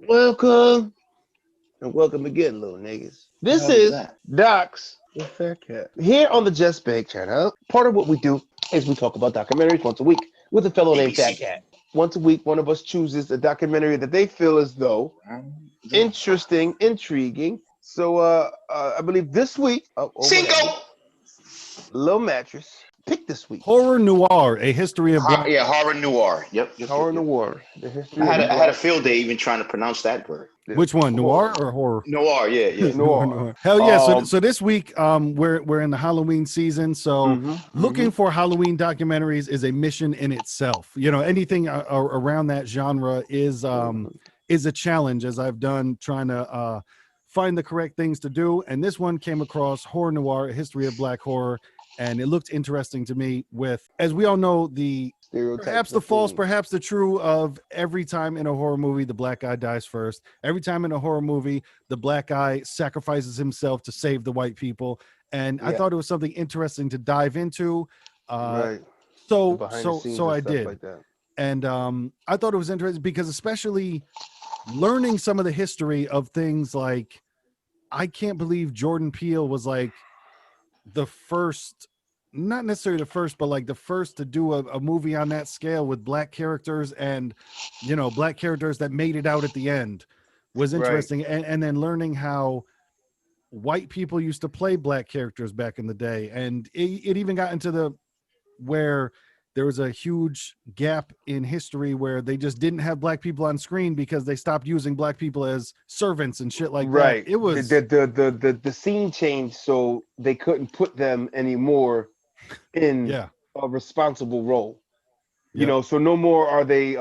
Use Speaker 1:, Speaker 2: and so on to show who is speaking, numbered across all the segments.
Speaker 1: Welcome and welcome again, little niggas.
Speaker 2: The
Speaker 1: This
Speaker 2: hell is
Speaker 1: is
Speaker 2: that?
Speaker 1: Docs the Fat Cat. Here on the Just Bake channel, part of what we do is we talk about documentaries once a week with a fellow named Fat
Speaker 2: ABC.
Speaker 1: Cat. Once a week, one of us chooses a documentary that they feel as though interesting, intriguing. So I believe this week,
Speaker 2: Cinco.
Speaker 1: Low Mattress, pick this week.
Speaker 3: Horror Noir, A History of Black.
Speaker 2: Yeah, horror noir. Yep.
Speaker 1: Horror Noir, the
Speaker 2: I
Speaker 1: history
Speaker 2: had
Speaker 1: of
Speaker 2: a,
Speaker 1: the
Speaker 2: I had a
Speaker 1: black
Speaker 2: field day even trying to pronounce that word.
Speaker 3: Which one, noir or horror?
Speaker 2: Noir. Yeah.
Speaker 1: Noir.
Speaker 3: Hell yeah! So,
Speaker 1: Um,
Speaker 3: so this week, we're in the Halloween season. So, looking for Halloween documentaries is a mission in itself. You know, anything around that genre is a challenge, as I've done trying to find the correct things to do. And this one came across Horror Noir, A History of Black Horror, and it looked interesting to me. With, as we all know, the
Speaker 1: stereotypes,
Speaker 3: perhaps the false, perhaps the true of every time in a horror movie, the black guy dies first. Every time in a horror movie, the black guy sacrifices himself to save the white people. And I thought it was something interesting to dive into.
Speaker 1: right.
Speaker 3: So
Speaker 1: Behind the scenes and
Speaker 3: I
Speaker 1: stuff
Speaker 3: did.
Speaker 1: like that.
Speaker 3: And I thought it was interesting because especially learning some of the history of things like, I can't believe Jordan Peele was like the first, not necessarily the first, but like the first to do a movie on that scale with black characters, and black characters that made it out at the end was interesting. And then learning how white people used to play black characters back in the day, and it even got into the where there was a huge gap in history where they just didn't have black people on screen because they stopped using black people as servants and shit like that. It was
Speaker 1: the scene changed, so they couldn't put them anymore in a responsible role. You know, so no more are they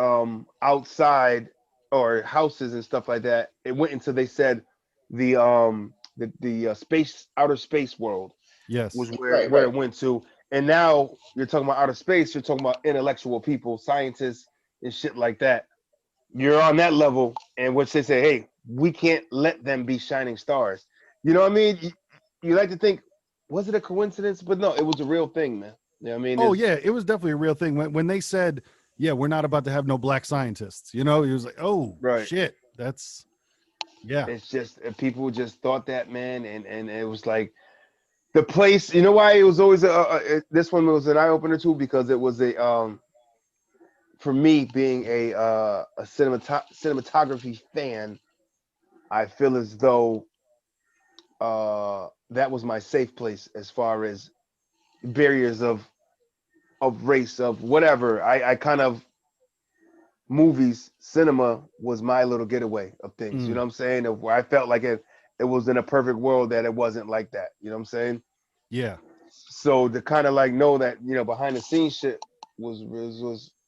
Speaker 1: outside or houses and stuff like that. It went until they said the space, outer space world was where it went to. And now you're talking about outer space, you're talking about intellectual people, scientists and shit like that. You're on that level, and which they say, hey, we can't let them be shining stars. You know what I mean? You like to think, was it a coincidence? But no, it was a real thing, man. You know what I mean?
Speaker 3: Oh yeah, it was definitely a real thing. When they said, yeah, we're not about to have no black scientists, he was like, oh shit, that's
Speaker 1: It's just people just thought that, man, and it was like the place. You know why it was always this one was an eye opener too, because it was a for me being a cinematography fan, I feel as though that was my safe place as far as barriers of race, of whatever. I kind of, movies, cinema was my little getaway of things. You know what I'm saying? Of where I felt like it was in a perfect world that it wasn't like that. You know what I'm saying?
Speaker 3: Yeah.
Speaker 1: So to kind of like know that, behind the scenes shit was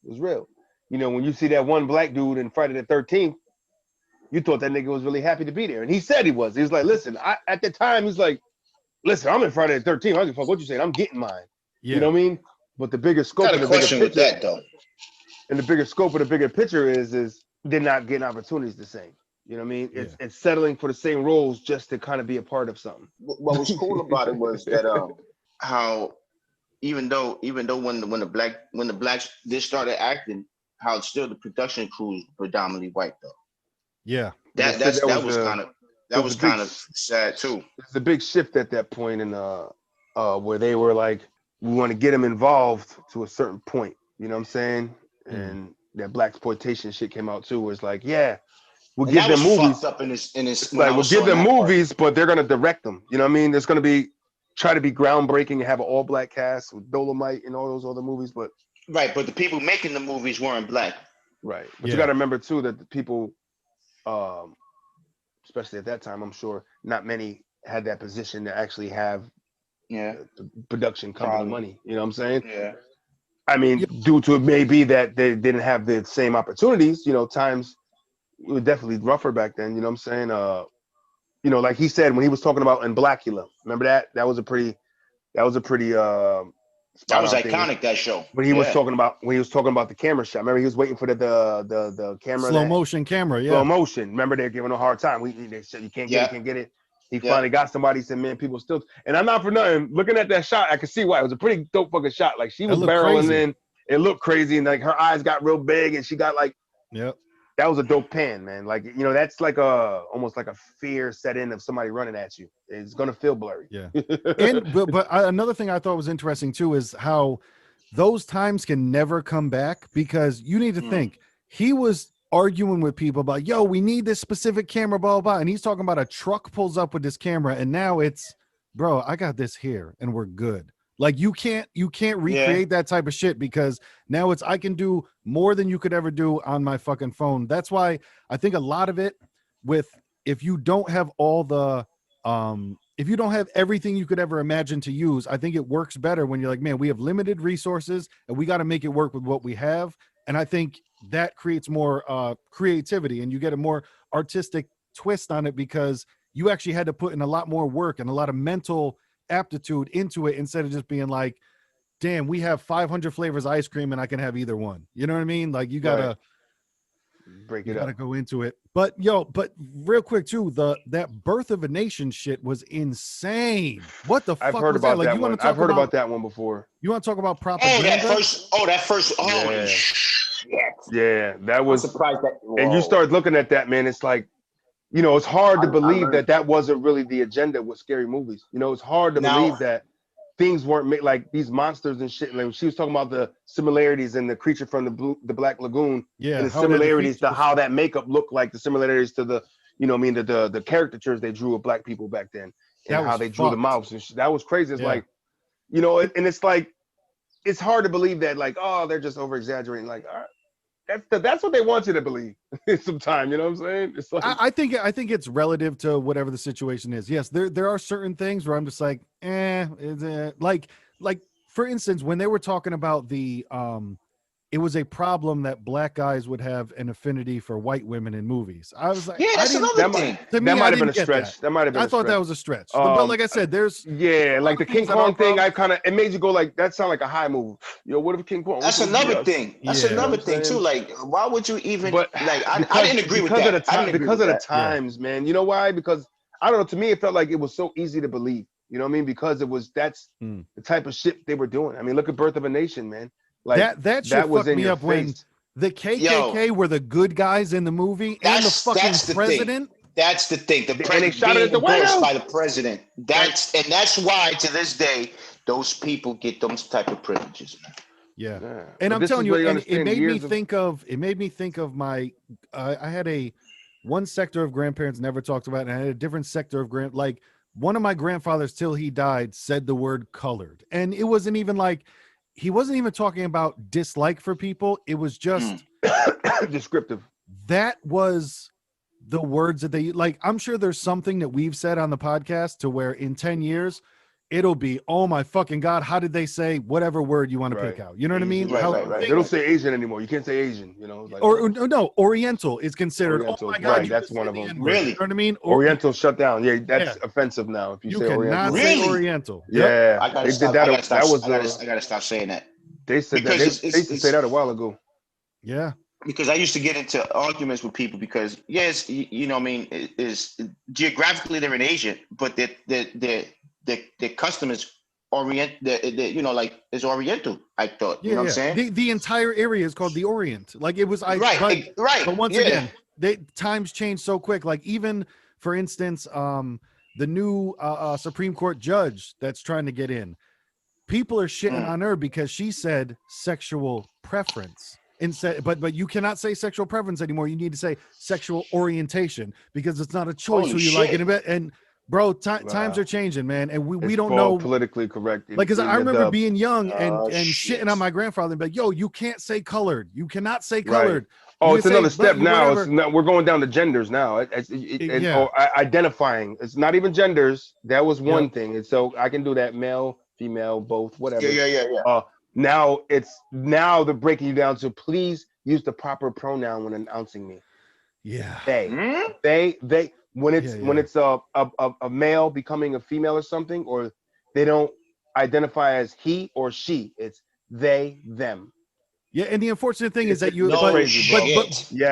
Speaker 1: real. When you see that one black dude in Friday the 13th, you thought that nigga was really happy to be there. And he said he was. He was like, listen, at the time, he's like, listen, I'm in Friday the 13th. I don't give a fuck what you saying. I'm getting mine.
Speaker 3: Yeah.
Speaker 1: You know what I mean? But the bigger scope
Speaker 2: Got
Speaker 1: of
Speaker 2: a
Speaker 1: the bigger
Speaker 2: question
Speaker 1: picture,
Speaker 2: with that though.
Speaker 1: and the bigger scope of the bigger picture is they're not getting opportunities the same. You know what I mean? It's settling for the same roles just to kind of be a part of something.
Speaker 2: What was cool about it was that how even though when the blacks did started acting, how still the production crews predominantly white though.
Speaker 3: Yeah.
Speaker 2: That was kind of sad too.
Speaker 1: It's a big shift at that point in where they were like, we want to get them involved to a certain point. You know what I'm saying? And that black exploitation shit came out too, where it's like, yeah, we'll give them movies.
Speaker 2: Up in his
Speaker 1: it's like we'll give them movies, but they're gonna direct them. You know what I mean? There's gonna be try to be groundbreaking and have an all black cast with Dolomite and all those other movies, but
Speaker 2: but the people making the movies weren't black.
Speaker 1: Right. But you gotta remember too that the people especially at that time, I'm sure not many had that position to actually have the production company money. You know what I'm saying?
Speaker 2: Yeah.
Speaker 1: I mean, due to it may be that they didn't have the same opportunities, times were definitely rougher back then, you know what I'm saying? Like he said when he was talking about in Blackula, remember that? That was a pretty
Speaker 2: that was iconic, that show.
Speaker 1: When he was talking about the camera shot. Remember he was waiting for the camera,
Speaker 3: slow motion camera,
Speaker 1: slow motion. Remember they're giving a hard time. They said you can't get it. He finally got somebody. He said, man, people still, and I'm not for nothing. Looking at that shot, I could see why. It was a pretty dope fucking shot. Like she was barreling in. It looked crazy, and like her eyes got real big, and she got like, that was a dope pan, man. Like, you know, that's like almost like a fear set in of somebody running at you. It's gonna feel blurry.
Speaker 3: Yeah. And but another thing I thought was interesting too is how those times can never come back, because you need to think he was arguing with people about, yo, we need this specific camera, blah, blah, blah. And he's talking about a truck pulls up with this camera, and now it's, bro, I got this here and we're good. Like you can't recreate that type of shit, because now it's, I can do more than you could ever do on my fucking phone. That's why I think a lot of it with, if you don't have all the if you don't have everything you could ever imagine to use, I think it works better when you're like, man, we have limited resources and we got to make it work with what we have. And I think that creates more creativity, and you get a more artistic twist on it, because you actually had to put in a lot more work and a lot of mental aptitude into it, instead of just being like, damn, we have 500 flavors of ice cream and I can have either one. You know what I mean? Like you gotta
Speaker 1: break it
Speaker 3: up. Gotta
Speaker 1: up.
Speaker 3: go into it. But but real quick too, that Birth of a Nation shit was insane. What the fuck
Speaker 1: heard
Speaker 3: was
Speaker 1: about
Speaker 3: that? Like,
Speaker 1: that
Speaker 3: you
Speaker 1: one.
Speaker 3: want to talk
Speaker 1: I've heard about that one before.
Speaker 3: You want to talk about propaganda?
Speaker 2: That first. Oh,
Speaker 1: yeah.
Speaker 2: Shit.
Speaker 1: Yeah, that was.
Speaker 2: I'm surprised that. Whoa.
Speaker 1: And you start looking at that, man. It's like, you know, it's hard to believe that wasn't really the agenda with scary movies. You know, it's hard to believe that things weren't made, like these monsters and shit. Like she was talking about the similarities in the creature from the Black Lagoon, and the similarities to how that makeup looked like, the similarities to the, you know, what I mean, the caricatures they drew of black people back then, and how they drew the mouths and shit. That was crazy. It's like, you know, and it's like, it's hard to believe that, like, oh, they're just over exaggerating. Like, all right, that's what they want you to believe sometimes. You know what I'm saying? It's like,
Speaker 3: I think it's relative to whatever the situation is. Yes, there are certain things where I'm just like, like for instance, when they were talking about the it was a problem that black guys would have an affinity for white women in movies. I was like,
Speaker 2: that's another thing.
Speaker 1: That might have been a stretch. That might have been.
Speaker 3: I thought that was a stretch. But like I said, there's
Speaker 1: like the King Kong thing. It made you go like, that sound like a high move. Yo, what if King Kong?
Speaker 2: That's another thing. That's another thing too. Like, why would you even? But like, I didn't agree with that.
Speaker 1: Because of the times, man. You know why? Because I don't know. To me, it felt like it was so easy to believe. You know what I mean? Because that's the type of shit they were doing. I mean, look at Birth of a Nation, man. Like
Speaker 3: that shit was fucked me up when the KKK were the good guys in the movie, and the fucking president.
Speaker 2: That's the thing. The
Speaker 1: and they shot it at the window
Speaker 2: by the president. That's why to this day those people get those type of privileges, man.
Speaker 3: Yeah. And I'm telling you, it made me think of my. I had one sector of grandparents never talked about, and I had a different sector of like one of my grandfathers till he died said the word colored, and it wasn't even like. He wasn't even talking about dislike for people. It was just
Speaker 1: descriptive.
Speaker 3: That was the words that they like. I'm sure there's something that we've said on the podcast to where in 10 years, it'll be, oh my fucking God, how did they say whatever word you want to pick out? You know what I mean?
Speaker 1: Right. They don't say Asian anymore. You can't say Asian, you know? Like,
Speaker 3: or no, Oriental is considered,
Speaker 1: Oriental.
Speaker 3: Oh my God,
Speaker 1: right, that's one of them.
Speaker 2: Really?
Speaker 3: You know what I mean?
Speaker 1: Oriental shut down. Yeah, that's offensive now if you say Oriental.
Speaker 3: Say Oriental.
Speaker 1: Yeah.
Speaker 2: I gotta stop. I gotta stop saying that.
Speaker 1: They said that. They used to say that a while ago.
Speaker 3: Yeah.
Speaker 2: Because I used to get into arguments with people because, yes, you know what I mean, is geographically they're in Asia, but their custom is you know, like is Oriental, I thought. You know what I'm saying?
Speaker 3: The entire area is called the Orient. Like it was
Speaker 2: right.
Speaker 3: But once again, times change so quick. Like even for instance, the new Supreme Court judge that's trying to get in, people are shitting on her because she said sexual preference. Instead, but you cannot say sexual preference anymore. You need to say sexual orientation because it's not a choice who you like in a bit. And bro, times are changing, man, and we don't know
Speaker 1: politically correct.
Speaker 3: Like, because I remember being young and shitting on my grandfather and be like, "Yo, you can't say colored. You cannot say colored."
Speaker 1: Oh, it's another step now. We're going down to genders now. Identifying. It's not even genders. That was one thing, and so I can do that. Male, female, both, whatever.
Speaker 2: Yeah.
Speaker 1: Now they're breaking you down to please use the proper pronoun when announcing me.
Speaker 3: Yeah.
Speaker 1: They when it's a male becoming a female or something, or they don't identify as he or she. It's they, them.
Speaker 3: Yeah, and the unfortunate thing is that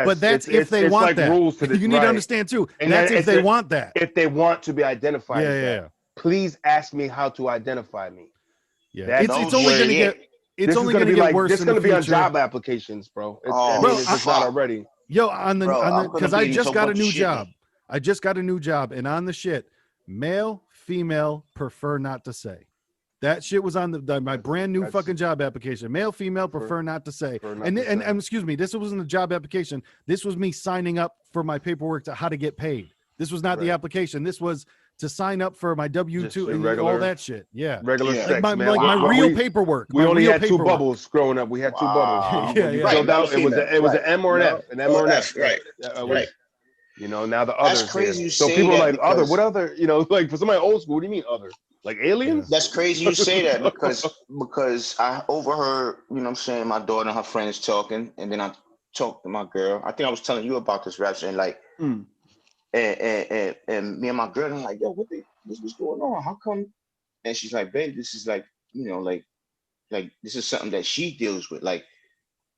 Speaker 3: but that's if they want that. Rules to this, you need to understand too. And that's if they want that.
Speaker 1: If they want to be identified.
Speaker 3: Yeah.
Speaker 1: Please ask me how to identify me.
Speaker 3: Yeah, it's only going to get. It's only going to get worse.
Speaker 1: It's going to be on job applications, bro. It's not already.
Speaker 3: Yo, on the because I just got a new job.
Speaker 2: Man.
Speaker 3: I just got a new job, and on the shit, male, female, prefer not to say. That shit was on my brand new fucking job application. Male, female, prefer not to say. And excuse me, this wasn't a job application. This was me signing up for my paperwork to how to get paid. This was not the application. This was to sign up for my W-2 and regular, all that shit. Yeah.
Speaker 1: Regular sex,
Speaker 3: my,
Speaker 1: man.
Speaker 3: my real paperwork.
Speaker 1: We only had two bubbles growing up. We had two bubbles.
Speaker 2: Right.
Speaker 1: It was an M or an F. An M or an F.
Speaker 2: Right.
Speaker 1: Right. You know, now the others.
Speaker 2: That's crazy. You
Speaker 1: so
Speaker 2: say
Speaker 1: people
Speaker 2: that
Speaker 1: are like, other, what other, you know, like for somebody old school, what do you mean other? Like aliens?
Speaker 2: That's crazy you say that because I overheard, you know what I'm saying, my daughter and her friends talking, and then I talked to my girl. I think I was telling you about this rap and like and me and my girl, I'm like, yo, what's going on? How come? And she's like, babe, this is like, you know, like this is something that she deals with. Like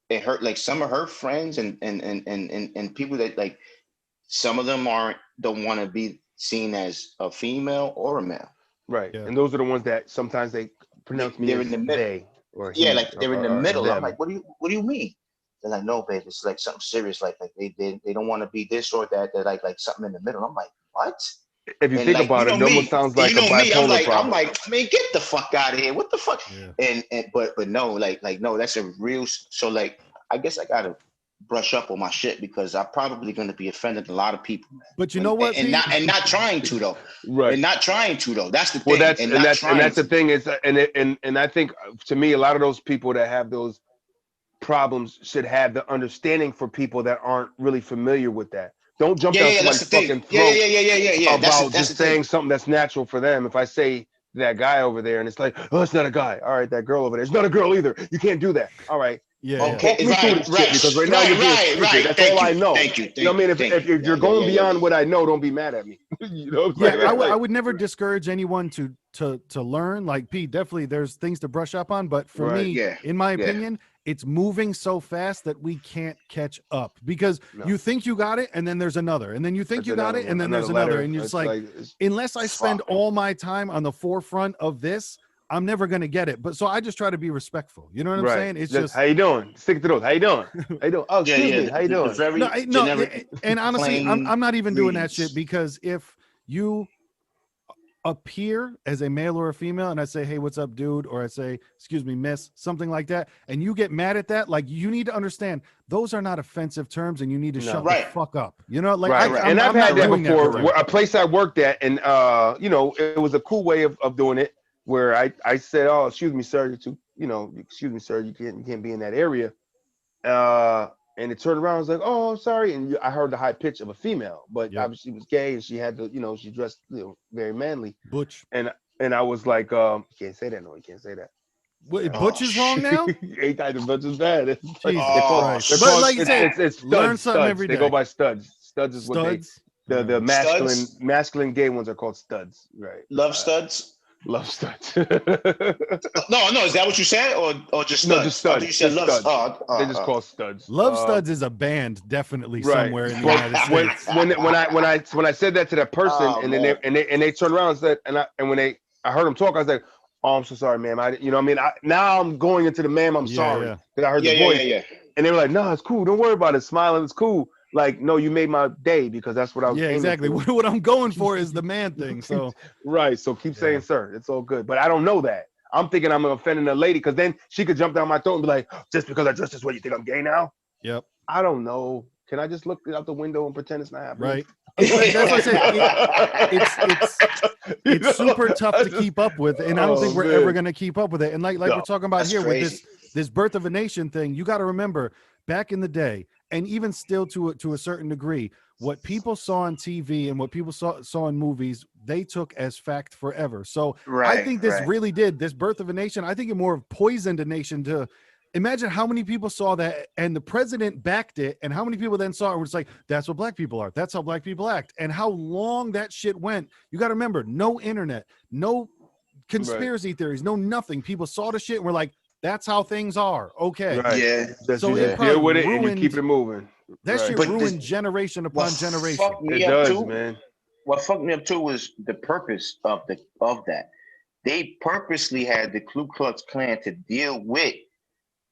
Speaker 2: it hurt like some of her friends and people that like some of them don't want to be seen as a female or a male.
Speaker 1: Right. Yeah. And those are the ones that sometimes they pronounce me
Speaker 2: they're
Speaker 1: as
Speaker 2: in the middle.
Speaker 1: they or
Speaker 2: yeah, like they're in the middle.
Speaker 1: Them.
Speaker 2: I'm like, what do you mean? They're like, no, babe, it's like something serious. Like they don't want to be this or that. They're like something in the middle. I'm like, what?
Speaker 1: If you think about it, it almost sounds like a bipolar problem.
Speaker 2: I'm like, man, get the fuck out of here. What the fuck? Yeah. But no, like no, that's a real. So like, I guess I gotta brush up on my shit because I'm probably going to be offending a lot of people. Man.
Speaker 3: But you know what?
Speaker 2: And not trying to though.
Speaker 1: Right.
Speaker 2: And not trying to though. That's the thing.
Speaker 1: Well, that's the thing is, and I think to me, a lot of those people that have those problems should have the understanding for people that aren't really familiar with that. Don't jump down somebody's fucking throat about just saying something that's natural for them. If I say that guy over there and it's like, oh, it's not a guy. All right, that girl over there. It's not a girl either. You can't do that. All right.
Speaker 3: Yeah.
Speaker 2: Okay.
Speaker 1: Right. Because right now you're being stupid. That's all I know.
Speaker 2: Thank you.
Speaker 1: You know what I mean? If you're going beyond what I know, don't be mad at me. You know what I'm saying?
Speaker 3: I would never discourage anyone to learn. Like Pete, definitely there's things to brush up on. But for me, in my opinion, it's moving so fast that we can't catch up because you think you got it and then there's another. And then you think you got it and then there's another. And you're just like unless I spend all my time on the forefront of this, I'm never going to get it. But so I just try to be respectful. You know what I'm saying? It's just
Speaker 1: how you doing? Stick to those. How you doing? How you doing? Oh, excuse me. How you doing?
Speaker 3: No, and honestly, I'm not even doing that shit because if you appear as a male or a female and I say, hey, what's up, dude? Or I say, excuse me, miss, something like that. And you get mad at that. Like you need to understand those are not offensive terms and you need to shut the fuck up. You know, like
Speaker 1: and I've had that before. A place I worked at and, you know, it was a cool way of doing it. Where I said, oh, excuse me, sir, excuse me, sir, you can't be in that area. And it turned around, I was like, oh, I'm sorry. And I heard the high pitch of a female, but obviously was gay and she had to, you know, she dressed very manly.
Speaker 3: Butch.
Speaker 1: And I was like, you can't say that. No, you can't say that.
Speaker 3: Wait, Butch is wrong now?
Speaker 1: Ain't that the Butch is bad.
Speaker 3: But like you said,
Speaker 1: it's
Speaker 3: learn
Speaker 1: studs.
Speaker 3: Something every day.
Speaker 1: They go by studs. Studs is what the masculine gay ones are called studs. Right.
Speaker 2: Love studs?
Speaker 1: Love studs.
Speaker 2: No, is that what you said, or just studs?
Speaker 1: No, just studs.
Speaker 2: You said love studs.
Speaker 1: They just call studs.
Speaker 3: Love studs is a band, definitely somewhere in the United States.
Speaker 1: When I said that to that person, and then they turned around and said, and when I heard them talk, I was like, oh, I'm so sorry, ma'am. You know what I mean? Now I'm going into the ma'am. I'm sorry because I heard the voice. And they were like, no, it's cool. Don't worry about it. Smiling, it's cool. Like, no, you made my day because that's what I was.
Speaker 3: Yeah, exactly. For. What I'm going for is the man thing. So
Speaker 1: right. So keep saying, sir. It's all good. But I don't know that. I'm thinking I'm offending a lady because then she could jump down my throat and be like, just because I dress this way, you think I'm gay now?
Speaker 3: Yep.
Speaker 1: I don't know. Can I just look out the window and pretend it's not happening?
Speaker 3: Right. That's what I said. It's super tough to keep up with, and I don't think we're ever going to keep up with it. And like we're talking about here with this birth of a nation thing, you got to remember back in the day. And even still to a certain degree, what people saw on TV and what people saw in movies, they took as fact forever. So I think this really did, this birth of a nation, I think it more poisoned a nation to imagine how many people saw that and the president backed it and how many people then saw it and was like, that's what black people are. That's how black people act. And how long that shit went. You got to remember, no internet, no conspiracy theories, no nothing. People saw the shit and were like, that's how things are. Okay.
Speaker 1: Right.
Speaker 2: Yeah.
Speaker 1: So it deal with it and you keep it moving.
Speaker 3: That shit ruined generation upon generation.
Speaker 1: It does, man.
Speaker 2: What fucked me up too was the purpose of that. They purposely had the Ku Klux Klan to deal with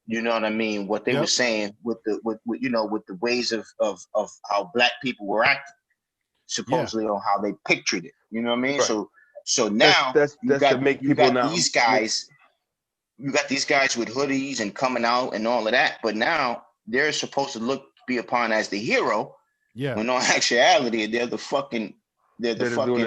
Speaker 2: You know what I mean? What they were saying with the with the ways of how black people were acting, supposedly on how they pictured it. You know what I mean?
Speaker 1: Right.
Speaker 2: So now
Speaker 1: that's to make people now.
Speaker 2: These guys. You got these guys with hoodies and coming out and all of that, but now they're supposed to be upon as the hero.
Speaker 3: Yeah.
Speaker 2: When in actuality, they're
Speaker 1: doing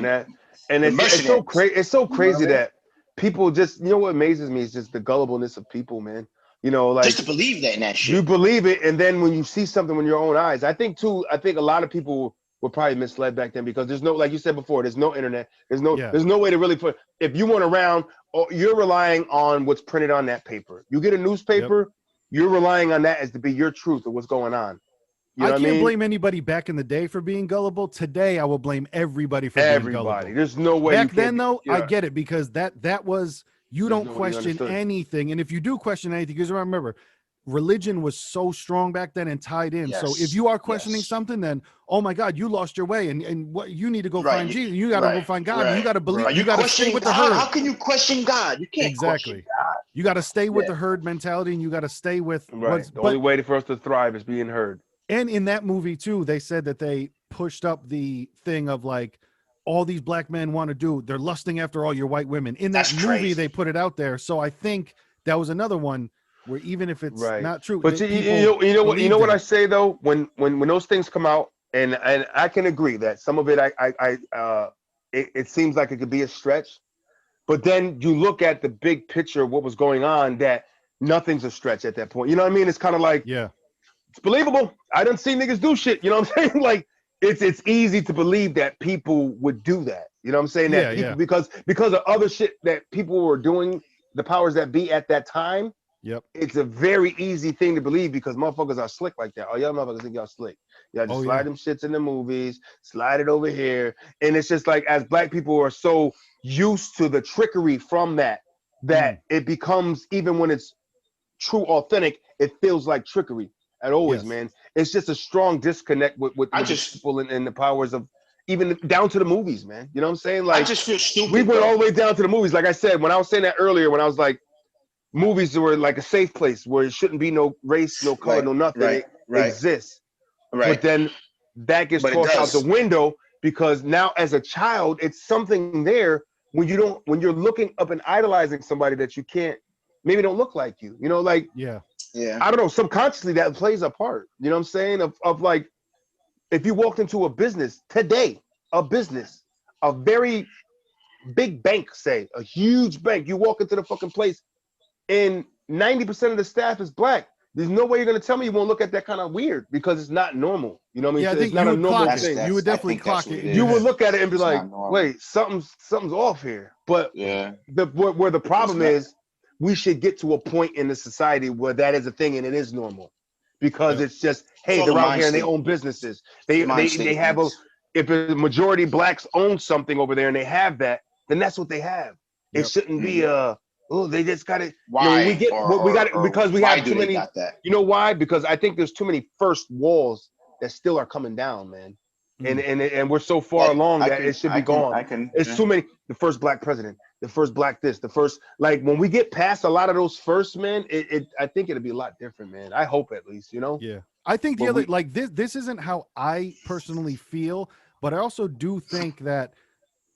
Speaker 1: that. And
Speaker 2: it's so
Speaker 1: crazy. It's so crazy that people just, what amazes me is just the gullibleness of people, man. Like
Speaker 2: just to believe that in that shit.
Speaker 1: You believe it, and then when you see something with your own eyes, I think a lot of people were probably misled back then because there's no, like you said before, there's no internet. There's no way to really put. If you went around, you're relying on what's printed on that paper. You get a newspaper, you're relying on that as to be your truth of what's going on. You know
Speaker 3: I can't blame anybody back in the day for being gullible. Today, I will blame everybody for being gullible.
Speaker 1: There's no way.
Speaker 3: Back then, though, I get it because that was don't question anything, and if you do question anything, because remember, religion was so strong back then and tied in. So if you are questioning something, then oh my God, you lost your way, and what you need to go find Jesus. You got to go find God. And you got to believe. You got to stay with the herd.
Speaker 2: How can you question God? You can't question God.
Speaker 3: You got to stay with the herd mentality, and you got to stay with
Speaker 1: the only way for us to thrive is being heard.
Speaker 3: And in that movie too, they said that they pushed up the thing of like all these black men want to do. They're lusting after all your white women. In that movie, they put it out there. So I think that was another one where even if it's not true,
Speaker 1: but you know what I say though, when those things come out, and I can agree that some of it it seems like it could be a stretch, but then you look at the big picture of what was going on, that nothing's a stretch at that point. You know what I mean? It's kind of like it's believable. I done seen niggas do shit. You know what I'm saying? Like it's easy to believe that people would do that. You know what I'm saying? That people, because of other shit that people were doing, the powers that be at that time.
Speaker 3: Yep.
Speaker 1: It's a very easy thing to believe because motherfuckers are slick like that. Oh, y'all motherfuckers think y'all slick. Y'all just slide them shits in the movies, slide it over here. And it's just like, as black people are so used to the trickery from that it becomes, even when it's true, authentic, it feels like trickery. At always, man. It's just a strong disconnect with people and the powers of, even down to the movies, man. You know what I'm saying? Like,
Speaker 2: I just feel stupid.
Speaker 1: We went all the way down to the movies. Like I said, when I was saying that earlier, when I was like, movies were like a safe place where it shouldn't be no race, no color, no nothing. It exists. But then that gets tossed out the window because now as a child, it's something there when you're looking up and idolizing somebody that you can't, maybe don't look like you. You know, like I don't know, subconsciously that plays a part. You know what I'm saying? Of like, if you walked into a business today, a very big bank, say, a huge bank, you walk into the fucking place and 90% of the staff is black. There's no way you're gonna tell me you won't look at that kind of weird because it's not normal. You know what I mean?
Speaker 3: Yeah, I think
Speaker 1: it's not a normal thing.
Speaker 3: You would definitely clock it.
Speaker 1: You would look at it and be like, wait, something's off here. But where the problem is, we should get to a point in the society where that is a thing and it is normal, because it's just, hey, they're out here and they own businesses. They have if a majority blacks own something over there and they have that, then that's what they have. It shouldn't be they just got it.
Speaker 2: Why?
Speaker 1: We got it because we have too many. You know why? Because I think there's too many first walls that still are coming down, man. And we're so far along that it should be gone. It's too many. The first black president, the first black this, the first, like, when we get past a lot of those first, man, I think it'll be a lot different, man. I hope, at least, you know.
Speaker 3: Yeah, I think this isn't how I personally feel, but I also do think that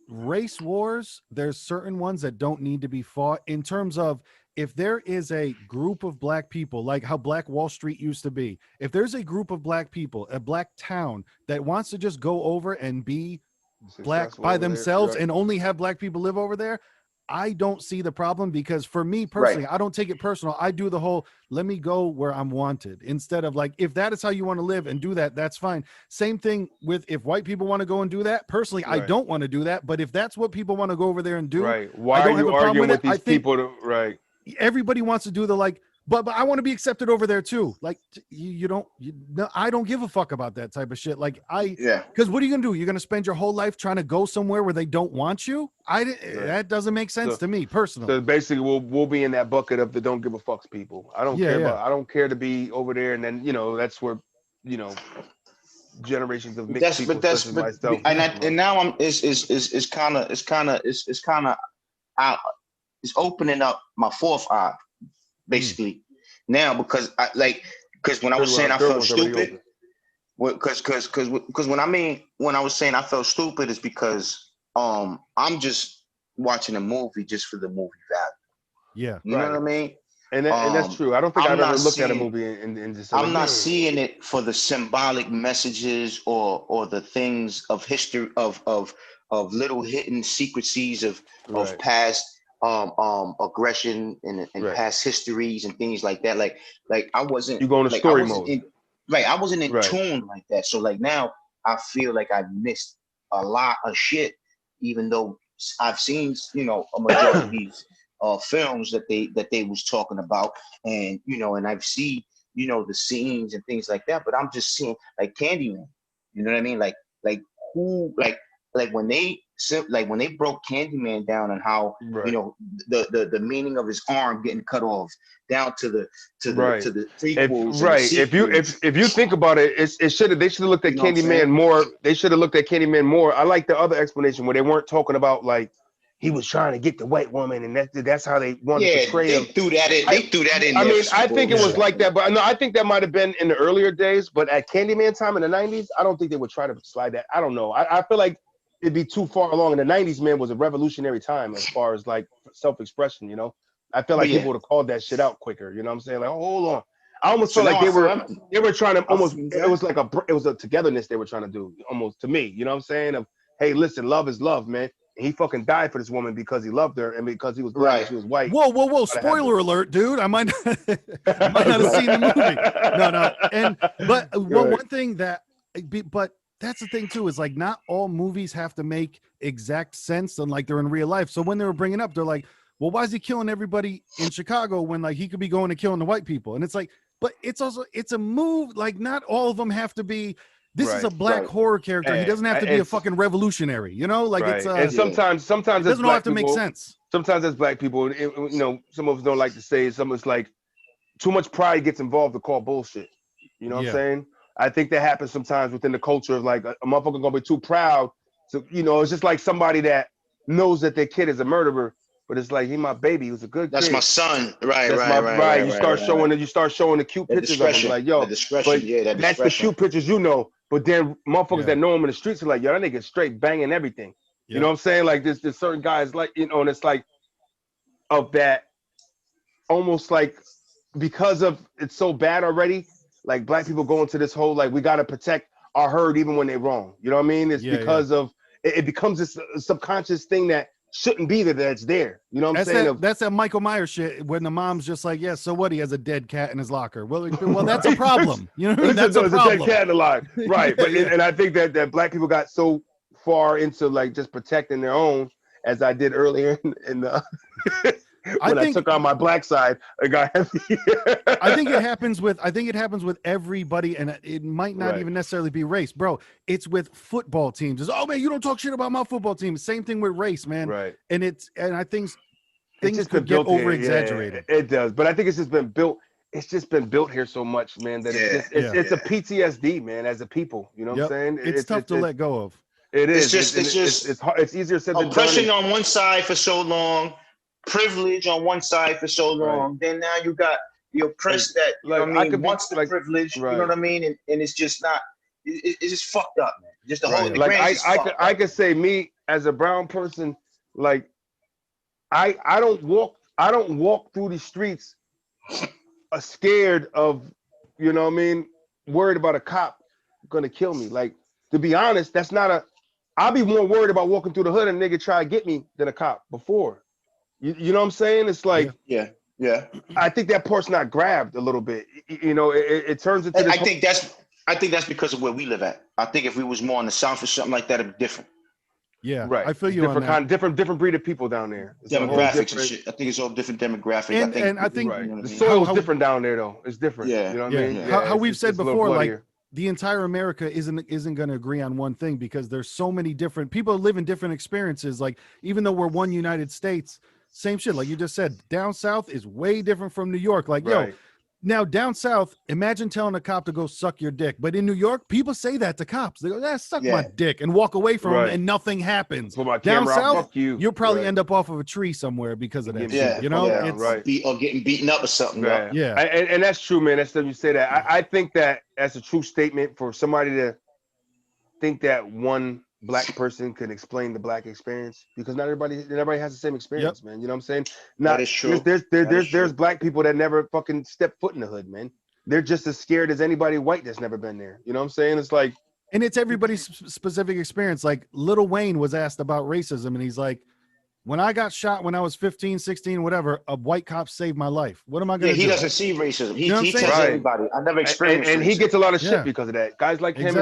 Speaker 3: race wars, there's certain ones that don't need to be fought, in terms of, if there is a group of black people, like how Black Wall Street used to be, if there's a group of black people, a black town that wants to just go over and be black by themselves and only have black people live over there, I don't see the problem, because for me personally, I don't take it personal. I do the whole, let me go where I'm wanted, instead of like, if that is how you want to live and do that, that's fine. Same thing with, if white people want to go and do that. Personally, I don't want to do that, but if that's what people want to go over there and do,
Speaker 1: why are you arguing with these people?
Speaker 3: Everybody wants to do the like, but I want to be accepted over there too. Like, I don't give a fuck about that type of shit. Like, because what are you gonna do? You're gonna spend your whole life trying to go somewhere where they don't want you? That doesn't make sense to me personally.
Speaker 1: So basically, we'll be in that bucket of the don't give a fucks people. I don't care about. I don't care to be over there, and then that's where generations of mixed people, such as myself.
Speaker 2: And now it's kind of it's opening up my fourth eye, basically, now because because when I was saying I felt stupid, because when I was saying I felt stupid is because I'm just watching a movie just for the movie value.
Speaker 3: Yeah,
Speaker 2: you know what I mean.
Speaker 1: And that's true. I don't think I've ever looked at a movie and just said,
Speaker 2: I'm not seeing it for the symbolic messages or the things of history of little hidden secrecies of past aggression and past histories and things like that. Like I wasn't.
Speaker 1: You go in a story mode.
Speaker 2: I wasn't in tune like that. So like now I feel like I missed a lot of shit, even though I've seen a majority of these films that they was talking about, and and I've seen the scenes and things like that, but I'm just seeing like Candyman, you know what I mean, like who like when they broke Candyman down and how the meaning of his arm getting cut off down to the prequels.
Speaker 1: If you think about it, they should have looked at Candyman more. They should have looked at Candyman more. I like the other explanation where they weren't talking about like he was trying to get the white woman, and that's how they wanted to portray him.
Speaker 2: They threw that in.
Speaker 1: I mean, I think it was like that, but no, I think that might have been in the earlier days. But at Candyman time in the '90s, I don't think they would try to slide that. I don't know. I feel like it'd be too far along. In the '90s, man, was a revolutionary time as far as like self-expression. I feel like people would have called that shit out quicker. You know what I'm saying? Like, oh, hold on. I almost felt like they were trying to almost. It was like it was a togetherness they were trying to do almost to me. You know what I'm saying? Of hey, listen, love is love, man. And he fucking died for this woman because he loved her and because he was black and she was white.
Speaker 3: Whoa! Spoiler alert, dude! I might not have seen the movie. No. One thing but that's the thing too is like not all movies have to make exact sense and like they're in real life. So when they were bringing up, they're like, well, why is he killing everybody in Chicago when like he could be going to killing the white people? And it's like, but it's a move. Like not all of them have to be. This is a black horror character. He doesn't have to be a fucking revolutionary, Like it's
Speaker 1: and sometimes
Speaker 3: it doesn't all have to make sense.
Speaker 1: Sometimes as black people, some of us don't like to say some of it's like too much pride gets involved to call bullshit. You know what I'm saying? I think that happens sometimes within the culture of like a motherfucker gonna be too proud. So it's just like somebody that knows that their kid is a murderer, but it's like he my baby, he was a good kid.
Speaker 2: That's my son. Right.
Speaker 1: You start showing the cute pictures of him, like yo, that's the cute pictures, But then motherfuckers that know him in the streets are like, yo, that nigga straight banging everything. You know what I'm saying? Like there's certain guys like, and it's like of that almost like because of it's so bad already, like black people go into this whole like we gotta protect our herd even when they're wrong. You know what I mean? It's because of it becomes this subconscious thing that shouldn't be there, that's there. You know what I'm saying?
Speaker 3: That's that Michael Myers shit when the mom's just like, yeah, so what? He has a dead cat in his locker. Well, that's a problem. You know, that's a problem.
Speaker 1: A dead cat in the locker, right? But and I think that black people got so far into like just protecting their own, as I did earlier in the when I took on my black side, it got heavy.
Speaker 3: I think it happens with everybody, and it might not even necessarily be race, bro. It's with football teams. It's, oh man, you don't talk shit about my football team. Same thing with race, man.
Speaker 1: Right.
Speaker 3: And I think things could get over exaggerated.
Speaker 1: It does, but I think it's just been built. It's just been built here so much, man, that it's a PTSD, man, as a people. You know what I'm saying?
Speaker 3: It's tough to let go of.
Speaker 1: It is. It's easier said than done.
Speaker 2: Oppression on one side for so long. Privilege on one side for so long, then now you got the oppressed that wants the privilege, you know what I mean, and it's just not, it's just fucked up, man. Just the whole
Speaker 1: I could say me as a brown person, like I don't walk through the streets scared of, you know what I mean, worried about a cop gonna kill me. Like to be honest, that's not I'll be more worried about walking through the hood and a nigga try to get me than a cop before. You know what I'm saying? It's like,
Speaker 2: yeah.
Speaker 1: I think that part's not grabbed a little bit. It turns into.
Speaker 2: I think that's because of where we live at. I think if we was more in the South or something like that, it'd be different.
Speaker 3: Yeah,
Speaker 1: right.
Speaker 3: I feel you
Speaker 1: different
Speaker 3: on that.
Speaker 1: different breed of people down there. It's
Speaker 2: demographics and shit. I think it's all different demographics.
Speaker 3: I think
Speaker 1: the soil's different down there, though. It's different.
Speaker 2: Yeah,
Speaker 1: you know what I mean.
Speaker 3: How we've said before, like the entire America isn't going to agree on one thing because there's so many different people live in different experiences. Like even though we're one United States. Same shit, like you just said. Down south is way different from New York. Like, yo, Now, down south, imagine telling a cop to go suck your dick. But in New York, people say that to cops. They go, suck my dick, and walk away from them, and nothing happens.
Speaker 1: Put my
Speaker 3: Down
Speaker 1: camera
Speaker 3: south,
Speaker 1: out, fuck
Speaker 3: you'll probably end up off of a tree somewhere because of that shit. You know,
Speaker 1: it's
Speaker 2: or getting beaten up or something.
Speaker 1: Yeah. And that's true, man. That's you say that. I think that that's a true statement for somebody to think that one black person can explain the black experience, because not everybody has the same experience, man. You know what I'm saying?
Speaker 2: That is true.
Speaker 1: There's black people that never fucking step foot in the hood, man. They're just as scared as anybody white that's never been there. You know what I'm saying? It's like,
Speaker 3: and it's everybody's specific experience. Like Lil Wayne was asked about racism, and he's like, when I got shot when I was 15, 16, whatever, a white cop saved my life. What am I going to do?
Speaker 2: He doesn't see racism. He tells
Speaker 1: Right.
Speaker 2: everybody. I never experienced
Speaker 1: and
Speaker 2: racism.
Speaker 1: he gets a lot of shit because of that. Guys like him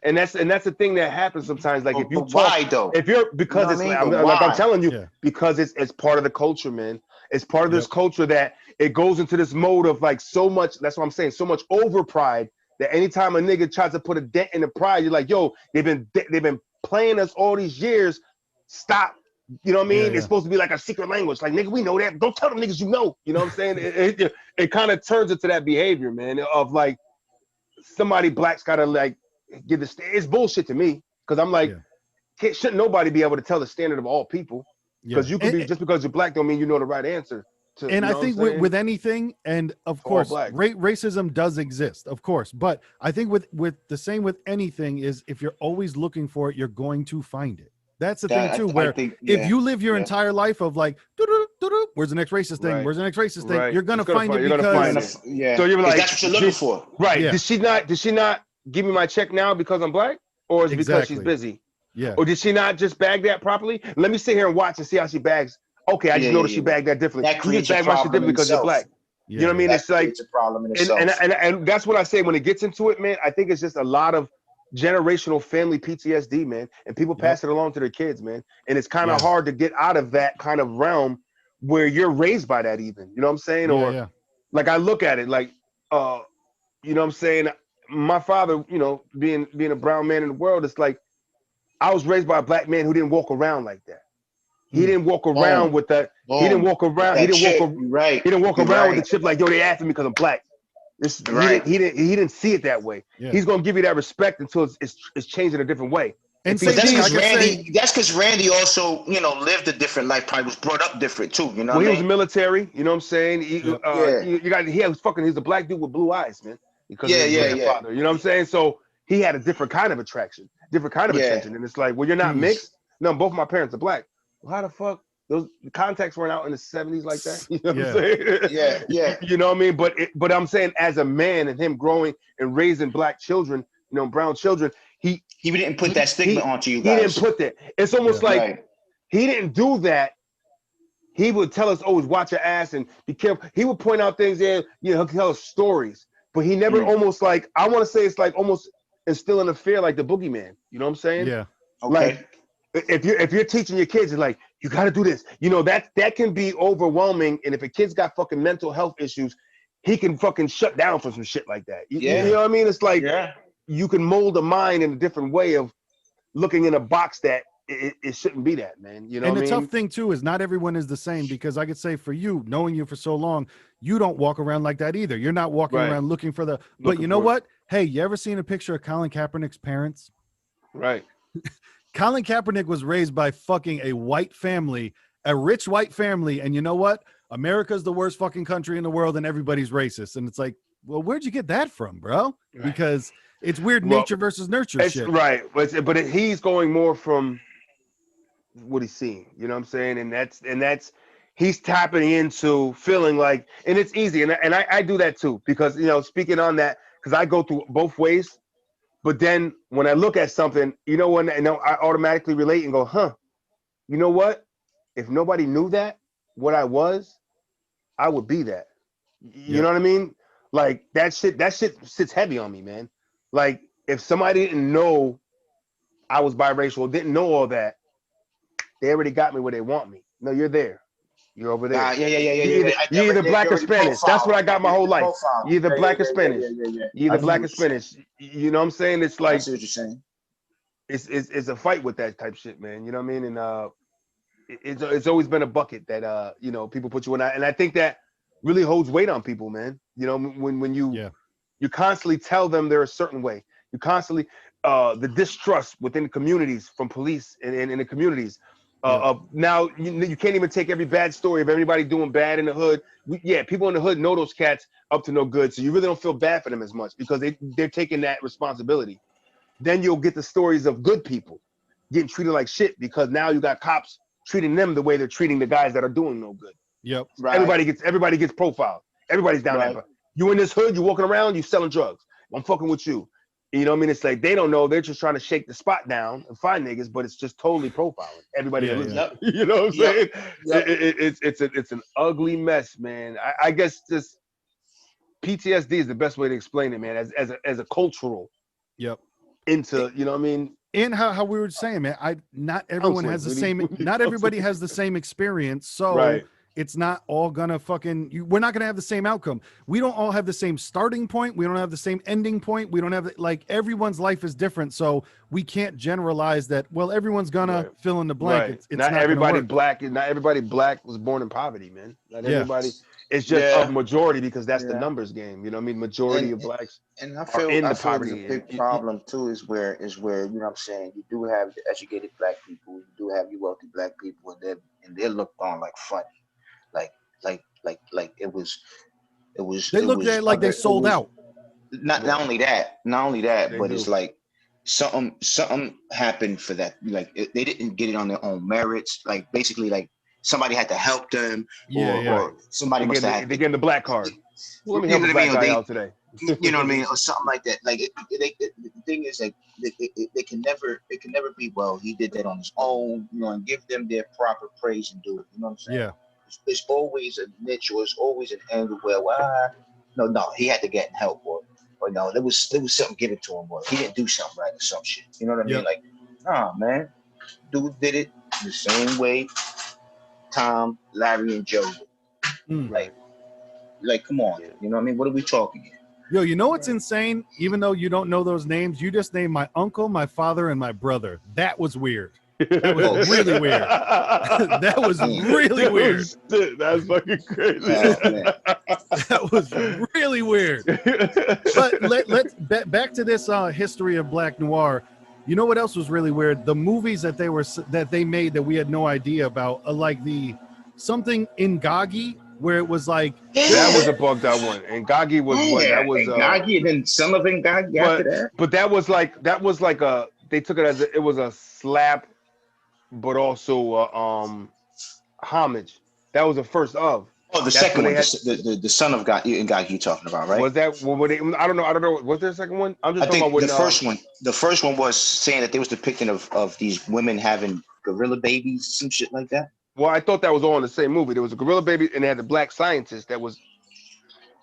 Speaker 1: and that's the thing that happens sometimes. Like, if you talk,
Speaker 2: why though?
Speaker 1: If you're, because it's like I'm telling you, because it's part of the culture, man. It's part of this culture that it goes into this mode of like so much. That's what I'm saying. So much over pride that anytime a nigga tries to put a dent in the pride, you're like, yo, they've been playing us all these years. Stop. You know what I mean? It's supposed to be like a secret language. Like, nigga, we know that. Don't tell them niggas you know. You know what I'm saying? It kind of turns into that behavior, man, of like somebody black's got to like give the it's bullshit to me, because I'm like, shouldn't nobody be able to tell the standard of all people? Because you could be, just because you're black don't mean you know the right answer.
Speaker 3: And I think with anything, and of course, racism does exist, of course. But I think with the same with anything is, if you're always looking for it, you're going to find it. That's the thing too, where if you live your entire life of like, where's the next racist thing? Where's the next racist thing? You're gonna find it because
Speaker 1: so you're like,
Speaker 2: that's what you're looking for,
Speaker 1: right? Did she not give me my check now because I'm black, or is it because she's busy?
Speaker 3: Yeah.
Speaker 1: Or did she not just bag that properly? Let me sit here and watch and see how she bags. Okay, I just noticed she bagged that differently.
Speaker 2: That
Speaker 1: you just bag my shit differently because you're black. You know what I mean? It's like
Speaker 2: a problem in itself.
Speaker 1: And that's what I say when it gets into it, man. I think it's just a lot of generational family PTSD, man, and people pass it along to their kids, man. And it's kind of hard to get out of that kind of realm where you're raised by that, even. You know what I'm saying? Like, I look at it like, you know what I'm saying? My father, you know, being a brown man in the world, it's like I was raised by a black man who didn't walk around like that. He didn't walk around with that. He didn't walk around. He didn't walk around with the chip like, yo, they after me because I'm black. He didn't see it that way. He's gonna give you that respect until it's changed in a different way.
Speaker 3: And
Speaker 2: that's because Randy also, you know, lived a different life. Probably was brought up different too. You know,
Speaker 1: he was military. You know what I'm saying? He's a black dude with blue eyes, man. Because of his grandfather. You know what I'm saying? So he had a different kind of attraction, different kind of attention. And it's like, well, you're not mixed. No, both my parents are black. Well, how the fuck? The contacts weren't out in the 70s like that. You know what I'm saying? You know what I mean? But I'm saying, as a man and him growing and raising black children, you know, brown children, he
Speaker 2: didn't put that stigma onto you guys.
Speaker 1: He didn't put that. It's almost like he didn't do that. He would tell us, always watch your ass and be careful. He would point out things there, you know, he'll tell us stories. But he never almost like, I want to say it's like almost instilling a fear like the boogeyman. You know what I'm saying?
Speaker 3: Yeah.
Speaker 2: Okay.
Speaker 1: Like, if you're teaching your kids, it's like, you got to do this. You know, that can be overwhelming. And if a kid's got fucking mental health issues, he can fucking shut down for some shit like that. You know what I mean? It's like, you can mold a mind in a different way of looking in a box that it shouldn't be that, man. You know
Speaker 3: and
Speaker 1: what I mean?
Speaker 3: And the tough thing too is not everyone is the same, because I could say for you, knowing you for so long, you don't walk around like that either. You're not walking around looking for but you know what? Hey, you ever seen a picture of Colin Kaepernick's parents?
Speaker 1: Right.
Speaker 3: Colin Kaepernick was raised by fucking a white family, a rich white family. And you know what? America's the worst fucking country in the world and everybody's racist. And it's like, well, where'd you get that from, bro? Right. Because it's weird nature versus nurture shit.
Speaker 1: Right. But he's going more from what he's seeing, you know what I'm saying? And that's he's tapping into feeling like, and it's easy. And I do that too, because, you know, speaking on that, because I go through both ways. But then when I look at something, you know, I automatically relate and go, huh, you know what? If nobody knew what I was, I would be that. You know what I mean? Like that shit sits heavy on me, man. Like if somebody didn't know I was biracial, didn't know all that, they already got me where they want me. No, you're there. You're over there. You're either black or Spanish. That's what I got my whole life. You're either black or Spanish. You're either black or Spanish. You know what I'm saying? It's like,
Speaker 2: I see what you're saying.
Speaker 1: It's a fight with that type shit, man. You know what I mean? And it's always been a bucket that you know, people put you in. And I think that really holds weight on people, man. You know, when you constantly tell them they're a certain way. You constantly the distrust within the communities from police and in the communities. Now you can't even take every bad story of everybody doing bad in the hood. People in the hood know those cats up to no good, so you really don't feel bad for them as much because they're taking that responsibility. Then you'll get the stories of good people getting treated like shit because now you got cops treating them the way they're treating the guys that are doing no good.
Speaker 3: Yep.
Speaker 2: Right.
Speaker 1: Everybody gets profiled. Everybody's down there. You in this hood, you walking around, you selling drugs. I'm fucking with you. You know what I mean? It's like they don't know. They're just trying to shake the spot down and find niggas, but it's just totally profiling everybody. You know what I'm saying? It's an ugly mess, man. I guess this PTSD is the best way to explain it, man. As a cultural. Into, you know what I mean?
Speaker 3: And how we were saying, man, not everyone has the same. Not everybody has the same experience, so it's not all gonna fucking. We're not gonna have the same outcome. We don't all have the same starting point. We don't have the same ending point. We don't have like everyone's life is different, so we can't generalize that. Well, everyone's gonna fill in the blank. It's not
Speaker 1: everybody black. Not everybody black was born in poverty, man. Not everybody. It's just a majority because that's the numbers game. You know what I mean? Majority of blacks
Speaker 4: and I feel
Speaker 1: poverty.
Speaker 4: The big problem too is where you know what I'm saying, you do have the educated black people, you do have your wealthy black people, and they're looked on like funny. Like it was
Speaker 3: they looked at it like they sold out.
Speaker 4: Not only that, but it's like something happened for that. Like they didn't get it on their own merits. Like basically like somebody had to help them, or somebody must have.
Speaker 1: They get the black card. Let me help the black guy out today.
Speaker 4: You know what I mean, or something like that. Like the thing is, like they can never be, well, he did that on his own. You know, and give them their proper praise and do it. You know what I'm saying?
Speaker 3: Yeah.
Speaker 4: There's always a niche, or it's always an angle where, no, he had to get help, or no, there was something given to him, or he didn't do something right, or some shit. You know what I mean? Like, nah, man, dude did it the same way Tom, Larry, and Joe did. Like, come on, you know what I mean? What are we talking here?
Speaker 3: Yo, you know what's insane? Even though you don't know those names, you just named my uncle, my father, and my brother. That was weird. That was really weird. That was really weird.
Speaker 1: That's fucking crazy.
Speaker 3: That was really weird. But let's back to this history of Black Noir. You know what else was really weird? The movies that they made that we had no idea about, like something in Ngagi, where it was like
Speaker 1: that was a bugged out one. And Ngagi was what that was
Speaker 4: Ngagi, and then some of Ngagi after that.
Speaker 1: But that was like a, they took it as it was a slap, but also homage. That was the first of.
Speaker 4: Oh, the second one, the son of God and God you're talking about, right?
Speaker 1: Was that? I don't know. Was there a second one? I'm just talking about
Speaker 4: the first one. The first one was saying that there was depicting of these women having gorilla babies, some shit like that.
Speaker 1: Well, I thought that was all in the same movie. There was a gorilla baby, and they had the black scientist that was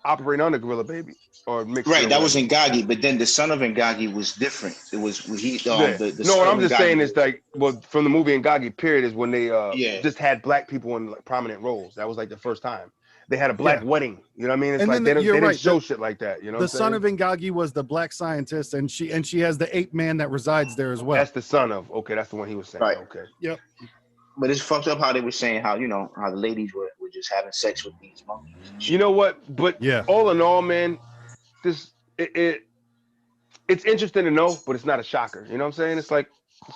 Speaker 1: operating on the gorilla baby, or mixed.
Speaker 4: Right, that was Ngagi, but then the son of Ngagi was different. It was he.
Speaker 1: No, what I'm just saying is like, well, from the movie Ngagi period is when they just had black people in like prominent roles. That was like the first time they had a black wedding. You know what I mean? It's and like they didn't show shit like that. You know,
Speaker 3: the son of Ngagi was the black scientist, and she has the ape man that resides there as well.
Speaker 1: That's the son of. Okay, that's the one he was saying.
Speaker 4: Right.
Speaker 1: Okay.
Speaker 3: Yep.
Speaker 4: But it's fucked up how they were saying how the ladies were just having sex with these monkeys.
Speaker 1: You know what? But all in all, man, it's interesting to know, but it's not a shocker. You know what I'm saying? It's like,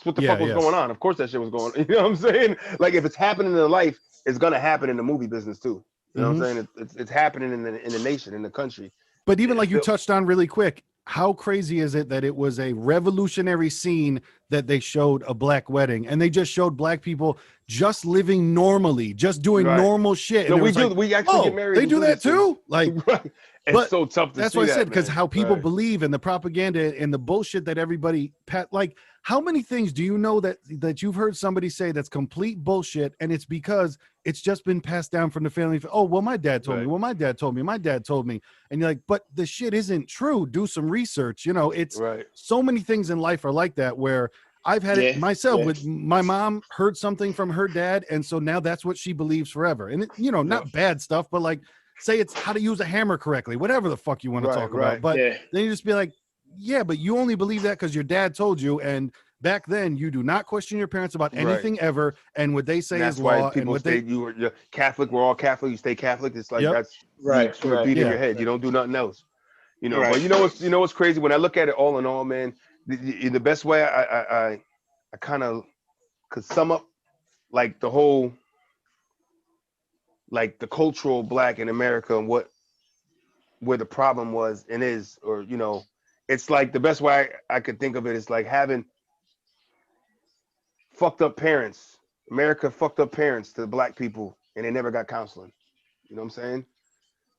Speaker 1: what the fuck was going on? Of course that shit was going on. You know what I'm saying? Like if it's happening in life, it's gonna happen in the movie business too. You know what I'm saying? It's happening in the nation, in the country.
Speaker 3: But even like you touched on really quick, how crazy is it that it was a revolutionary scene that they showed a black wedding, and they just showed black people just living normally, just doing normal shit.
Speaker 1: No,
Speaker 3: and
Speaker 1: we actually get married.
Speaker 3: They do that too? Like,
Speaker 1: it's so tough to
Speaker 3: that's
Speaker 1: see
Speaker 3: what I
Speaker 1: that,
Speaker 3: said, because how people believe in the propaganda and the bullshit that everybody like. How many things do you know that you've heard somebody say that's complete bullshit, and it's because it's just been passed down from the family? Oh, well, my dad told me. Well, my dad told me. My dad told me. And you're like, but the shit isn't true. Do some research. You know, it's so many things in life are like that, where I've had it myself with my mom heard something from her dad, and so now that's what she believes forever. And not bad stuff, but like say it's how to use a hammer correctly, whatever the fuck you want to talk about. But then you just be like, yeah, but you only believe that because your dad told you, and Back then, you do not question your parents about anything ever, and what they say is law.
Speaker 1: People
Speaker 3: and what
Speaker 1: say you're Catholic. We're all Catholic. You stay Catholic. It's like that's
Speaker 4: right.
Speaker 1: beat in your head. You don't do nothing else. You know. But you know what's crazy? When I look at it all in all, man, the best way I kind of could sum up like the whole like the cultural black in America and where the problem was and is, or it's like the best way I could think of it is like having fucked up parents. America fucked up parents to black people, and they never got counseling. You know what I'm saying?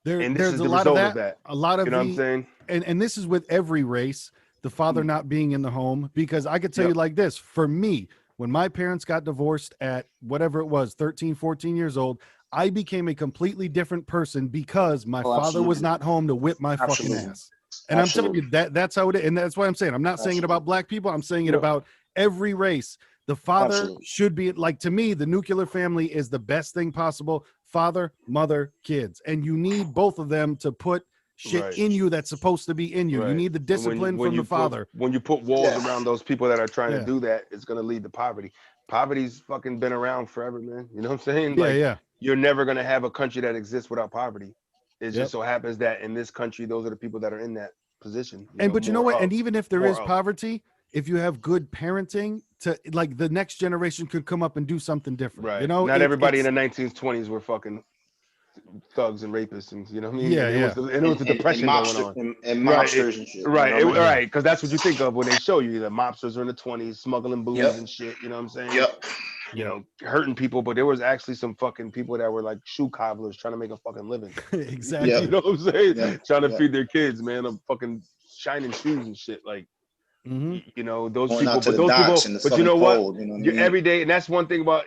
Speaker 1: And this
Speaker 3: there's
Speaker 1: is
Speaker 3: a
Speaker 1: the
Speaker 3: lot of
Speaker 1: result
Speaker 3: that. A lot of
Speaker 1: you know what I'm saying?
Speaker 3: And this is with every race, the father not being in the home, because I could tell you like this, for me, when my parents got divorced at whatever it was, 13, 14 years old, I became a completely different person because my father was not home to whip my fucking ass. And I'm telling you that's how it is. And that's why I'm saying, I'm not saying it about black people. I'm saying it about every race. The father should be like, to me, the nuclear family is the best thing possible. Father, mother, kids. And you need both of them to put shit in you that's supposed to be in you. You need the discipline from the father.
Speaker 1: When you put walls around those people that are trying to do that, it's going to lead to poverty. Poverty's fucking been around forever, man. You know what I'm saying? Like, you're never going to have a country that exists without poverty. It just so happens that in this country, those are the people that are in that position.
Speaker 3: But you know what? And even if there is poverty, if you have good parenting, to like the next generation could come up and do something different.
Speaker 1: Right.
Speaker 3: You know,
Speaker 1: not everybody in the 1920s were fucking thugs and rapists, and you know what I mean. It was the depression going on,
Speaker 4: and mobsters and shit.
Speaker 1: Right, because that's what you think of when they show you the mobsters are in the 20s smuggling booze and shit. You know what I'm saying? You know, hurting people, but there was actually some fucking people that were like shoe cobblers trying to make a fucking living.
Speaker 3: Exactly.
Speaker 1: You know what I'm saying? Trying to feed their kids, man, of fucking shining shoes and shit. Like, you know, those
Speaker 4: going
Speaker 1: people,
Speaker 4: but those people,
Speaker 1: but you know what?
Speaker 4: Cold,
Speaker 1: You're everyday, and that's one thing about,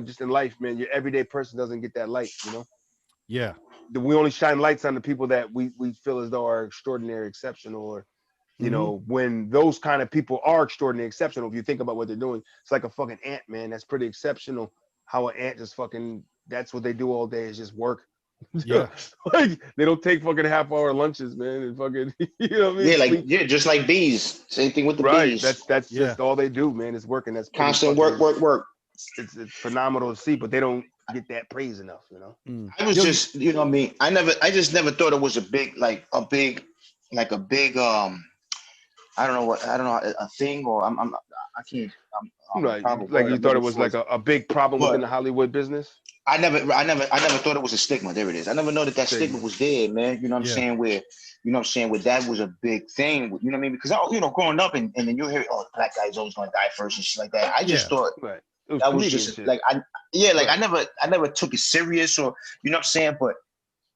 Speaker 1: just in life, man, your everyday person doesn't get that light,
Speaker 3: Yeah.
Speaker 1: We only shine lights on the people that we feel as though are extraordinary, exceptional, or when those kind of people are extraordinary, exceptional, if you think about what they're doing, it's like a fucking ant, man. That's pretty exceptional. How an ant just fucking, that's what they do all day is just work.
Speaker 3: Yeah.
Speaker 1: Like they don't take fucking half-hour lunches, man, and fucking, you know what I mean?
Speaker 4: Yeah, just like bees. Same thing with the bees.
Speaker 1: That's just all they do, man. Is working. That's
Speaker 4: constant work.
Speaker 1: It's phenomenal to see, but they don't get that praise enough,
Speaker 4: I was just, you know what I mean? I just never thought it was a big I don't know, a thing, or I'm
Speaker 1: right. Like you thought it was like a big problem within the Hollywood business.
Speaker 4: I never thought it was a stigma. There it is. I never know that stigma was there, man. You know what I'm saying? Where that was a big thing. You know what I mean? Because growing up and then you hear, the black guy's always gonna die first and shit like that. I just thought that was just shit. I never took it serious, or you know what I'm saying?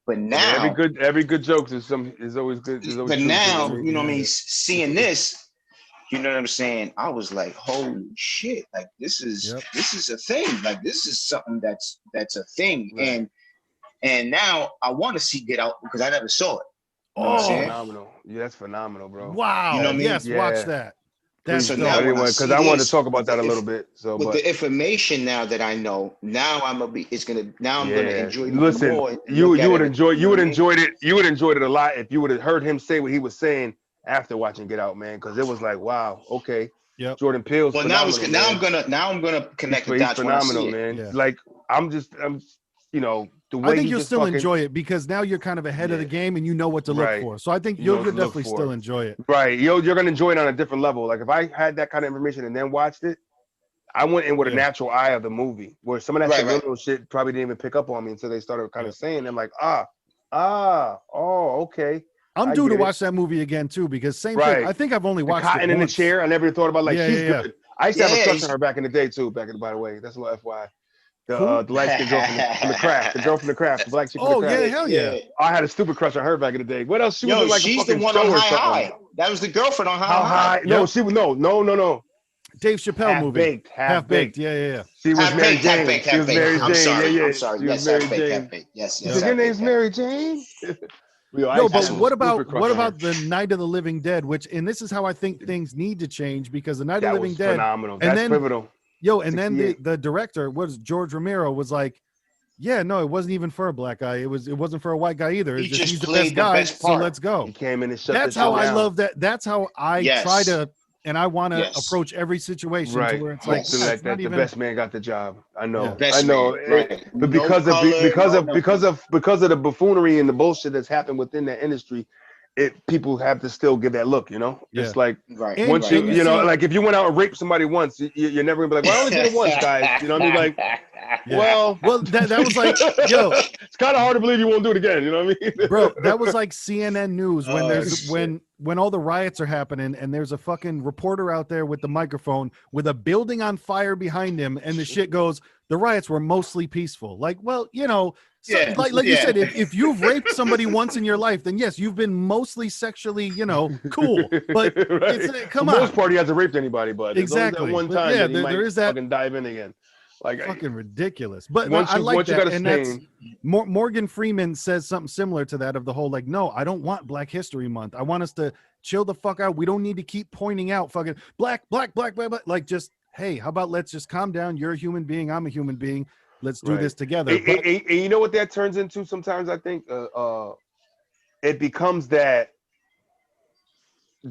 Speaker 4: But now
Speaker 1: every good joke is always good.
Speaker 4: But now, you know what I mean, seeing this, you know what I'm saying? I was like, holy shit, like this is a thing. Like this is something that's a thing. Right. And now I want to see Get Out because I never saw it.
Speaker 1: You know phenomenal. Yeah, that's phenomenal, bro.
Speaker 3: Wow.
Speaker 4: You know what I mean?
Speaker 3: Yes, watch that.
Speaker 1: That's now because I wanted to talk about that a little bit. So
Speaker 4: with the information now that I know, now I'm gonna enjoy it.
Speaker 1: Listen,
Speaker 4: more
Speaker 1: you would enjoy it a lot if you would have heard him say what he was saying after watching Get Out, man, because it was like, wow, okay.
Speaker 3: Yep.
Speaker 1: Jordan Peele's
Speaker 4: now I'm gonna connect the dots.
Speaker 1: He's phenomenal, man.
Speaker 3: Yeah.
Speaker 1: Like I'm the way
Speaker 3: I think you'll still enjoy it because now you're kind of ahead of the game and you know what to look for. So I think you'll definitely still enjoy it.
Speaker 1: Right. You're gonna enjoy it on a different level. Like if I had that kind of information and then watched it, I went in with a natural eye of the movie, where some of that little shit probably didn't even pick up on me until they started kind of saying, I'm like, okay.
Speaker 3: I'm due to watch that movie again too, because same thing. I think I've only watched
Speaker 1: Cotton in the chair. I never thought about she's good. I used to have a crush on her back in the day too. By the way, that's a little FYI. The light-skinned girl from the Craft, the Craft, the black chick from the Craft.
Speaker 3: Yeah, hell yeah.
Speaker 1: I had a stupid crush on her back in the day. What else? She was like
Speaker 4: she's
Speaker 1: a fucking
Speaker 4: the one
Speaker 1: show
Speaker 4: on
Speaker 1: or
Speaker 4: High.
Speaker 1: something.
Speaker 4: That was the girlfriend on High.
Speaker 1: No, she was no.
Speaker 3: Dave Chappelle movie.
Speaker 1: Half baked.
Speaker 3: Yeah.
Speaker 1: She was Mary Jane. She was Mary Jane.
Speaker 4: I'm sorry.
Speaker 1: Yes, Mary Jane.
Speaker 4: Yes.
Speaker 1: Your name's Mary Jane.
Speaker 3: No, but what about the Night of the Living Dead? And this is how I think things need to change, because the Night of the Living Dead,
Speaker 1: phenomenal. That's pivotal.
Speaker 3: And then the director George Romero was like, yeah, no, it wasn't even for a black guy. It wasn't for a white guy either.
Speaker 4: He just
Speaker 3: he's
Speaker 4: played
Speaker 3: the best guy,
Speaker 4: part.
Speaker 3: so let's go.
Speaker 1: He came in and shut
Speaker 3: That's how I love that. That's how I try to and I want to approach every situation to where it's like,
Speaker 1: like
Speaker 3: it's not
Speaker 1: the
Speaker 3: even
Speaker 1: best man got the job. I know,
Speaker 3: Yeah.
Speaker 1: I know,
Speaker 2: man, right.
Speaker 1: but
Speaker 2: No color,
Speaker 1: because
Speaker 2: nothing.
Speaker 1: of the buffoonery and the bullshit that's happened within that industry, people have to still give that look. You know,
Speaker 3: Yeah.
Speaker 1: it's like
Speaker 2: Right,
Speaker 3: And-
Speaker 1: once
Speaker 3: and
Speaker 1: you know,
Speaker 3: see-
Speaker 1: like if you went out and raped somebody once, you're never gonna be like, well, I only did it once, guys. You know what I mean? Like,
Speaker 3: Yeah. Well, that was like, yo,
Speaker 1: it's kind of hard to believe you won't do it again. You know what I mean?
Speaker 3: bro, that was like CNN News when
Speaker 2: Oh,
Speaker 3: there's
Speaker 2: shit.
Speaker 3: when all the riots are happening and there's a fucking reporter out there with the microphone with a building on fire behind him, and the shit goes, the riots were mostly peaceful. Like, well, you know, so,
Speaker 2: Yeah,
Speaker 3: like you
Speaker 2: yeah.
Speaker 3: said, if you've raped somebody once in your life, then yes, you've been mostly sexually, you know, cool. But
Speaker 1: Right.
Speaker 3: it's come
Speaker 1: For the
Speaker 3: on,
Speaker 1: most part, he hasn't raped anybody, but there's always
Speaker 3: exactly.
Speaker 1: that one
Speaker 3: But
Speaker 1: time
Speaker 3: yeah,
Speaker 1: that he might
Speaker 3: there is that
Speaker 1: fucking dive in again. Like
Speaker 3: fucking ridiculous. But
Speaker 1: once
Speaker 3: I
Speaker 1: you
Speaker 3: like that,
Speaker 1: got a
Speaker 3: and that's
Speaker 1: stain,
Speaker 3: Morgan Freeman says something similar to that of the whole like, no, I don't want Black History Month. I want us to chill the fuck out. We don't need to keep pointing out fucking black. Like, just hey, how about let's just calm down. You're a human being. I'm a human being. Let's do this together.
Speaker 1: And you know what that turns into? Sometimes I think it becomes that.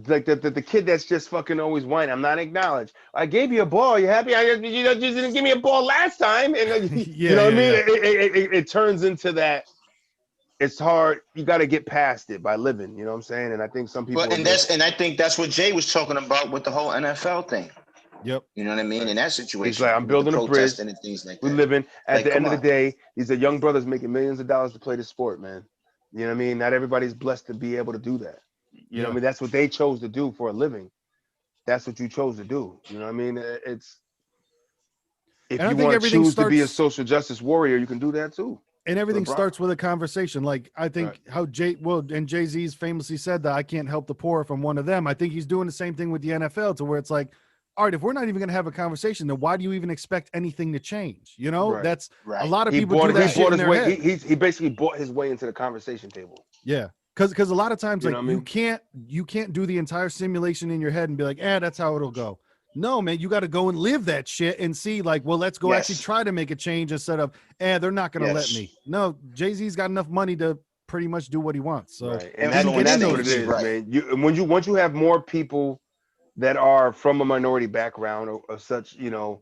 Speaker 1: Like the kid that's just fucking always whining. I'm not acknowledged. I gave you a ball. You happy? You just didn't give me a ball last time. And you know what I mean? It turns into that. It's hard. You got to get past it by living. You know what I'm saying? And I think some people.
Speaker 2: But and I think that's what Jay was talking about with the whole NFL thing.
Speaker 3: Yep.
Speaker 2: You know what I mean? In that situation,
Speaker 1: he's like, I'm building a bridge.
Speaker 2: And things like
Speaker 1: We're
Speaker 2: that.
Speaker 1: living. At
Speaker 2: Like,
Speaker 1: the end of
Speaker 2: come
Speaker 1: the day, these are young brothers making millions of dollars to play the sport, man. You know what I mean? Not everybody's blessed to be able to do that. You know what I mean? That's what they chose to do for a living. That's what you chose to do. You know what I mean? It's if you want to choose to be a social justice warrior, you can do that too.
Speaker 3: And everything starts with a conversation. Like, I think how Jay-Z's famously said that I can't help the poor if I'm one of them. I think he's doing the same thing with the NFL, to where it's like, all right, if we're not even going to have a conversation, then why do you even expect anything to change? You know, that's a lot of people do that shit in their head.
Speaker 1: He basically bought his way into the conversation table.
Speaker 3: Yeah. Because a lot of times, like,
Speaker 1: you
Speaker 3: can't do the entire simulation in your head and be like, that's how it'll go. No, man, you got to go and live that shit and see, like, well, let's go actually try to make a change instead of, they're not going to let me. No, Jay-Z's got enough money to pretty much do what he wants. So,
Speaker 1: and that's what it is, man. Once you have more people that are from a minority background or such, you know,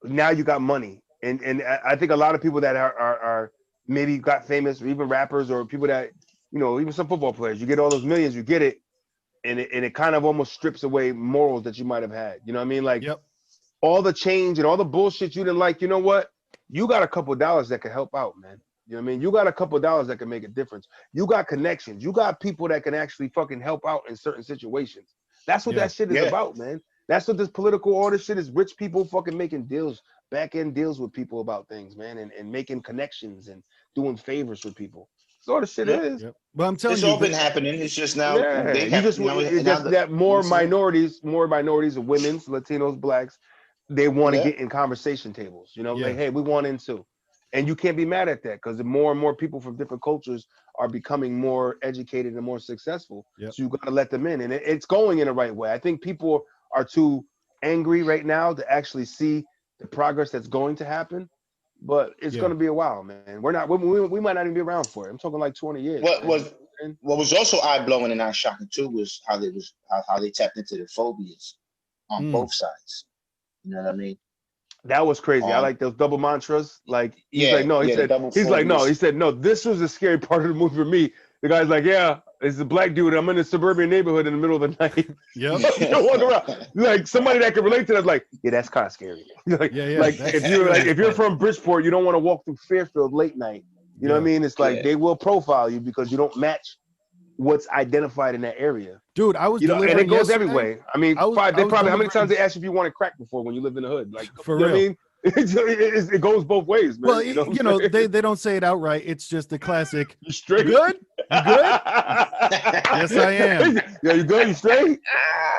Speaker 1: now you got money. And I think a lot of people that are maybe got famous, or even rappers or people that, you know, even some football players, you get all those millions, you get it, and it kind of almost strips away morals that you might have had. You know what I mean? Like, all the change and all the bullshit you didn't like, you know what? You got a couple dollars that could help out, man. You know what I mean? You got a couple dollars that can make a difference. You got connections. You got people that can actually fucking help out in certain situations. That's what that shit is about, man. That's what this political order shit is. Rich people fucking making deals, back end deals with people about things, man, and making connections and doing favors with people. That's all the shit is.
Speaker 3: But I'm telling
Speaker 2: it's
Speaker 3: you,
Speaker 2: all been happening. It's just now they have,
Speaker 1: it's just that more minorities of women's, Latinos, blacks, they want to get in conversation tables. You know, like, hey, we want in too. And you can't be mad at that, because more and more people from different cultures are becoming more educated and more successful. So you got to let them in, and it's going in the right way. I think people are too angry right now to actually see the progress that's going to happen, but it's going to be a while, man. We might not even be around for it. I'm talking like 20 years.
Speaker 2: What was also eye blowing and eye shocking too was how they tapped into the phobias on both sides. You know what I mean?
Speaker 1: That was crazy. I like those double mantras. Like, he said, no, this was the scary part of the movie for me. The guy's like, it's a black dude. I'm in a suburban neighborhood in the middle of the night.
Speaker 3: Yep.
Speaker 1: You don't walk around. Like, somebody that can relate to that, like, that's kind of scary. Like, if you're from Bridgeport, you don't want to walk through Fairfield late night. You know what I mean? It's like they will profile you because you don't match what's identified in that area.
Speaker 3: Dude, I was delivering
Speaker 1: and it goes
Speaker 3: yesterday.
Speaker 1: every way. I mean, how many times they asked you if you wanted crack before when you lived in the hood? Like,
Speaker 3: for
Speaker 1: you
Speaker 3: real.
Speaker 1: know what I mean? It goes both ways, man.
Speaker 3: Well, they don't say it outright. It's just the classic.
Speaker 1: You straight?
Speaker 3: You good? You good? Yes, I am.
Speaker 1: Yeah, you good? You straight?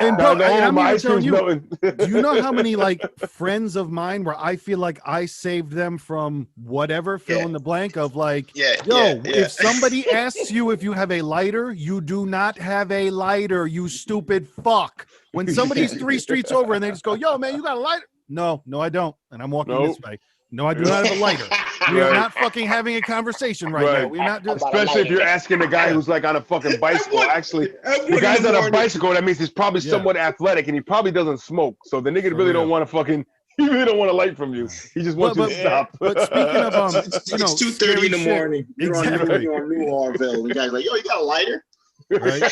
Speaker 3: And bro, I'm even telling you,
Speaker 1: do
Speaker 3: you know how many like friends of mine where I feel like I saved them from whatever, fill in the blank of like, if somebody asks you if you have a lighter, you do not have a lighter, you stupid fuck. When somebody's 3 streets over and they just go, yo, man, you got a lighter? No, I don't. And I'm walking this way. No, I do not have a lighter. We are not fucking having a conversation right now. We're not doing.
Speaker 1: Especially if you're asking the guy who's like on a fucking bicycle. Actually, the guy's on a bicycle. That means he's probably somewhat athletic, and he probably doesn't smoke. So the nigga really don't want to fucking. He really don't want a light from you. He just wants you to stop.
Speaker 3: But speaking of
Speaker 4: it's 2:30 in the morning.
Speaker 3: Exactly.
Speaker 4: You're on Noirville. The guy's like, yo, you got a lighter?
Speaker 3: Right.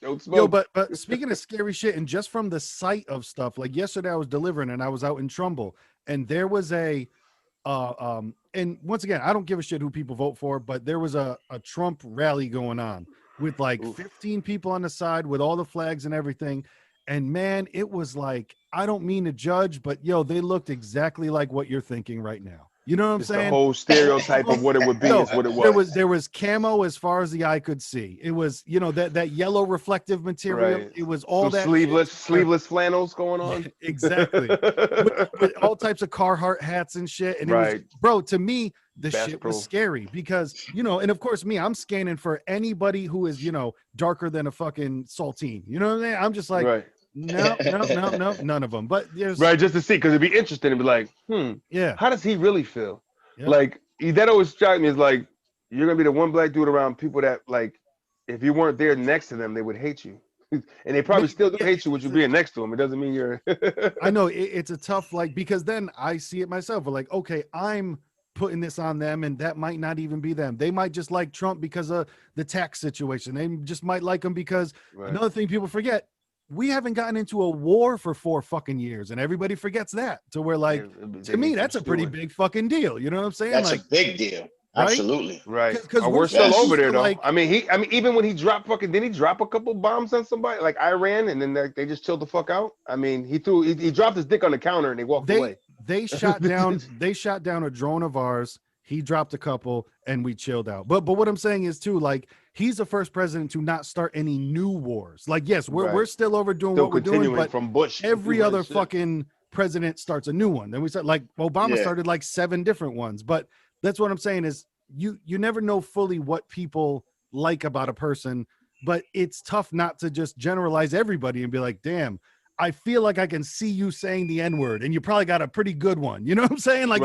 Speaker 1: Don't smoke.
Speaker 3: Yo, but speaking of scary shit, and just from the sight of stuff, like yesterday I was delivering and I was out in Trumbull, and there was and once again, I don't give a shit who people vote for, but there was a Trump rally going on with like 15 people on the side with all the flags and everything. And man, it was like, I don't mean to judge, but yo, they looked exactly like what you're thinking right now. You know what I'm saying?
Speaker 1: The whole stereotype of what it would be is what it was.
Speaker 3: There was camo as far as the eye could see. It was, that yellow reflective material. Right. It was all that
Speaker 1: sleeveless flannels going on.
Speaker 3: Exactly. with all types of Carhartt hats and shit. And it was, bro, to me, the shit was scary because, and of course me, I'm scanning for anybody who is, darker than a fucking saltine. You know what I mean? I'm just like, no, none of them. But there's
Speaker 1: just to see, because it'd be interesting to be like, how does he really feel? Yep. Like that always struck me as like, you're gonna be the one black dude around people that like, if you weren't there next to them, they would hate you. And they probably still do hate you with you being next to them. It doesn't mean you're
Speaker 3: I know it's a tough, like, because then I see it myself. We're like, okay, I'm putting this on them, and that might not even be them. They might just like Trump because of the tax situation. They just might like him because another thing people forget, we haven't gotten into a war for 4 fucking years, and everybody forgets that. So we're like, to me, that's a pretty big fucking deal. You know what I'm saying?
Speaker 4: That's like, a big deal. Right? Absolutely.
Speaker 1: Right. Because we're still over there though. Like, I mean, even when he dropped didn't he drop a couple bombs on somebody like Iran, and then they just chilled the fuck out? I mean, he dropped his dick on the counter and they walked away.
Speaker 3: They shot down a drone of ours. He dropped a couple and we chilled out. But what I'm saying is too, like, he's the first president to not start any new wars. Like, yes, we're still overdoing what we're doing, but
Speaker 1: from Bush,
Speaker 3: every other fucking president starts a new one. Then we start, like, Obama started like 7 different ones. But that's what I'm saying is you never know fully what people like about a person, but it's tough not to just generalize everybody and be like, damn, I feel like I can see you saying the N-word, and you probably got a pretty good one. You know what I'm saying? Like,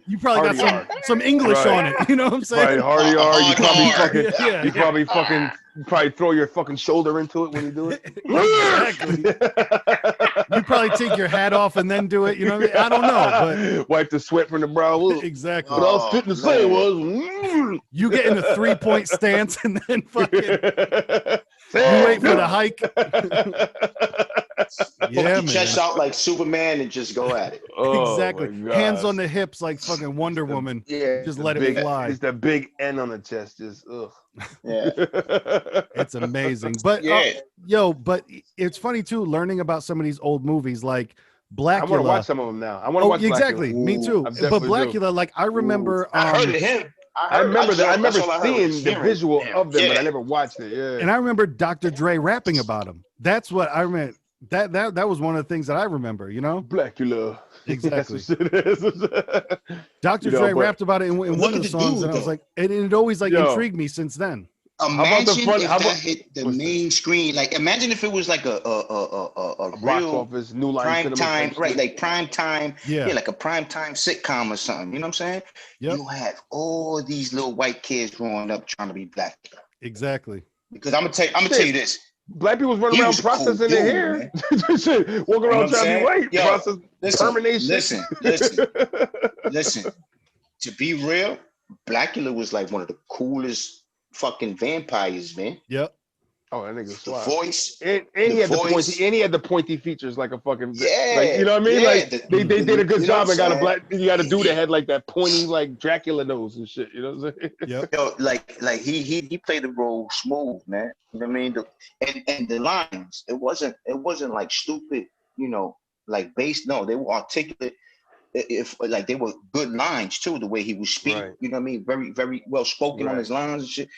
Speaker 3: you probably got some English on it. You know what I'm saying?
Speaker 1: Hardy R. You probably probably throw your fucking shoulder into it when you do it.
Speaker 3: Exactly. You probably take your hat off and then do it. You know what I mean? I don't know, but
Speaker 1: wipe the sweat from the brow.
Speaker 3: Exactly.
Speaker 1: What I was fitting to say was,
Speaker 3: you get in a 3-point stance and then fucking you wait for the hike.
Speaker 4: Yeah, chest out like Superman and just go at it.
Speaker 3: Exactly. Hands on the hips like fucking Wonder Woman. Just let it fly.
Speaker 1: It's the big N on the chest. Just
Speaker 4: Yeah.
Speaker 3: It's amazing. But but it's funny too, learning about some of these old movies like Blackula.
Speaker 1: I want to watch some of them now. I want to watch
Speaker 3: exactly.
Speaker 1: Blackula.
Speaker 3: Me too. But Blackula, like, I remember
Speaker 4: I heard of him.
Speaker 1: I remember seeing the visual of them, but I never watched it. Yeah.
Speaker 3: And I remember Dr. Dre rapping about him. That's what I remember. That was one of the things that I remember,
Speaker 1: Blackula.
Speaker 3: Exactly. Dr. Dre rapped about it in one of the songs, and I was like, and it always like intrigued me since then.
Speaker 4: Imagine if that hit the main screen. Like, imagine if it was like a
Speaker 1: box office, New Line
Speaker 4: prime time, right? Like prime time,
Speaker 3: yeah,
Speaker 4: like a prime time sitcom or something. You know what I'm saying?
Speaker 3: Yep.
Speaker 4: You have all these little white kids growing up trying to be black.
Speaker 3: Exactly.
Speaker 4: Because I'm gonna tell you this.
Speaker 1: Black people's running around processing their hair, walking around trying to be white. Process termination.
Speaker 4: Listen. To be real, Blackula was like one of the coolest fucking vampires, man.
Speaker 3: Yep.
Speaker 1: Oh, that nigga
Speaker 4: the voice,
Speaker 1: and he had the pointy features like a fucking like, you know what I mean? Like they did a good job and got a dude that had like that pointy like Dracula nose and shit. You know what I'm saying?
Speaker 3: Yep.
Speaker 4: Yo, like he played the role smooth, man. You know what I mean? And the lines, it wasn't like stupid, like based. No, they were articulate. If like they were good lines too, the way he was speaking. Right. You know what I mean? Very, very well spoken on his lines and shit.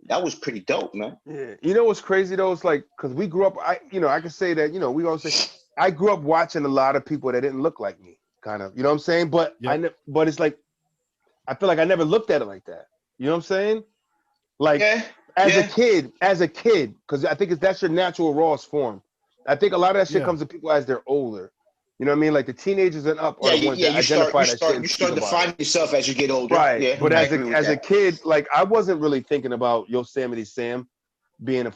Speaker 4: That was pretty dope, man.
Speaker 1: Yeah. You know what's crazy though? It's like, because we grew up, I can say that, we always say, I grew up watching a lot of people that didn't look like me, kind of, you know what I'm saying? But but it's like, I feel like I never looked at it like that. You know what I'm saying? Like, as a kid, because I think that's your natural rawest form. I think a lot of that shit comes to people as they're older. You know what I mean? Like the teenagers and up are the ones that identify that shit.
Speaker 4: You start defining yourself as you get older.
Speaker 1: Right.
Speaker 4: Yeah,
Speaker 1: but as a kid, like I wasn't really thinking about Yosemite Sam being a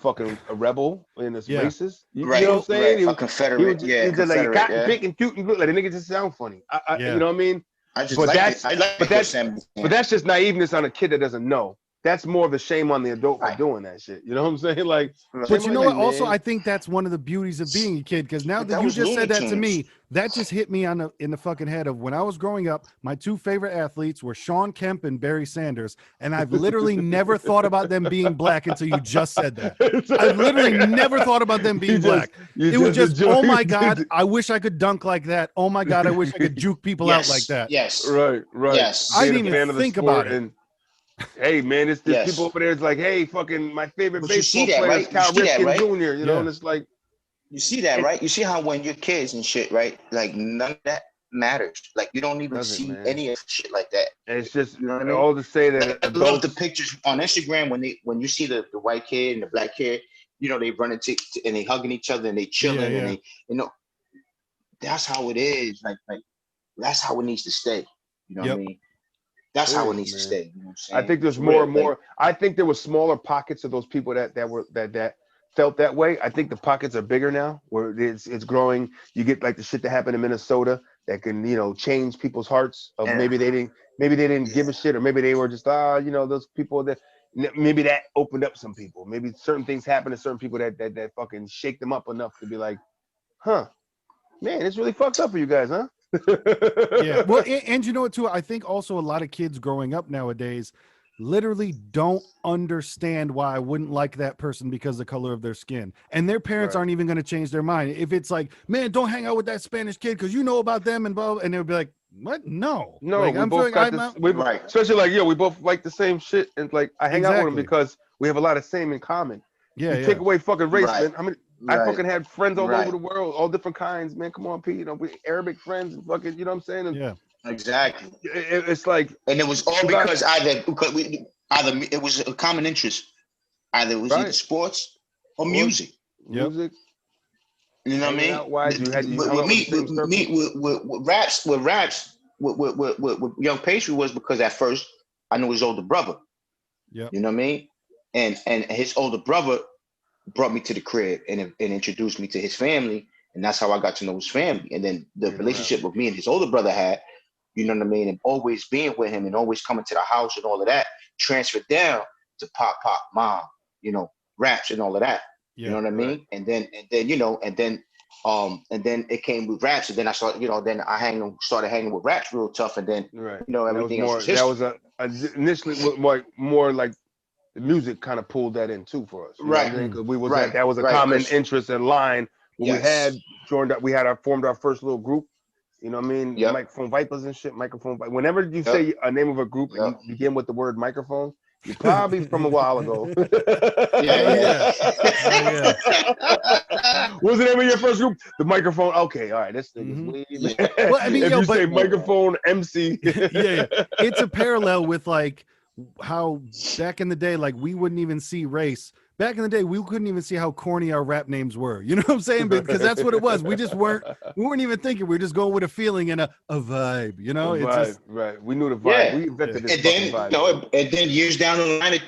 Speaker 1: rebel and this racist. You know what I'm saying?
Speaker 4: Right. A Confederate.
Speaker 1: He was just like cotton picking, cute, and good. Like the nigga just sound funny. You know what I mean? But that's just naiveness on a kid that doesn't know. That's more of a shame on the adult for doing that shit. You know what I'm saying? Like,
Speaker 3: but you know what? Also, I think that's one of the beauties of being a kid. Because now that you just said that to me, that just hit me in the fucking head of when I was growing up. My two favorite athletes were Sean Kemp and Barry Sanders, and I've literally never thought about them being black until you just said that. I've literally never thought about them being black. It was just, oh my god, I wish I could dunk like that. Oh my god, I wish I could juke people out like that.
Speaker 4: Yes,
Speaker 1: right.
Speaker 4: Yes,
Speaker 3: I didn't even think about it.
Speaker 1: Hey man, it's people over there. It's like, hey, fucking my favorite baseball player is Cal Ripken Jr. You know, and it's like,
Speaker 4: you see that, right? You see how when you're kids and shit, right? Like none of that matters. Like you don't even see any of shit like that.
Speaker 1: And it's just, you know what I mean? All to say that
Speaker 4: I love the pictures on Instagram when you see the white kid and the black kid, you know, they run into and they hugging each other and they chilling and they, you know, that's how it is. Like that's how it needs to stay. You know what I mean? That's how it needs to stay. You know what I'm saying?
Speaker 1: I think there's more and more. I think there were smaller pockets of those people that felt that way. I think the pockets are bigger now, where it's growing. You get like the shit that happened in Minnesota that can, you know, change people's hearts. Of maybe they didn't give a shit, or maybe they were just you know, those people that maybe that opened up some people. Maybe certain things happen to certain people that fucking shake them up enough to be like, huh, man, it's really fucked up for you guys, huh?
Speaker 3: Yeah, well, and you know what too, I think also a lot of kids growing up nowadays literally don't understand why I wouldn't like that person because of the color of their skin, and their parents aren't even going to change their mind. If it's like, man, don't hang out with that Spanish kid because you know about them and blah, and they'll be like, what? No, like,
Speaker 1: we both got this, especially like, we both like the same shit, and like I hang out with them because we have a lot of same in common. Take away fucking race, man. I mean, I fucking had friends all over the world, all different kinds, man. Come on, Pete. You know, we Arabic friends and fucking, you know what I'm saying? And
Speaker 4: exactly.
Speaker 1: It's like,
Speaker 4: and it was all because it was a common interest. Either it was either sports or music.
Speaker 1: Music.
Speaker 4: You know what I mean? With raps, with Young Pastry was because at first I knew his older brother.
Speaker 3: Yeah.
Speaker 4: You know what I mean? And his older brother brought me to the crib and introduced me to his family, and that's how I got to know his family. And then the relationship with me and his older brother had, you know what I mean, and always being with him and always coming to the house and all of that transferred down to Pop, Mom, you know, raps and all of that. You know what I mean? And then you know, and then it came with raps, and then I started, you know, then I started hanging with raps real tough, and then you know, everything else was history.
Speaker 1: That was initially more like the music kind of pulled that in too for us,
Speaker 4: right?
Speaker 1: Because we was that was a common interest and line. We had joined up. We had formed our first little group. You know what I mean? Microphone Vipers and shit. Whenever you say a name of a group and you begin with the word microphone, you're probably from a while ago.
Speaker 3: Yeah.
Speaker 1: What's the name of your first group? The Microphone. Okay, all right. This thing is way.
Speaker 3: Well, I mean,
Speaker 1: if you say Microphone MC.
Speaker 3: It's a parallel with like how back in the day, like we wouldn't even see race. Back in the day, we couldn't even see how corny our rap names were. You know what I'm saying? Because that's what it was. We weren't even thinking. We were just going with a feeling and a vibe. You know,
Speaker 1: it's just, right. We knew the vibe.
Speaker 4: Yeah.
Speaker 1: We invented this
Speaker 4: and then
Speaker 1: vibe.
Speaker 4: You know, and then years down the line,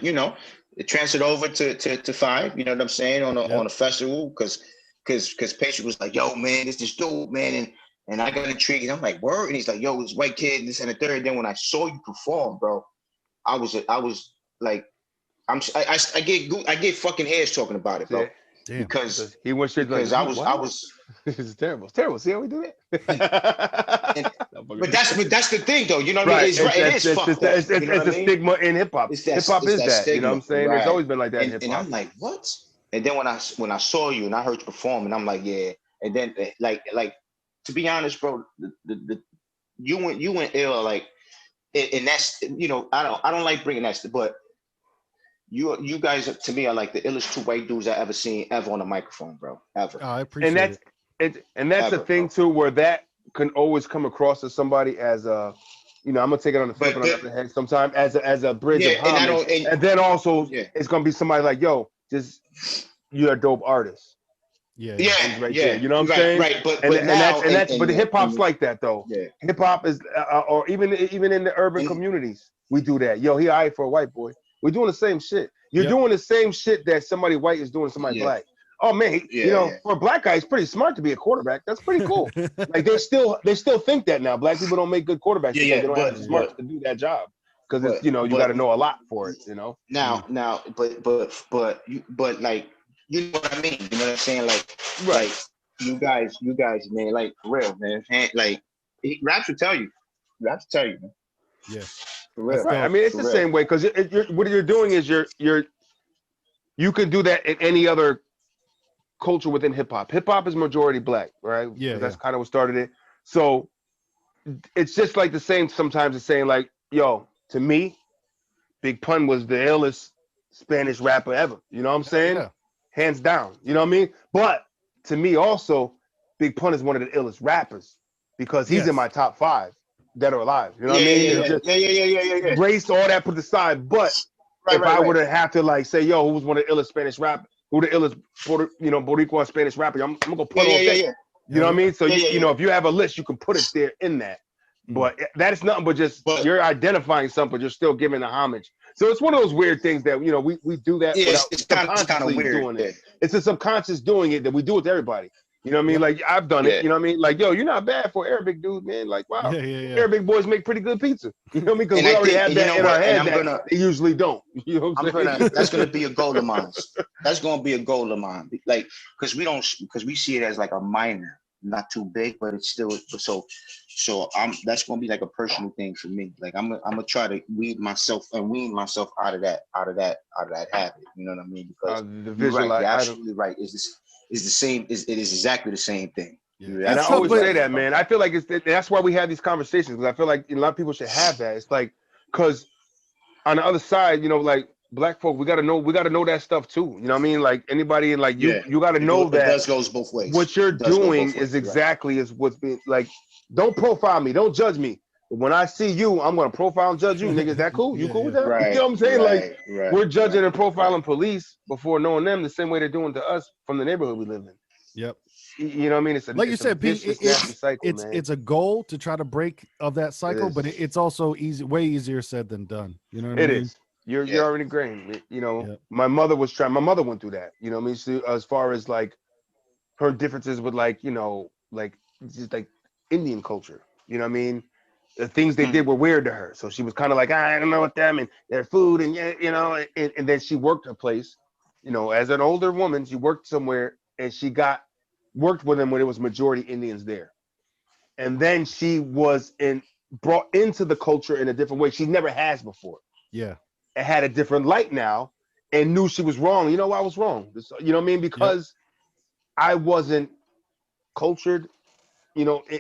Speaker 4: it transferred over to Five. You know what I'm saying, on a festival, because Patient was like, yo, man, this dope, man, and I got intrigued. And I'm like, word, and he's like, yo, this white kid, this and the third. Then when I saw you perform, bro, I was like, I get fucking hairs talking about it, bro.
Speaker 3: Damn.
Speaker 1: Because he went straight.
Speaker 4: Because I was.
Speaker 1: This is terrible. It's terrible. See how we do it?
Speaker 4: But that's the thing, though. You know what I mean? It's
Speaker 1: the stigma in hip hop. Hip hop is that. You know what I'm saying?
Speaker 4: Right.
Speaker 1: It's always been like that in hip hop.
Speaker 4: And I'm like, what? And then when I saw you and I heard you perform, and I'm like, yeah. And then like to be honest, bro, you went ill, like, and that's, you know, I don't like bringing that, but you guys to me are like the illest two white dudes I ever seen ever on a microphone, bro. Ever.
Speaker 3: Oh, I appreciate it.
Speaker 1: And that's the thing too, where that can always come across to somebody as a, you know, I'm gonna take it on the flip and on the head sometimes as a bridge of homage. And then also it's gonna be somebody like, yo, just you're a dope artist. right there. You know what I'm saying?
Speaker 2: Right. But
Speaker 1: but the hip hop's like that though.
Speaker 2: Yeah.
Speaker 1: Hip hop is, or even in the urban communities, we do that. Yo, he alright for a white boy. We're doing the same shit. You're doing the same shit that somebody white is doing to somebody black. Oh man, for a black guy, it's pretty smart to be a quarterback. That's pretty cool. Like they still think that now. Black people don't make good quarterbacks because they don't have the smarts to do that job. Because it's you got to know a lot for it.
Speaker 2: Now, but like you know what I mean. You know what I'm saying? Like you guys, man. Like for real, man. Like raps will tell you. Raps will tell you, man.
Speaker 3: Yeah.
Speaker 2: For real.
Speaker 1: Right. I mean, it's the same way because what you're doing is you can do that in any other culture within hip hop. Hip hop is majority black, right?
Speaker 3: Yeah,
Speaker 1: that's kind of what started it. So it's just like the same. Sometimes it's saying like, yo, to me, Big Pun was the illest Spanish rapper ever. You know what I'm saying?
Speaker 3: Yeah.
Speaker 1: Hands down. You know what I mean? But to me also, Big Pun is one of the illest rappers because he's in my top 5 dead or alive. You know what I mean?
Speaker 2: Yeah.
Speaker 1: Race, all that put aside. But if I were to have to like say, yo, who was one of the illest Spanish rappers? Who the illest, Boricua Spanish rapper? I'm gonna put on that. You know what I mean? So if you have a list, you can put it there in that. But that's nothing but just you're identifying something, but you're still giving the homage. So it's one of those weird things that we do that.
Speaker 2: Yeah, it's kind of weird.
Speaker 1: Doing it. It's a subconscious doing it that we do it to everybody. You know what I mean? Like I've done it. You know what I mean? Like, yo, you're not bad for Arabic dude, man. Like, wow, Arabic boys make pretty good pizza. You know what I mean? Because we already have that in our head that they usually don't. You know what I'm saying?
Speaker 2: That's gonna be a goal of mine. That's gonna be a goal of mine. Like, because we see it as like a minor, not too big, but it's still so. That's gonna be like a personal thing for me. Like I'm gonna try to wean myself out of that habit. You know what I mean? Because you're absolutely right. Is the same. It is exactly the same thing.
Speaker 1: Yeah. And I always say that, man. I feel like that's why we have these conversations, because I feel like a lot of people should have that. It's like, because on the other side, like black folk, we gotta know that stuff too. You know what I mean? Like anybody, like you gotta know that
Speaker 2: it does goes both ways.
Speaker 1: What you're doing is exactly is what's being like. Don't profile me, don't judge me. But when I see you, I'm gonna profile and judge you, nigga. Is that cool? You cool with that?
Speaker 2: Right,
Speaker 1: you know what I'm saying?
Speaker 2: Right,
Speaker 1: we're judging and profiling police before knowing them the same way they're doing to us from the neighborhood we live in.
Speaker 3: Yep.
Speaker 1: You know what I mean? It's
Speaker 3: like you said, Pete. It's a goal to try to break of that cycle, but it's also way easier said than done. You know what I mean? It is.
Speaker 1: You're already ingrained. My mother went through that. You know what I mean? So, as far as like her differences with like just like Indian culture. You know what I mean? The things they did were weird to her. So she was kind of like, I don't know what them and their food and and then she worked her place. As an older woman, she worked somewhere and she worked with them when it was majority Indians there. And then she was brought into the culture in a different way she never has before.
Speaker 3: Yeah.
Speaker 1: It had a different light now and knew she was wrong. You know why I was wrong? You know what I mean? Because I wasn't cultured,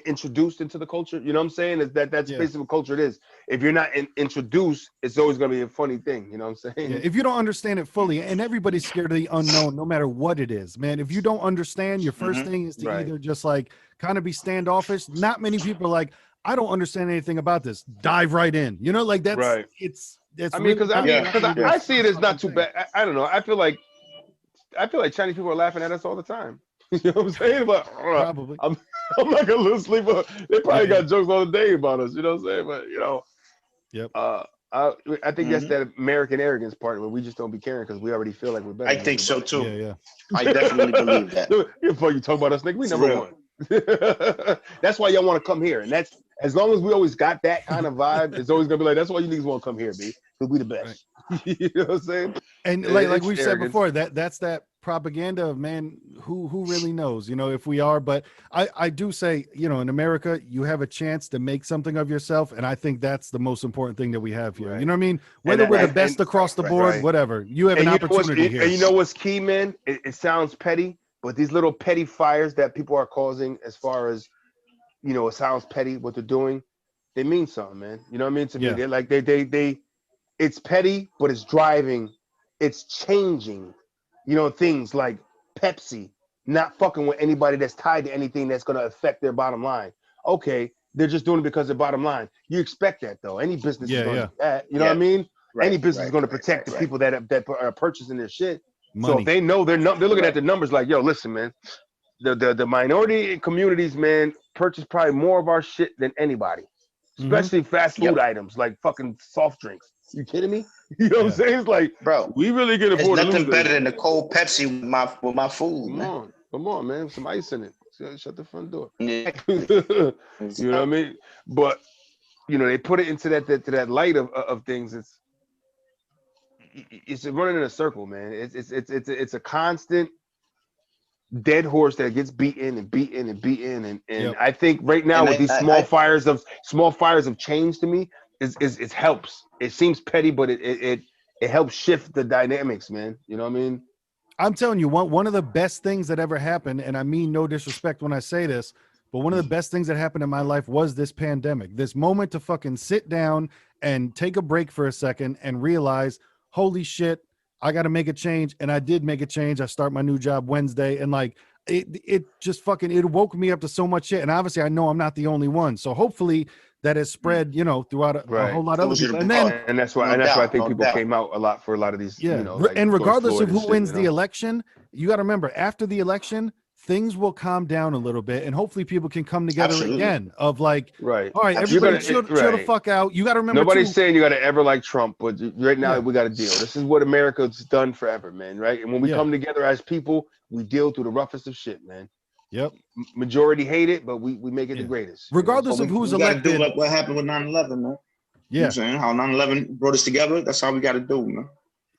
Speaker 1: introduced into the culture. You know what I'm saying? That's basically what culture it is. If you're not introduced, it's always going to be a funny thing. You know what I'm saying?
Speaker 3: Yeah, if you don't understand it fully, and everybody's scared of the unknown, no matter what it is, man. If you don't understand, your first thing is to either just like kind of be standoffish. Not many people are like, I don't understand anything about this. Dive right in. Like that's
Speaker 1: right.
Speaker 3: It's
Speaker 1: I mean, because I see it as not too bad. I don't know. I feel like Chinese people are laughing at us all the time. You know what I'm saying? But
Speaker 3: probably.
Speaker 1: I'm not gonna lose sleep. They probably got jokes all the day about us. You know what I'm saying? But
Speaker 3: yep.
Speaker 1: I think that's that American arrogance part where we just don't be caring because we already feel like we're better.
Speaker 2: I think so too.
Speaker 3: Yeah.
Speaker 2: I definitely believe that.
Speaker 1: You talk about us, nigga. We number one. That's why y'all want to come here, and that's as long as we always got that kind of vibe. It's always gonna be like that's why you niggas want to come here, B, because we the best. Right. You know what I'm saying?
Speaker 3: And like we've said before, that's that propaganda of man who really knows, if we are. But I do say, in America you have a chance to make something of yourself, and I think that's the most important thing that we have here.
Speaker 1: Right.
Speaker 3: You know what I mean? Whether we're the best across the board, whatever, you have an opportunity here.
Speaker 1: And you know what's key, man? It sounds petty, but these little petty fires that people are causing, as far as it sounds petty what they're doing, they mean something, man. You know what I mean? To me, they're like they it's petty, but it's driving, it's changing. Things like Pepsi not fucking with anybody that's tied to anything that's going to affect their bottom line. Okay, they're just doing it because of bottom line. You expect that, though. Any business is going to do that. You know what I mean? Right, any business is going to protect the people that are purchasing their shit. Money. So if they know they're looking at the numbers like, yo, listen, man, the minority communities, man, purchase probably more of our shit than anybody, especially fast food items like fucking soft drinks. You kidding me? You know what I'm saying? It's like,
Speaker 2: bro,
Speaker 1: we really can
Speaker 2: there's
Speaker 1: afford to lose
Speaker 2: nothing better
Speaker 1: this.
Speaker 2: than the cold Pepsi with my food.
Speaker 1: Come on, man. Some ice in it. Shut the front door.
Speaker 2: Yeah.
Speaker 1: You know what I mean? But you know, they put it into that light of things. It's running in a circle, man. It's a constant dead horse that gets beaten and beaten and beaten. And I think right now with these small fires of change, to me, it helps. It seems petty, but it helps shift the dynamics, man. You know what I mean?
Speaker 3: I'm telling you, one of the best things that ever happened, and I mean no disrespect when I say this, but one of the best things that happened in my life was this pandemic. This moment to fucking sit down and take a break for a second and realize, holy shit, I got to make a change. And I did make a change. I start my new job Wednesday, and like it just fucking, it woke me up to so much shit. And obviously I know I'm not the only one. So hopefully that has spread, you know, throughout a whole lot of other people.
Speaker 1: And that's why I think people came out a lot for a lot of these, you know, like
Speaker 3: and regardless
Speaker 1: George
Speaker 3: of who
Speaker 1: Floyd
Speaker 3: wins
Speaker 1: shit, you
Speaker 3: the
Speaker 1: know?
Speaker 3: election, you got to remember, after the election, things will calm down a little bit, and hopefully people can come together again. Of like, all right, everybody chill the fuck out. You got to remember,
Speaker 1: nobody's saying you got to ever like Trump, but right now we got to deal. This is what America's done forever, man. Right? And when we come together as people, we deal through the roughest of shit, man.
Speaker 3: Yep.
Speaker 1: Majority hate it, but we make it the greatest.
Speaker 3: Regardless of who's elected.
Speaker 4: We got to do like what happened with 9/11, man.
Speaker 3: Yeah.
Speaker 4: You know what I'm saying? How 9/11 brought us together. That's how we got to do, man.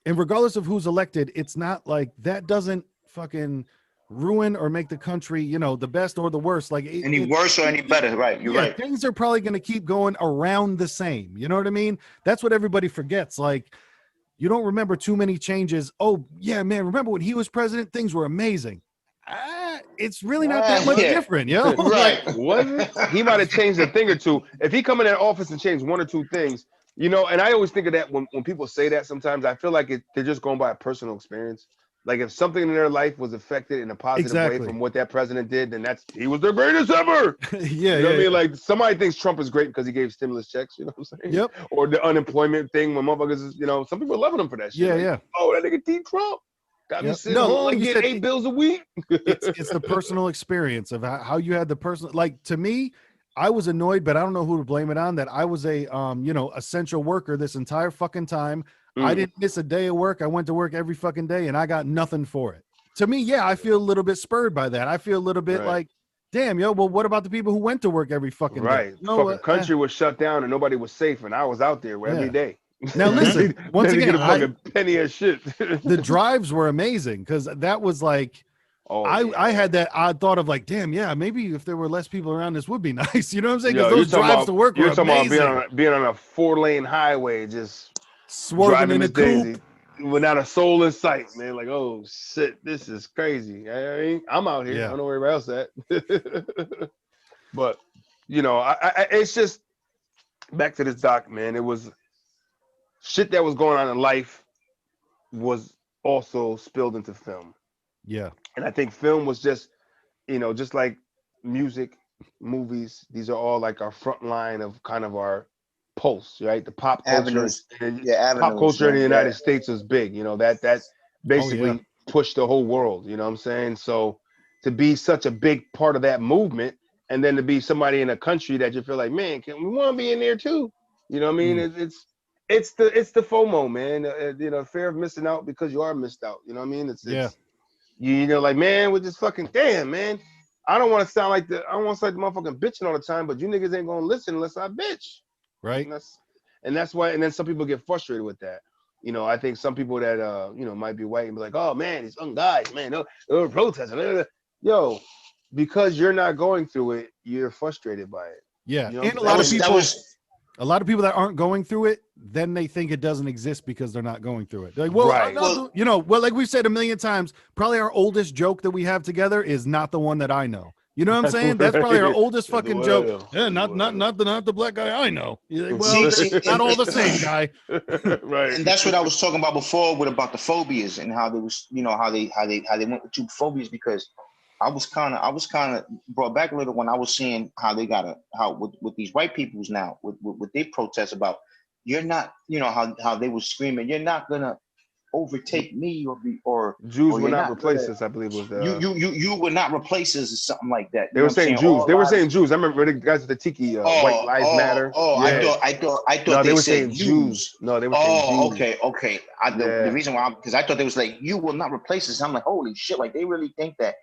Speaker 3: And regardless of who's elected, it's not like that doesn't fucking ruin or make the country, you know, the best or the worst. Like
Speaker 2: any worse or any better, right? You're right.
Speaker 3: Things are probably going to keep going around the same. You know what I mean? That's what everybody forgets. Like, you don't remember too many changes. Oh yeah, man. Remember when he was president? Things were amazing. It's really not that much different, yo.
Speaker 2: Right.
Speaker 1: Like, wasn't he might have changed a thing or two. If he come in that office and change one or two things, you know, and I always think of that when people say that sometimes, I feel like they're just going by a personal experience. Like if something in their life was affected in a positive way from what that president did, then he was the greatest ever. You know what I mean? Like somebody thinks Trump is great because he gave stimulus checks, you know what I'm saying?
Speaker 3: Yep.
Speaker 1: Or the unemployment thing when motherfuckers, you know, some people are loving him for that shit. Like, oh, that nigga Team Trump. Got me sitting home like getting 8 bills a week.
Speaker 3: it's the personal experience of how you had the personal, like to me, I was annoyed, but I don't know who to blame it on, that I was a you know, essential worker this entire fucking time. I didn't miss a day of work. I went to work every fucking day and I got nothing for it. To me, yeah, I feel a little bit spurred by that. I feel a little bit like, damn, yo, well, what about the people who went to work every fucking day?
Speaker 1: No, fucking country was shut down and nobody was safe, and I was out there every day.
Speaker 3: Now listen, once again,
Speaker 1: get a fucking penny of shit.
Speaker 3: The drives were amazing because that was like, I had that odd thought of like, damn, yeah, maybe if there were less people around, this would be nice. You know what I'm saying? Because those drives to work were amazing. You're talking about
Speaker 1: being on a 4-lane highway, just
Speaker 3: swerving in a coupe
Speaker 1: without a soul in sight, man. Like, oh shit, this is crazy. I mean, I'm out here. I don't know where everybody else at. But you know, it's just back to this doc, man. It was shit that was going on in life was also spilled into film.
Speaker 3: Yeah.
Speaker 1: And I think film was just, you know, just like music, movies, these are all like our front line of kind of our pulse, right? The pop culture, pop culture in the United States was big, you know, that basically pushed the whole world, you know what I'm saying? So to be such a big part of that movement, and then to be somebody in a country that you feel like, man, we want to be in there too. You know what I mean? It's the FOMO, man. You know, fear of missing out because you are missed out. You know what I mean? It's you know, like, man, we're just fucking damn, man. I don't want to sound like the motherfucking bitching all the time, but you niggas ain't gonna listen unless I bitch.
Speaker 3: Right.
Speaker 1: And that's why, and then some people get frustrated with that. You know, I think some people that you know, might be white and be like, oh man, these young guys, man, they're protesting. Yo, because you're not going through it, you're frustrated by it.
Speaker 3: Yeah.
Speaker 1: You know,
Speaker 3: and a lot of people that aren't going through it, then they think it doesn't exist because they're not going through it. They're like, well, you know, like we've said a million times, probably our oldest joke that we have together is not the one that I know. You know what I'm saying? That's probably our oldest fucking joke. Yeah, not the black guy I know. You're like, well, not all the same guy.
Speaker 2: Right. And that's what I was talking about before about the phobias and how they was, you know, how they went with two phobias, because I was kind of brought back a little when I was seeing how they with these white peoples now with their protests about, you're not, you know, how they were screaming, you're not gonna
Speaker 4: overtake me or
Speaker 1: Jews will
Speaker 4: you're
Speaker 1: not
Speaker 4: not
Speaker 1: replace
Speaker 4: gonna
Speaker 1: us, I believe was
Speaker 4: you will not replace us or something like that. You
Speaker 1: they
Speaker 4: know
Speaker 1: were
Speaker 4: what I'm
Speaker 1: saying
Speaker 4: saying?
Speaker 1: Jews.
Speaker 4: All
Speaker 1: They were
Speaker 4: lives.
Speaker 1: saying Jews. I remember the guys with the tiki White Lives Matter. Yeah.
Speaker 4: I thought
Speaker 1: No, they
Speaker 4: they
Speaker 1: were
Speaker 4: said
Speaker 1: saying Jews.
Speaker 4: use.
Speaker 1: No, they were saying
Speaker 4: Oh,
Speaker 1: Jews.
Speaker 4: okay. The
Speaker 1: Yeah.
Speaker 4: reason why, because I thought they was like, you will not replace us. I'm like, holy shit! Like they really think that,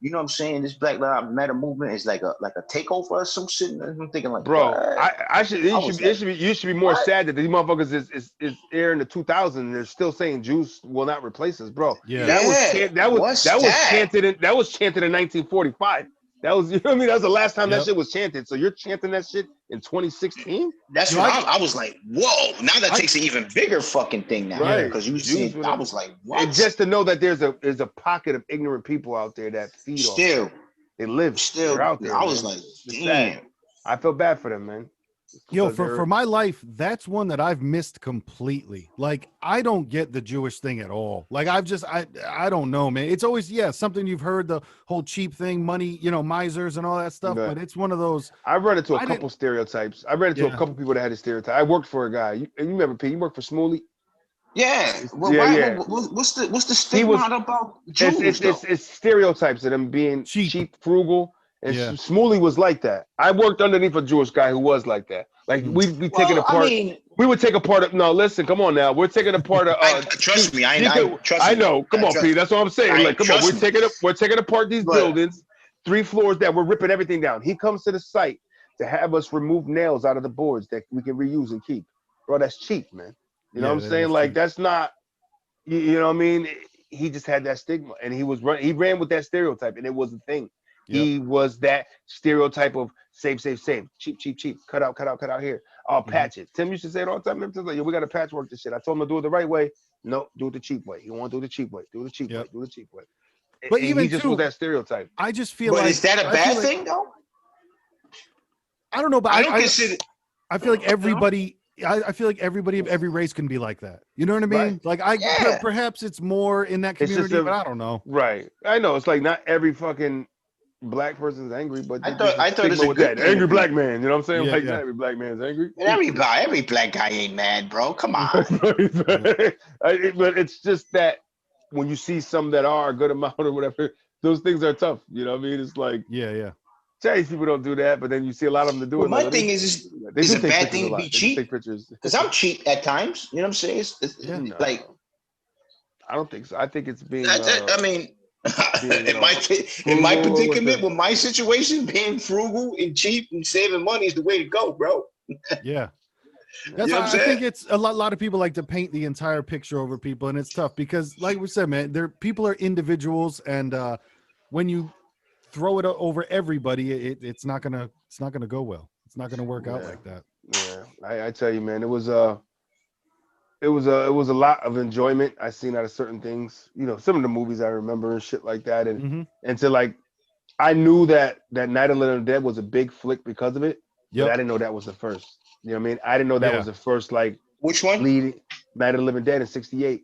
Speaker 4: you know what I'm saying? This Black Lives Matter movement is like a takeover or some shit. And I'm thinking like,
Speaker 1: Bro,
Speaker 4: what?
Speaker 1: I should
Speaker 4: I was like,
Speaker 1: you should be more
Speaker 4: what?
Speaker 1: sad that these motherfuckers is here in the 2000s and they're still saying Jews will not replace us, bro.
Speaker 3: Yeah.
Speaker 1: That was
Speaker 4: What's
Speaker 1: chanted in 1945. That was, you know what I mean? That was the last time that shit was chanted. So you're chanting that shit in 2016?
Speaker 4: That's what I was like, whoa. Now that takes an even bigger fucking thing now.
Speaker 1: Right.
Speaker 4: Because you
Speaker 1: Jews
Speaker 4: said, I was like, what?
Speaker 1: And just to know that there's a pocket of ignorant people out there that feed
Speaker 4: still.
Speaker 1: off. They live. They're out there.
Speaker 4: I was
Speaker 1: man.
Speaker 4: like,
Speaker 1: It's
Speaker 4: damn.
Speaker 1: sad. I feel bad for them, man.
Speaker 3: Yo, for my life, that's one that I've missed completely. Like, I don't get the Jewish thing at all. Like, I don't know, man. It's always, something you've heard, the whole cheap thing, money, misers and all that stuff. But it's one of those.
Speaker 1: I've run into a couple stereotypes. I ran into a couple people that had a stereotype. I worked for a guy. You remember, Pete? You worked for Smoothie?
Speaker 4: Yeah. Well, what's the stigma about Jews?
Speaker 1: It's stereotypes of them being cheap, frugal. And Smoothie was like that. I worked underneath a Jewish guy who was like that. Like we'd be taking apart. We would take apart of. No, listen, come on now. We're taking apart.
Speaker 4: Trust me, I
Speaker 1: know. Come on, Pete. That's what I'm saying. Like, come on. We're taking apart these buildings, 3 floors that we're ripping everything down. He comes to the site to have us remove nails out of the boards that we can reuse and keep. Bro, that's cheap, man. You know what I'm saying? Like cheap. That's not. You know what I mean? He just had that stigma, and he ran with that stereotype, and it was a thing. He was that stereotype of save, cheap, cut out here. I'll patch it. Tim used to say it all the time. Tim's like, yo, we got to patchwork this shit. I told him to do it the right way. No, do it the cheap way. You want to do the cheap way. Do the cheap way. Do the cheap way.
Speaker 3: But
Speaker 1: and
Speaker 3: even
Speaker 1: he just was that stereotype.
Speaker 3: I just feel like.
Speaker 4: Is that a bad thing, though?
Speaker 3: I don't know, but I
Speaker 4: don't consider.
Speaker 3: I feel like everybody. I feel like everybody of every race can be like that. You know what I mean? Like perhaps it's more in that community, but I don't know.
Speaker 1: Right. I know it's like not every fucking Black person's angry, but
Speaker 4: I thought it's a good
Speaker 1: angry Black man. You know what I'm saying? Not every Black man's angry.
Speaker 4: And every Black guy ain't mad, bro. Come on.
Speaker 1: But it's just that when you see some that are a good amount or whatever, those things are tough. You know what I mean? It's like Chinese people don't do that, but then you see a lot of them to do it.
Speaker 4: My thing is a bad thing to be cheap?
Speaker 1: Take pictures
Speaker 4: because I'm cheap at times. You know what I'm saying? It's like
Speaker 1: I don't think so. I think it's being.
Speaker 4: I mean. In my predicament, with my situation, being frugal and cheap and saving money is the way to go, bro.
Speaker 3: Yeah. That's I think it's a lot of people like to paint the entire picture over people, and it's tough because, like we said, man, people are individuals, and when you throw it over everybody, it's not gonna go well. It's not gonna work out like that.
Speaker 1: Yeah, I tell you, man, it was a lot of enjoyment I seen out of certain things. You know, some of the movies I remember and shit like that, and to like, I knew that Night of the Living Dead was a big flick because of it. But I didn't know that was the first. You know what I mean? I didn't know that was the first like
Speaker 4: which one
Speaker 1: leading Night of the Living Dead in '68.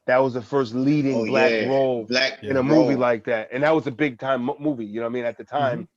Speaker 1: That was the first leading black role in a movie like that, and that was a big time movie. You know what I mean? At the time,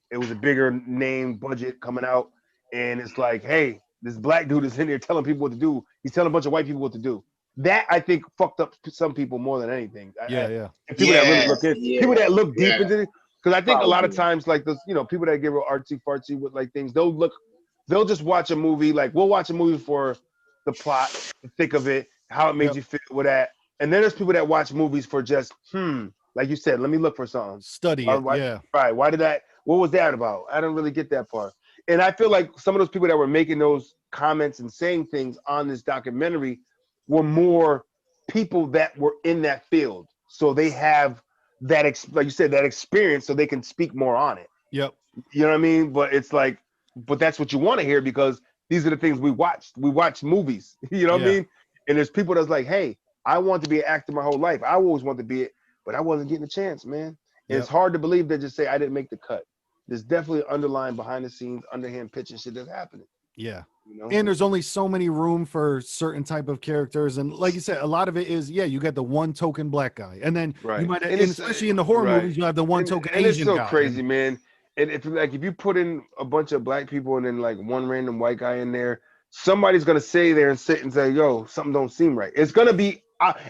Speaker 1: it was a bigger name budget coming out, and it's like, hey, this black dude is in here telling people what to do. He's telling a bunch of white people what to do. That I think fucked up some people more than anything. And people that really look in, people that look deep into it, because I think a lot of times, like those, you know, people that get real artsy fartsy with like things, they'll just watch a movie. Like we'll watch a movie for the plot, the thick of it, how it made you feel with that. And then there's people that watch movies for just, like you said, let me look for something.
Speaker 3: Study it,
Speaker 1: Right. Why did that? What was that about? I don't really get that part. And I feel like some of those people that were making those comments and saying things on this documentary were more people that were in that field. So they have that, like you said, that experience so they can speak more on it.
Speaker 3: Yep.
Speaker 1: You know what I mean? But it's like, but that's what you want to hear because these are the things we watched. We watched movies. You know what I mean? And there's people that's like, hey, I want to be an actor my whole life. I always want to be it, but I wasn't getting a chance, man. And it's hard to believe they just say I didn't make the cut. There's definitely underlying behind the scenes, underhand pitching shit that's happening.
Speaker 3: Yeah.
Speaker 1: You know?
Speaker 3: And there's only so many room for certain type of characters. And like you said, a lot of it is, you got the one token black guy. And then you might, and especially in the horror movies, you have the one token Asian guy.
Speaker 1: It's so crazy, man. And if you put in a bunch of black people and then like one random white guy in there, somebody's going to sit there and say, yo, something don't seem right. It's going to be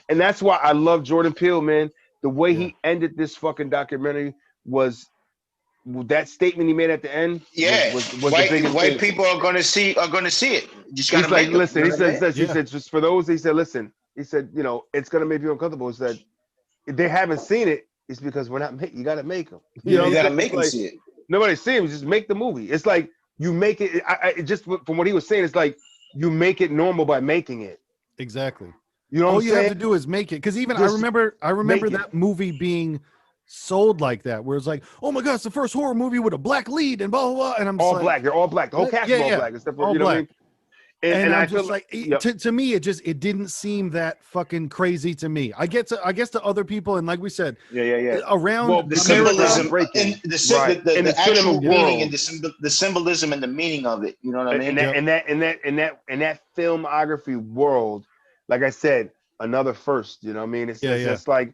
Speaker 1: And that's why I love Jordan Peele, man. The way he ended this fucking documentary was that statement he made at the end.
Speaker 2: Yeah,
Speaker 1: was the biggest
Speaker 2: white
Speaker 1: thing.
Speaker 2: people are gonna see it. You just gotta
Speaker 1: He's like,
Speaker 2: make
Speaker 1: listen.
Speaker 2: them,
Speaker 1: He
Speaker 2: you know what I
Speaker 1: says,
Speaker 2: mean?
Speaker 1: he said, just for those. He said, listen. He said, you know, it's gonna make you uncomfortable. He said, if they haven't seen it, it's because we're not making. You got to make them. You know,
Speaker 2: you gotta
Speaker 1: what I'm saying?
Speaker 2: make them
Speaker 1: Like,
Speaker 2: see it.
Speaker 1: nobody see him. Just make the movie. It's like you make it. It just from what he was saying, it's like you make it normal by making it.
Speaker 3: Exactly.
Speaker 1: You know what
Speaker 3: All
Speaker 1: I'm
Speaker 3: you
Speaker 1: saying?
Speaker 3: have to do is make it. Because even
Speaker 1: Just
Speaker 3: I remember
Speaker 1: make it.
Speaker 3: that movie being sold like that, where it's like, oh my god, it's the first horror movie with a black lead and blah blah blah. And I'm just
Speaker 1: All
Speaker 3: like,
Speaker 1: black. They're all black. The whole
Speaker 3: what?
Speaker 1: cast
Speaker 3: Yeah,
Speaker 1: is all
Speaker 3: yeah,
Speaker 1: black, except for
Speaker 3: all
Speaker 1: you know what I
Speaker 3: black.
Speaker 1: mean.
Speaker 3: And
Speaker 1: I
Speaker 3: I'm
Speaker 1: feel
Speaker 3: just like,
Speaker 1: yep.
Speaker 3: to me, it didn't seem that fucking crazy to me. I guess to other people, and like we said,
Speaker 2: Yeah.
Speaker 3: around
Speaker 2: The
Speaker 3: America,
Speaker 2: symbolism
Speaker 1: breaking.
Speaker 2: and
Speaker 1: Right. In the cinema
Speaker 2: actual meaning
Speaker 1: world.
Speaker 2: and the symbolism and the meaning of it. You know what I mean?
Speaker 1: And that filmography world, like I said, another first. You know what I mean? It's just like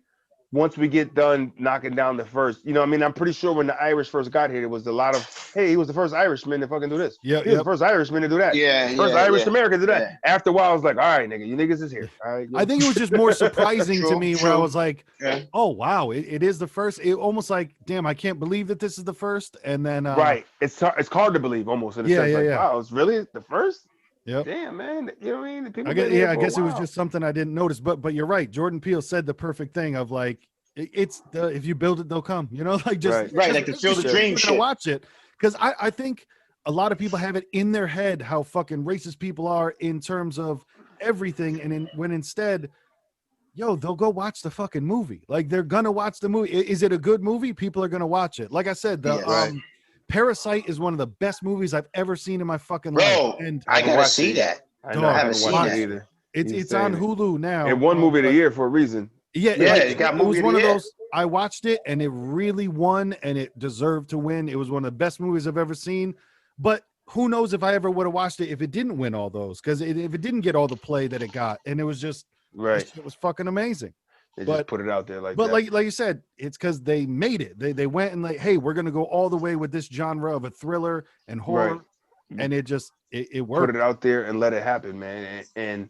Speaker 1: once we get done knocking down the first, you know what I mean? I'm pretty sure when the Irish first got here, it was a lot of, hey, he was the first Irishman to fucking do this.
Speaker 3: Yeah,
Speaker 1: he was the first Irishman to do that. First Irish American to do that.
Speaker 2: Yeah.
Speaker 1: After a while, I was like, all right, nigga, you niggas is here. All right.
Speaker 3: I think it was just more surprising to me where I was like,
Speaker 2: Yeah.
Speaker 3: oh wow, it is the first. It almost like, damn, I can't believe that this is the first. And then
Speaker 1: right, it's hard to believe almost in a sense. Like, wow, it's really the first.
Speaker 3: Yep.
Speaker 1: Damn, man. You know what I mean? People
Speaker 3: I guess it was just something I didn't notice. But you're right. Jordan Peele said the perfect thing of like, it's if you build it, they'll come. You know, like just
Speaker 2: right, like the Field of Dreams shit.
Speaker 3: Watch it because I think a lot of people have it in their head how fucking racist people are in terms of everything, and when instead, they'll go watch the fucking movie. Like they're gonna watch the movie. Is it a good movie? People are gonna watch it. Like I said, Parasite is one of the best movies I've ever seen in my fucking life. And
Speaker 2: I gotta see that.
Speaker 1: I haven't seen it either.
Speaker 3: It's on Hulu now.
Speaker 1: It won movie of the year for a reason.
Speaker 3: Yeah,
Speaker 2: it got movie
Speaker 3: was
Speaker 2: of
Speaker 3: one
Speaker 2: the
Speaker 3: of
Speaker 2: year.
Speaker 3: those. I watched it and it really won, and it deserved to win. It was one of the best movies I've ever seen. But who knows if I ever would have watched it if it didn't win all those? Because if it didn't get all the play that it got, and it was just it was fucking amazing.
Speaker 1: They just put it out there
Speaker 3: but like you said, it's because they made it. They went and like, hey, we're gonna go all the way with this genre of a thriller and horror, and it worked.
Speaker 1: Put it out there and let it happen, man. And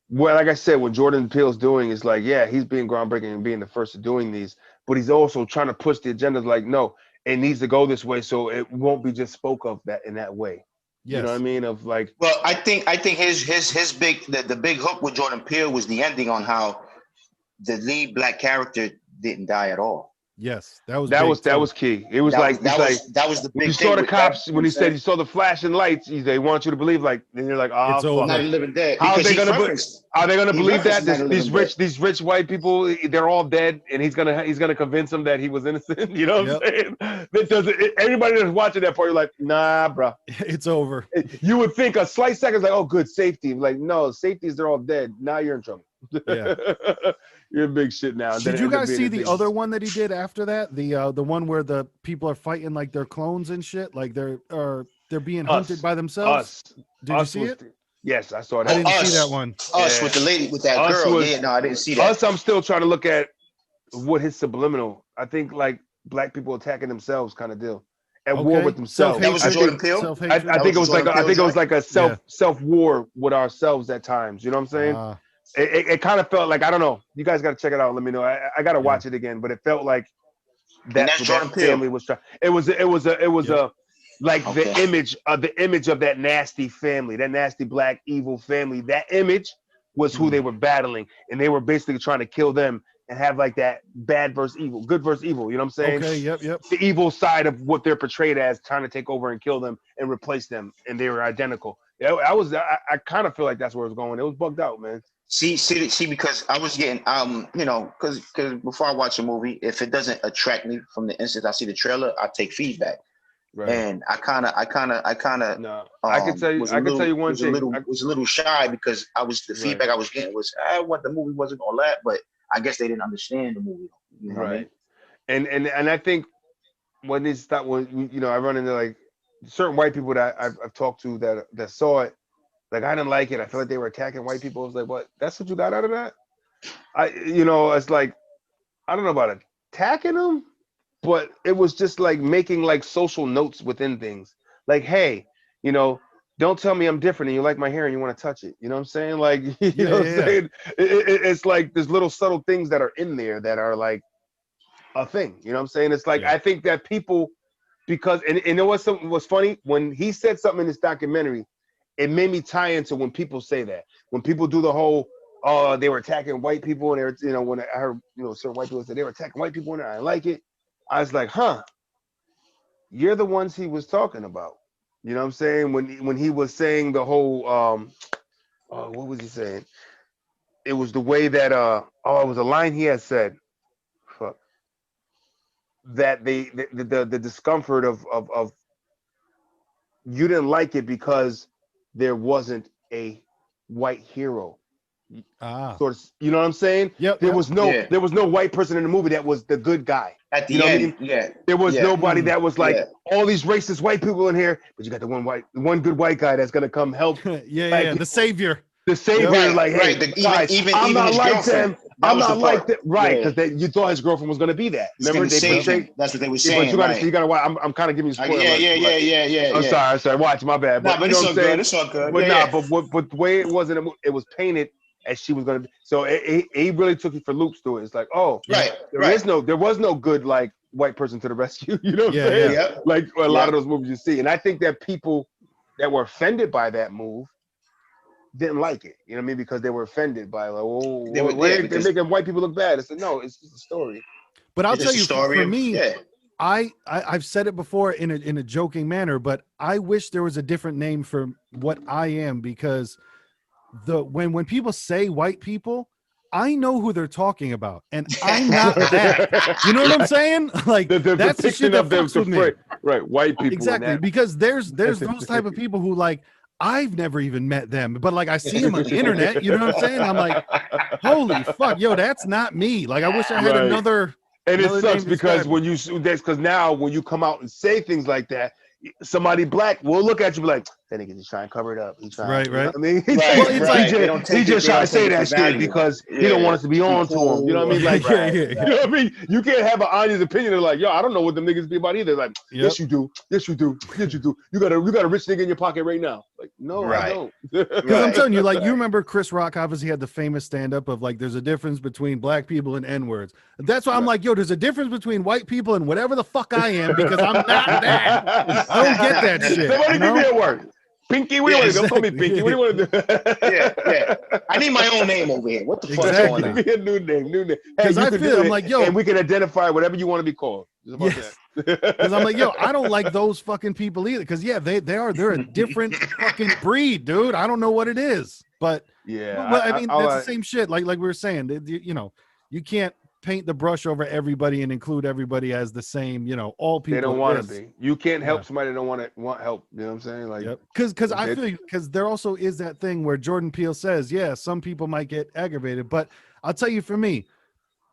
Speaker 1: well, like I said, what Jordan Peele's doing is like, yeah, he's being groundbreaking and being the first of doing these, but he's also trying to push the agenda. Like, no, it needs to go this way, so it won't be just spoke of that in that way. Yes. You know what I mean? Of like,
Speaker 2: well, I think his big the big hook with Jordan Peele was the ending on how the lead black character didn't die at all.
Speaker 3: Yes, that was
Speaker 1: key. It was that was the big when you saw the cops when he said you saw the flashing lights. They want you to believe like, then you're like, oh,
Speaker 3: it's over.
Speaker 2: Not living dead.
Speaker 1: How are they gonna believe that these rich white people, they're all dead, and he's gonna convince them that he was innocent? You know what I'm saying? That doesn't. Everybody that's watching that part, you're like, nah, bro,
Speaker 3: it's over.
Speaker 1: You would think a slight second like, oh, good safety. Like, no, safety is they're all dead. Now you're in trouble.
Speaker 3: Yeah.
Speaker 1: You're in big shit now.
Speaker 3: Did you guys see the other one that he did after that? The one where the people are fighting like they're clones and shit, like they're being hunted by themselves. Did you see it?
Speaker 1: Yes, I saw that.
Speaker 3: I didn't see that one.
Speaker 2: With the lady with that girl. No, I didn't see that.
Speaker 1: I'm still trying to look at what his subliminal. I think like black people attacking themselves kind of deal. At war with themselves.
Speaker 2: That was Jordan Peele.
Speaker 1: I think it was like a self war with ourselves at times. You know what I'm saying? It kind of felt like, I don't know. You guys got to check it out. Let me know. I got to watch it again. But it felt like that family was trying. It was like the image of that nasty family, that nasty black evil family. That image was who they were battling, and they were basically trying to kill them and have like that bad versus evil, good versus evil. You know what I'm saying?
Speaker 3: Okay. Yep.
Speaker 1: The evil side of what they're portrayed as, trying to take over and kill them and replace them, and they were identical. Yeah, I kind of feel like that's where it was going. It was bugged out, man.
Speaker 2: See, because I was getting, because before I watch a movie, if it doesn't attract me from the instant I see the trailer, I take feedback. Right. And I kind of.
Speaker 1: No, I can tell you one thing.
Speaker 2: Was a little shy because the feedback I was getting was, what the movie wasn't all that, but I guess they didn't understand the movie. You know what I mean?
Speaker 1: And I think when I run into like certain white people that I've talked to that saw it. Like, I didn't like it. I feel like they were attacking white people. I was like, what? That's what you got out of that? It's like, I don't know about attacking them, but it was just like making like social notes within things. Like, hey, don't tell me I'm different and you like my hair and you want to touch it. You know what I'm saying? Like, you know what I'm saying? It's like there's little subtle things that are in there that are like a thing. You know what I'm saying? It's like I think that people, because and you know what's funny? When he said something in this documentary, it made me tie into when people say that. When people do the whole, oh, they were attacking white people, and they were, you know, when I heard, you know, certain white people say they were attacking white people and I didn't like it, I was like, huh, you're the ones he was talking about. You know what I'm saying? When he was saying the whole what was he saying? It was the way that it was a line he had said. Fuck. That the discomfort of you didn't like it because there wasn't a white hero. Sort of, you know what I'm saying?
Speaker 3: Yep.
Speaker 1: There was no white person in the movie that was the good guy.
Speaker 4: At the
Speaker 1: you know
Speaker 4: end,
Speaker 1: what I mean? There was nobody that was like all these racist white people in here, but you got the one good white guy that's gonna come help.
Speaker 3: The savior.
Speaker 1: The savior,
Speaker 2: right,
Speaker 1: like, hey,
Speaker 2: right.
Speaker 1: guys, I'm not like them. I'm not like that, right? Because you thought his girlfund was gonna be that. Remember they portrayed.
Speaker 2: That's what they were saying.
Speaker 1: But you gotta watch. I'm kind of giving you spoilers.
Speaker 2: Yeah.
Speaker 1: I'm sorry. Watch, my bad.
Speaker 2: But
Speaker 1: you know what I'm saying?
Speaker 2: It's all good.
Speaker 1: But the way it was in the movie, it was painted as she was gonna be. So he really took you for loops to it. It's like, oh, there was no good like white person to the rescue. You know what I'm saying?
Speaker 2: Yeah.
Speaker 1: Like a lot of those movies you see, and I think that people that were offended by that move didn't like it. You know what I mean? Because they were offended by like, they're making white people look bad. I said, no, it's just a story.
Speaker 3: But I'll tell you, for me, I've said it before in a joking manner, but I wish there was a different name for what I am, because when people say white people, I know who they're talking about, and I'm not that. You know what I'm saying? Like that's the shit that fucks with me.
Speaker 1: Right, white people.
Speaker 3: Exactly, because there's those type of people who like, I've never even met them, but like I see them on the internet. You know what I'm saying? I'm like, holy fuck, yo, that's not me. Like I wish I had another.
Speaker 1: And it sucks because because now when you come out and say things like that, somebody black will look at you and be like, that nigga just trying to cover it up. He's trying,
Speaker 3: right.
Speaker 1: You know what I mean?
Speaker 3: He
Speaker 1: just trying to say that shit because he don't want us to be on to him. You know what I mean? Like, you know what I mean? You can't have an honest opinion of like, yo, I don't know what them niggas be about either. Like, yes you do. Yes you do. Yes you do. You got a rich nigga in your pocket right now. Like, no, I don't.
Speaker 3: Because I'm telling you, like, you remember Chris Rock obviously had the famous stand-up of like, there's a difference between black people and N-words. That's why I'm like, yo, there's a difference between white people and whatever the fuck I am, because I'm not that. I don't get that shit.
Speaker 1: Somebody give me a word. Pinky, what do you want to do? Don't call me Pinky. What do you want to
Speaker 2: do? I need my own name over here. What the fuck is going on?
Speaker 1: Give me a new name.
Speaker 3: Because I feel I'm like, yo,
Speaker 1: and we can identify whatever you want to be called.
Speaker 3: Because I'm like, yo, I don't like those fucking people either. Because they're a different fucking breed, dude. I don't know what it is, but I mean, that's the same shit. Like we were saying, you know, you can't paint the brush over everybody and include everybody as the same, you know, all people.
Speaker 1: They don't want to be. You can't help somebody that don't want help. You know what I'm saying? Like,
Speaker 3: because I feel, because there also is that thing where Jordan Peele says, some people might get aggravated, but I'll tell you, for me,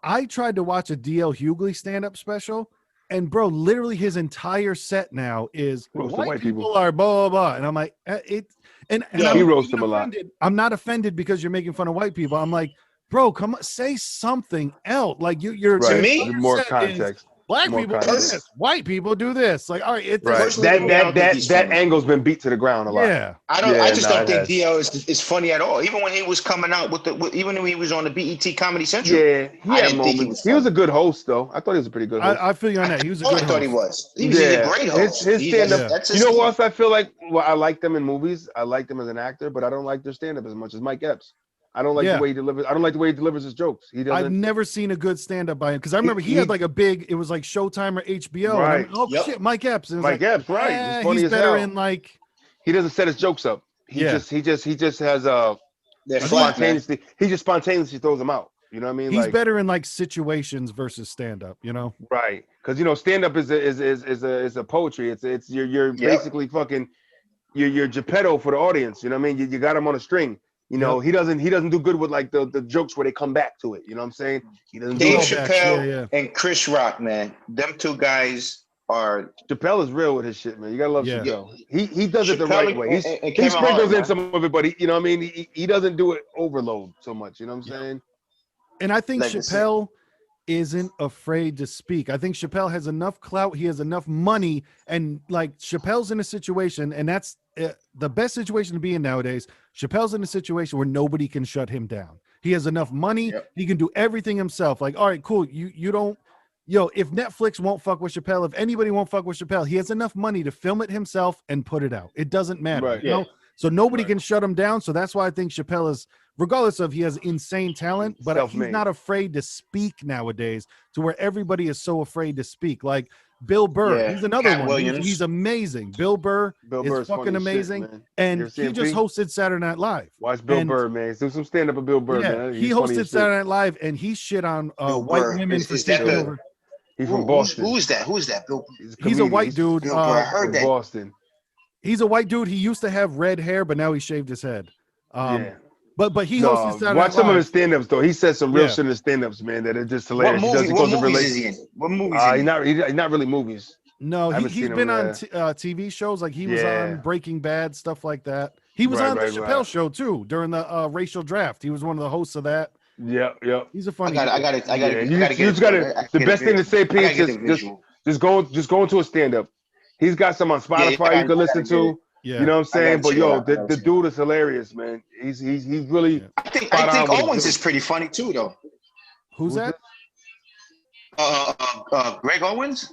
Speaker 3: I tried to watch a DL Hughley stand-up special, and bro, literally his entire set now is white people are blah blah blah, and I'm like,
Speaker 1: he roasts them a lot.
Speaker 3: I'm not offended because you're making fun of white people. I'm like, bro, come on, say something else. Like you're
Speaker 2: to me,
Speaker 1: more context.
Speaker 3: Black people do this, white people do this. Like, all right,
Speaker 1: that angle's been beat to the ground a lot.
Speaker 3: Yeah,
Speaker 2: I just don't think DL is funny at all. Even when he was coming out even when he was on the BET Comedy Central.
Speaker 1: Yeah, he had moments. He was a good host, though. I thought he was a pretty good host.
Speaker 3: I feel you on that. He was a good host.
Speaker 2: I thought he was. He was a great host.
Speaker 1: His stand-up. You know what else I feel like? Well, I like them in movies. I like them as an actor, but I don't like their stand-up as much as Mike Epps. I don't like the way he delivers. I don't like the way he delivers his jokes. I've
Speaker 3: never seen a good stand-up by him, because I remember he had like a big. It was like Showtime or HBO.
Speaker 1: Right.
Speaker 3: And shit, Mike Epps.
Speaker 1: Mike Epps, right? He's funny
Speaker 3: he's
Speaker 1: as
Speaker 3: better
Speaker 1: hell.
Speaker 3: in like.
Speaker 1: He doesn't set his jokes up. He just has spontaneously. He just spontaneously throws them out. You know what I mean?
Speaker 3: He's better in like situations versus stand-up. You know.
Speaker 1: Right, because stand-up is a poetry. It's you're basically fucking you're Geppetto for the audience. You know what I mean? You got him on a string. You know, he doesn't do good with like the jokes where they come back to it. You know what I'm saying? He doesn't.
Speaker 2: Dave Chappelle and Chris Rock, man. Them two guys are.
Speaker 1: Chappelle is real with his shit, man. You gotta love Chappelle. He does it the right way. He sprinkles in some of it, but you know what I mean? He doesn't do it overload so much. You know what I'm saying?
Speaker 3: And I think Chappelle, isn't afraid to speak. I think Chappelle has enough clout. He has enough money. And like Chappelle's in a situation, and that's the best situation to be in nowadays. Chappelle's in a situation where nobody can shut him down. He has enough money.
Speaker 4: Yep.
Speaker 3: He can do everything himself. Like, all right, cool. You don't, if Netflix won't fuck with Chappelle, if anybody won't fuck with Chappelle, he has enough money to film it himself and put it out. It doesn't matter.
Speaker 1: Right.
Speaker 3: You know? So nobody can shut him down. So that's why I think Chappelle is, regardless of he has insane talent, but
Speaker 1: Self-made.
Speaker 3: he's not afraid to speak nowadays to where everybody is so afraid to speak. Like Bill Burr, he's another
Speaker 4: Cat
Speaker 3: one.
Speaker 4: Williams.
Speaker 3: He's amazing. Bill Burr
Speaker 1: Burr's
Speaker 3: is fucking
Speaker 1: funny as shit,
Speaker 3: amazing.
Speaker 1: man. You
Speaker 3: And
Speaker 1: ever see
Speaker 3: he
Speaker 1: him,
Speaker 3: just
Speaker 1: P?
Speaker 3: hosted Saturday Night Live.
Speaker 1: Watch Bill
Speaker 3: And-
Speaker 1: Burr, man. Do some stand up with Bill Burr,
Speaker 3: Yeah,
Speaker 1: man.
Speaker 3: he
Speaker 1: He's funny
Speaker 3: hosted
Speaker 1: as shit.
Speaker 3: Saturday Night Live and he shit on
Speaker 4: Bill
Speaker 3: white
Speaker 4: Burr.
Speaker 3: women for
Speaker 4: Is that
Speaker 3: taking
Speaker 4: the-
Speaker 3: over.
Speaker 1: He's from Boston.
Speaker 4: Who is that? Who is that? Bill.
Speaker 1: He's a
Speaker 3: He's a
Speaker 1: comedian.
Speaker 3: white
Speaker 1: He's
Speaker 3: dude.
Speaker 4: Bill Burr. I heard
Speaker 1: from
Speaker 4: that.
Speaker 1: Boston.
Speaker 3: He's a white dude. He used to have red hair, but now he shaved his head.
Speaker 1: Yeah.
Speaker 3: But he hosted Saturday
Speaker 1: watch
Speaker 3: Night
Speaker 1: some of
Speaker 3: Live.
Speaker 1: his stand-ups though. He says some real
Speaker 3: Yeah.
Speaker 1: shit in his stand-ups, man. That are just
Speaker 4: What
Speaker 1: hilarious.
Speaker 4: movie? What movies is he in? What movies? Is he in?
Speaker 1: He's not really movies.
Speaker 3: No,
Speaker 1: I haven't
Speaker 3: he's
Speaker 1: seen
Speaker 3: been
Speaker 1: him,
Speaker 3: on
Speaker 1: yeah.
Speaker 3: TV shows. Like he was
Speaker 1: Yeah.
Speaker 3: on Breaking Bad, stuff like that. He was
Speaker 1: Right,
Speaker 3: on the
Speaker 1: right,
Speaker 3: Chappelle
Speaker 1: right.
Speaker 3: show too during the racial draft. He was one of the hosts of that.
Speaker 1: Yep.
Speaker 3: He's a
Speaker 4: I
Speaker 3: funny.
Speaker 4: got
Speaker 3: dude.
Speaker 4: it.
Speaker 1: Yeah, you just gotta. The best thing to say, P, is just go into a stand-up. He's got some on Spotify you can listen to.
Speaker 3: Yeah.
Speaker 1: You know what I'm saying? But yo,
Speaker 4: check it out.
Speaker 1: the dude is hilarious, man. He's really.
Speaker 3: Yeah.
Speaker 4: I think
Speaker 1: spot on with the
Speaker 4: Owens
Speaker 1: joke.
Speaker 4: is pretty funny too, though.
Speaker 3: Who's that?
Speaker 4: Greg Owens.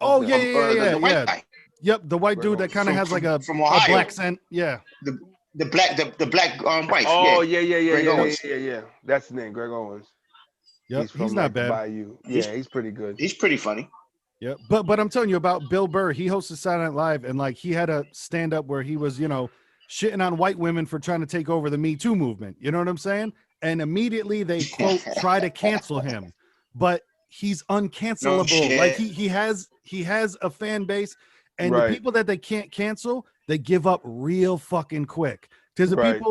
Speaker 3: Oh
Speaker 4: The-
Speaker 3: yeah.
Speaker 4: the white guy.
Speaker 3: Yep, the white
Speaker 1: Greg
Speaker 3: dude that kind of
Speaker 4: Owens.
Speaker 3: has like a
Speaker 4: From
Speaker 3: a
Speaker 4: Ohio.
Speaker 3: black scent. Yeah.
Speaker 4: The black wife.
Speaker 1: Oh
Speaker 4: yeah.
Speaker 1: yeah.
Speaker 4: Greg Owens.
Speaker 1: Yeah. That's the name, Greg Owens.
Speaker 3: Yep.
Speaker 1: He's, from,
Speaker 3: He's not
Speaker 1: like, the
Speaker 3: bad.
Speaker 1: Bayou. Yeah, he's pretty good.
Speaker 4: He's pretty funny.
Speaker 3: Yeah, but I'm telling you about Bill Burr. He hosted Saturday Night Live, and like he had a stand up where he was, shitting on white women for trying to take over the Me Too movement. You know what I'm saying? And immediately they quote try to cancel him, but he's uncancelable.
Speaker 4: shit.
Speaker 3: Like he has a fan base, and
Speaker 1: Right.
Speaker 3: the people that they can't cancel, they give up real fucking quick. Because the
Speaker 1: Right.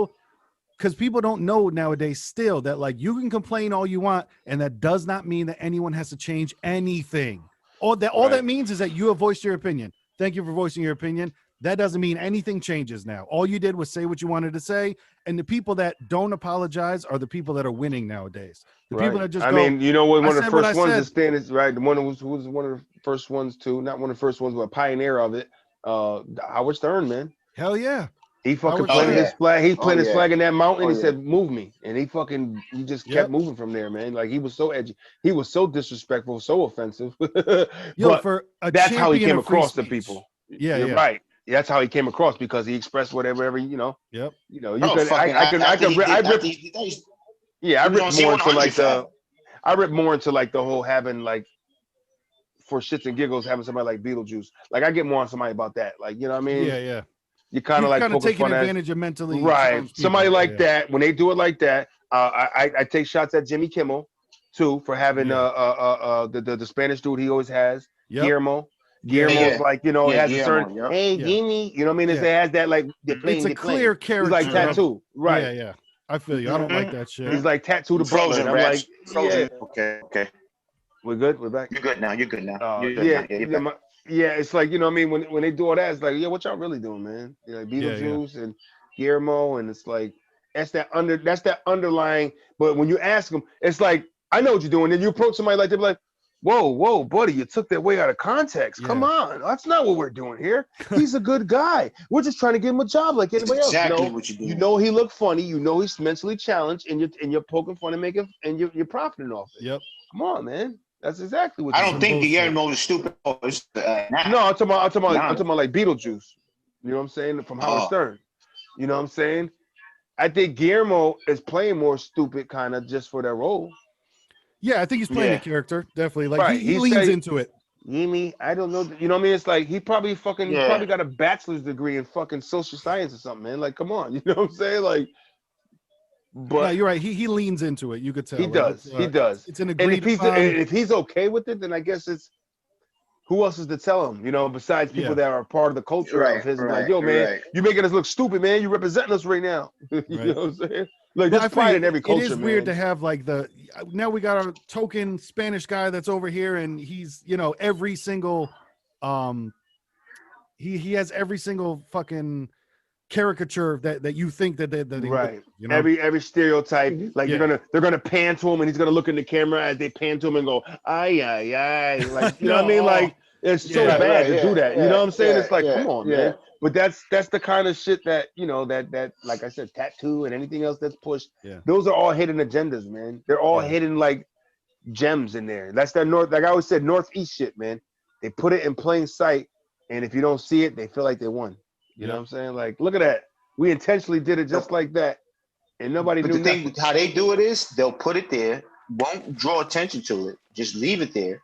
Speaker 3: people don't know nowadays still that like you can complain all you want, and that does not mean that anyone has to change anything. All that means is that you have voiced your opinion. Thank you for voicing your opinion. That doesn't mean anything changes now. All you did was say what you wanted to say. And the people that don't apologize are the people that are winning nowadays. The people that just
Speaker 1: I
Speaker 3: go,
Speaker 1: mean, you know what? One of the
Speaker 3: said what
Speaker 1: first
Speaker 3: I
Speaker 1: ones
Speaker 3: said.
Speaker 1: to stand is right. The one who was one of the first ones too. Not one of the first ones, but a pioneer of it. Howard Stern, man.
Speaker 3: hell yeah.
Speaker 1: He fucking
Speaker 3: Howard
Speaker 1: planted
Speaker 4: Stern.
Speaker 1: his flag. He planted his flag in that mountain.
Speaker 4: Oh,
Speaker 1: He
Speaker 4: yeah.
Speaker 1: said, "Move me," and he just
Speaker 3: Yep.
Speaker 1: kept moving from there, man. Like he was so edgy. He was so disrespectful, so offensive.
Speaker 3: Yo,
Speaker 1: But
Speaker 3: for a
Speaker 1: that's how he
Speaker 3: champion
Speaker 1: came
Speaker 3: of free
Speaker 1: across to
Speaker 3: speech.
Speaker 1: people.
Speaker 3: Yeah,
Speaker 1: You're
Speaker 3: yeah.
Speaker 1: right. That's how he came across because he expressed whatever
Speaker 3: Yep.
Speaker 1: You
Speaker 4: Oh,
Speaker 1: could. I rip. Yeah, I
Speaker 4: He was
Speaker 1: rip
Speaker 4: on
Speaker 1: more into
Speaker 4: C100
Speaker 1: like
Speaker 4: forever.
Speaker 1: I rip more into like the whole having like for shits and giggles having somebody like Beetlejuice. Like I get more on somebody about that. Like you know what I mean?
Speaker 3: Yeah.
Speaker 1: You kind of like poking
Speaker 3: taking
Speaker 1: fun at
Speaker 3: advantage of mentally
Speaker 1: right.
Speaker 3: challenged
Speaker 1: Somebody
Speaker 3: people.
Speaker 1: like
Speaker 3: Yeah.
Speaker 1: that when they do it like that. I take shots at Jimmy Kimmel too for having the Spanish dude he always has
Speaker 3: Yep.
Speaker 1: Guillermo's
Speaker 4: Yeah.
Speaker 1: like has
Speaker 4: Guillermo,
Speaker 1: a certain
Speaker 4: yep.
Speaker 1: hey
Speaker 3: Yeah.
Speaker 1: Jimmy, you know what I mean? It has that like
Speaker 3: It's a clear character.
Speaker 1: He's like
Speaker 3: of-
Speaker 1: tattoo, right?
Speaker 3: Yeah. I feel you. I don't like that shit.
Speaker 1: He's like tattoo the
Speaker 4: Frozen
Speaker 1: Butler. I'm
Speaker 4: raps.
Speaker 1: like,
Speaker 4: Frozen.
Speaker 1: yeah,
Speaker 4: Okay.
Speaker 1: we're good. We're back.
Speaker 4: You're good now. You're good now. You're good
Speaker 1: Yeah,
Speaker 4: now. You're
Speaker 1: yeah,
Speaker 4: back.
Speaker 1: it's like you know what I mean when they do all that, it's like yeah, what y'all really doing, man? Like Beetlejuice and Guillermo, and it's like that's that underlying. But when you ask them, it's like I know what you're doing. Then you approach somebody like they're like, whoa, buddy, you took that way out of context. Come
Speaker 3: Yeah.
Speaker 1: on, that's not what we're doing here. He's a good guy. We're just trying to give him a job like anybody else.
Speaker 4: Exactly what you're doing.
Speaker 1: You know he looked funny. You know he's mentally challenged, and you're poking fun and making and you're profiting off it.
Speaker 3: Yep.
Speaker 1: Come on, man. That's exactly what
Speaker 4: I
Speaker 1: you're
Speaker 4: don't
Speaker 1: doing.
Speaker 4: think Guillermo is stupid.
Speaker 1: No, I'm talking about like Beetlejuice. You know what I'm saying? From Howard
Speaker 4: Oh.
Speaker 1: Stern. You know what I'm saying? I think Guillermo is playing more stupid kind of just for that role.
Speaker 3: Yeah, I think he's playing
Speaker 4: Yeah.
Speaker 3: a character. Definitely. Like
Speaker 1: Right.
Speaker 3: he
Speaker 1: He
Speaker 3: leans
Speaker 1: say-
Speaker 3: into it.
Speaker 1: Yimi, I don't know. You know what I mean? It's like he probably got a bachelor's degree in fucking social science or something, man. Like, come on. You know what I'm saying? Like, but
Speaker 3: No, you're right. He leans into it. You could tell.
Speaker 1: he does. He does.
Speaker 3: It's an
Speaker 1: And
Speaker 3: agreed upon.
Speaker 1: if he's okay with it, then I guess it's who else is to tell him? You know, besides people
Speaker 3: Yeah.
Speaker 1: that are part of the culture
Speaker 4: Right,
Speaker 1: of his.
Speaker 4: right,
Speaker 1: Like, yo, man,
Speaker 4: right.
Speaker 1: you making us look stupid, man. You representing us right now. You
Speaker 3: Right.
Speaker 1: know what I'm saying? Like,
Speaker 3: But
Speaker 1: there's
Speaker 3: I
Speaker 1: pride
Speaker 3: feel
Speaker 1: in every culture,
Speaker 3: it is
Speaker 1: man.
Speaker 3: weird to have like now we got our token Spanish guy that's over here, and he's every single he has every single fucking caricature that you think that they
Speaker 1: right.
Speaker 3: you know?
Speaker 1: Every stereotype, like they're gonna pan to him and he's gonna look in the camera as they pan to him and go, ay, like you know what I mean? Like it's so bad to do that. You know what I'm saying? It's like, come on, man. But that's the kind of shit that, you know, that like I said, tattoo and anything else that's pushed.
Speaker 3: Yeah.
Speaker 1: Those are all hidden agendas, man. They're all hidden like gems in there. That's that north, like I always said, northeast shit, man. They put it in plain sight, and if you don't see it, they feel like they won. You know what I'm saying? Like, look at that. We intentionally did it just like that, and nobody knew.
Speaker 4: But the thing, how they do it is they'll put it there, won't draw attention to it, just leave it there,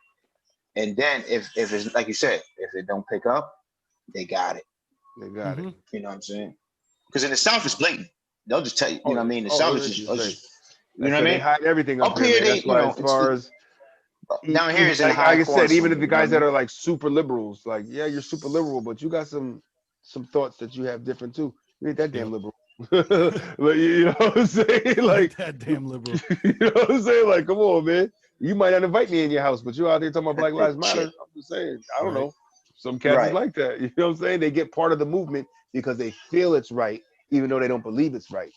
Speaker 4: and then if it's like you said, if it don't pick up, they got it.
Speaker 1: They got it.
Speaker 4: You know what I'm saying? Because in the South, it's blatant. They'll just tell you. You know what I mean? The South is just you know what I mean?
Speaker 1: They hide everything up here. That's why, as far as
Speaker 4: down here is
Speaker 1: like I said, even if the guys that are like super liberals, like you're super liberal, but you got some thoughts that you have different too. You ain't that damn liberal. Like, you know what I'm saying? Like
Speaker 3: that damn liberal.
Speaker 1: You know what I'm saying? Like, come on, man. You might not invite me in your house, but you out there talking about Black Lives Matter. I'm just saying. I don't know. Some cats is like that. You know what I'm saying? They get part of the movement because they feel it's right, even though they don't believe it's right.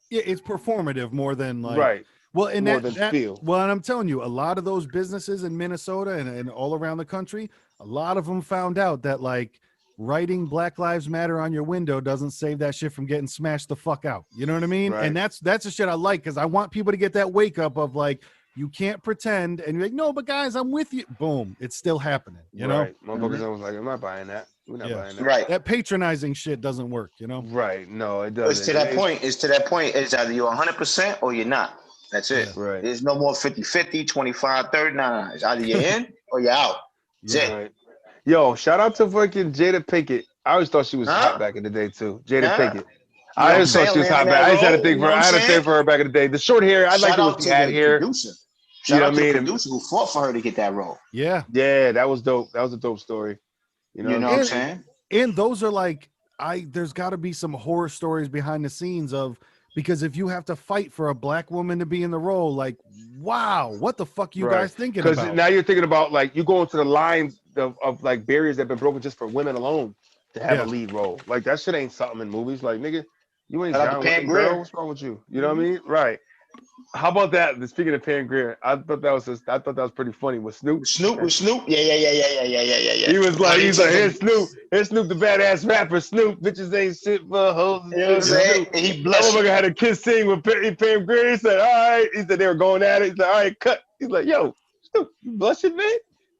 Speaker 3: Yeah, it's performative more than like well, and
Speaker 1: more than feel.
Speaker 3: Well, and I'm telling you, a lot of those businesses in Minnesota and all around the country, a lot of them found out that like writing Black Lives Matter on your window doesn't save that shit from getting smashed the fuck out. You know what I mean?
Speaker 1: Right.
Speaker 3: And that's the shit I like, because I want people to get that wake up of like, you can't pretend, and you're like, no, but guys, I'm with you. Boom, it's still happening. You know,
Speaker 1: motherfuckers was like, I'm not buying that. We're not buying that.
Speaker 4: Right.
Speaker 3: That patronizing shit doesn't work. You know.
Speaker 1: Right. No, it doesn't.
Speaker 4: It's to that point. It's to that point. It's either you're 100% or you're not. That's it.
Speaker 1: Yeah. Right.
Speaker 4: There's no more 50-50, 25-30. Nah. It's either you're in or you're out. That's it.
Speaker 1: Right. Yo, shout out to fucking Jada Pinkett. I always thought she was hot back in the day too. Jada Pinkett. I always thought she was hot back. I just had a thing for her. I had a thing for her back in the day. The short hair. I liked it when she had hair.
Speaker 4: Shout out to the producer who fought for her to get that role.
Speaker 3: Yeah.
Speaker 1: Yeah, that was dope. That was a dope story. You know
Speaker 4: what I'm saying?
Speaker 3: And those are like, there's got to be some horror stories behind the scenes of, because if you have to fight for a black woman to be in the role, like, wow, what the fuck you guys thinking about?
Speaker 1: Because now you're thinking about like you go into the lines of like barriers that have been broken just for women alone to have a lead role. Like that shit ain't something in movies. Like nigga, you ain't down with girl. What's wrong with you? You know what I mean? Right. How about that? Speaking of Pam Grier, I thought that was pretty funny with Snoop.
Speaker 4: Snoop. Yeah.
Speaker 1: He was like, here's Snoop, the badass rapper. Snoop, bitches ain't shit for hoes.
Speaker 4: You know what I'm saying? And he blushed.
Speaker 1: That motherfucker had a kiss scene with Pam Grier. He said, all right. He said they were going at it. He said, all right, cut. He's like, yo, Snoop, you blushing, man?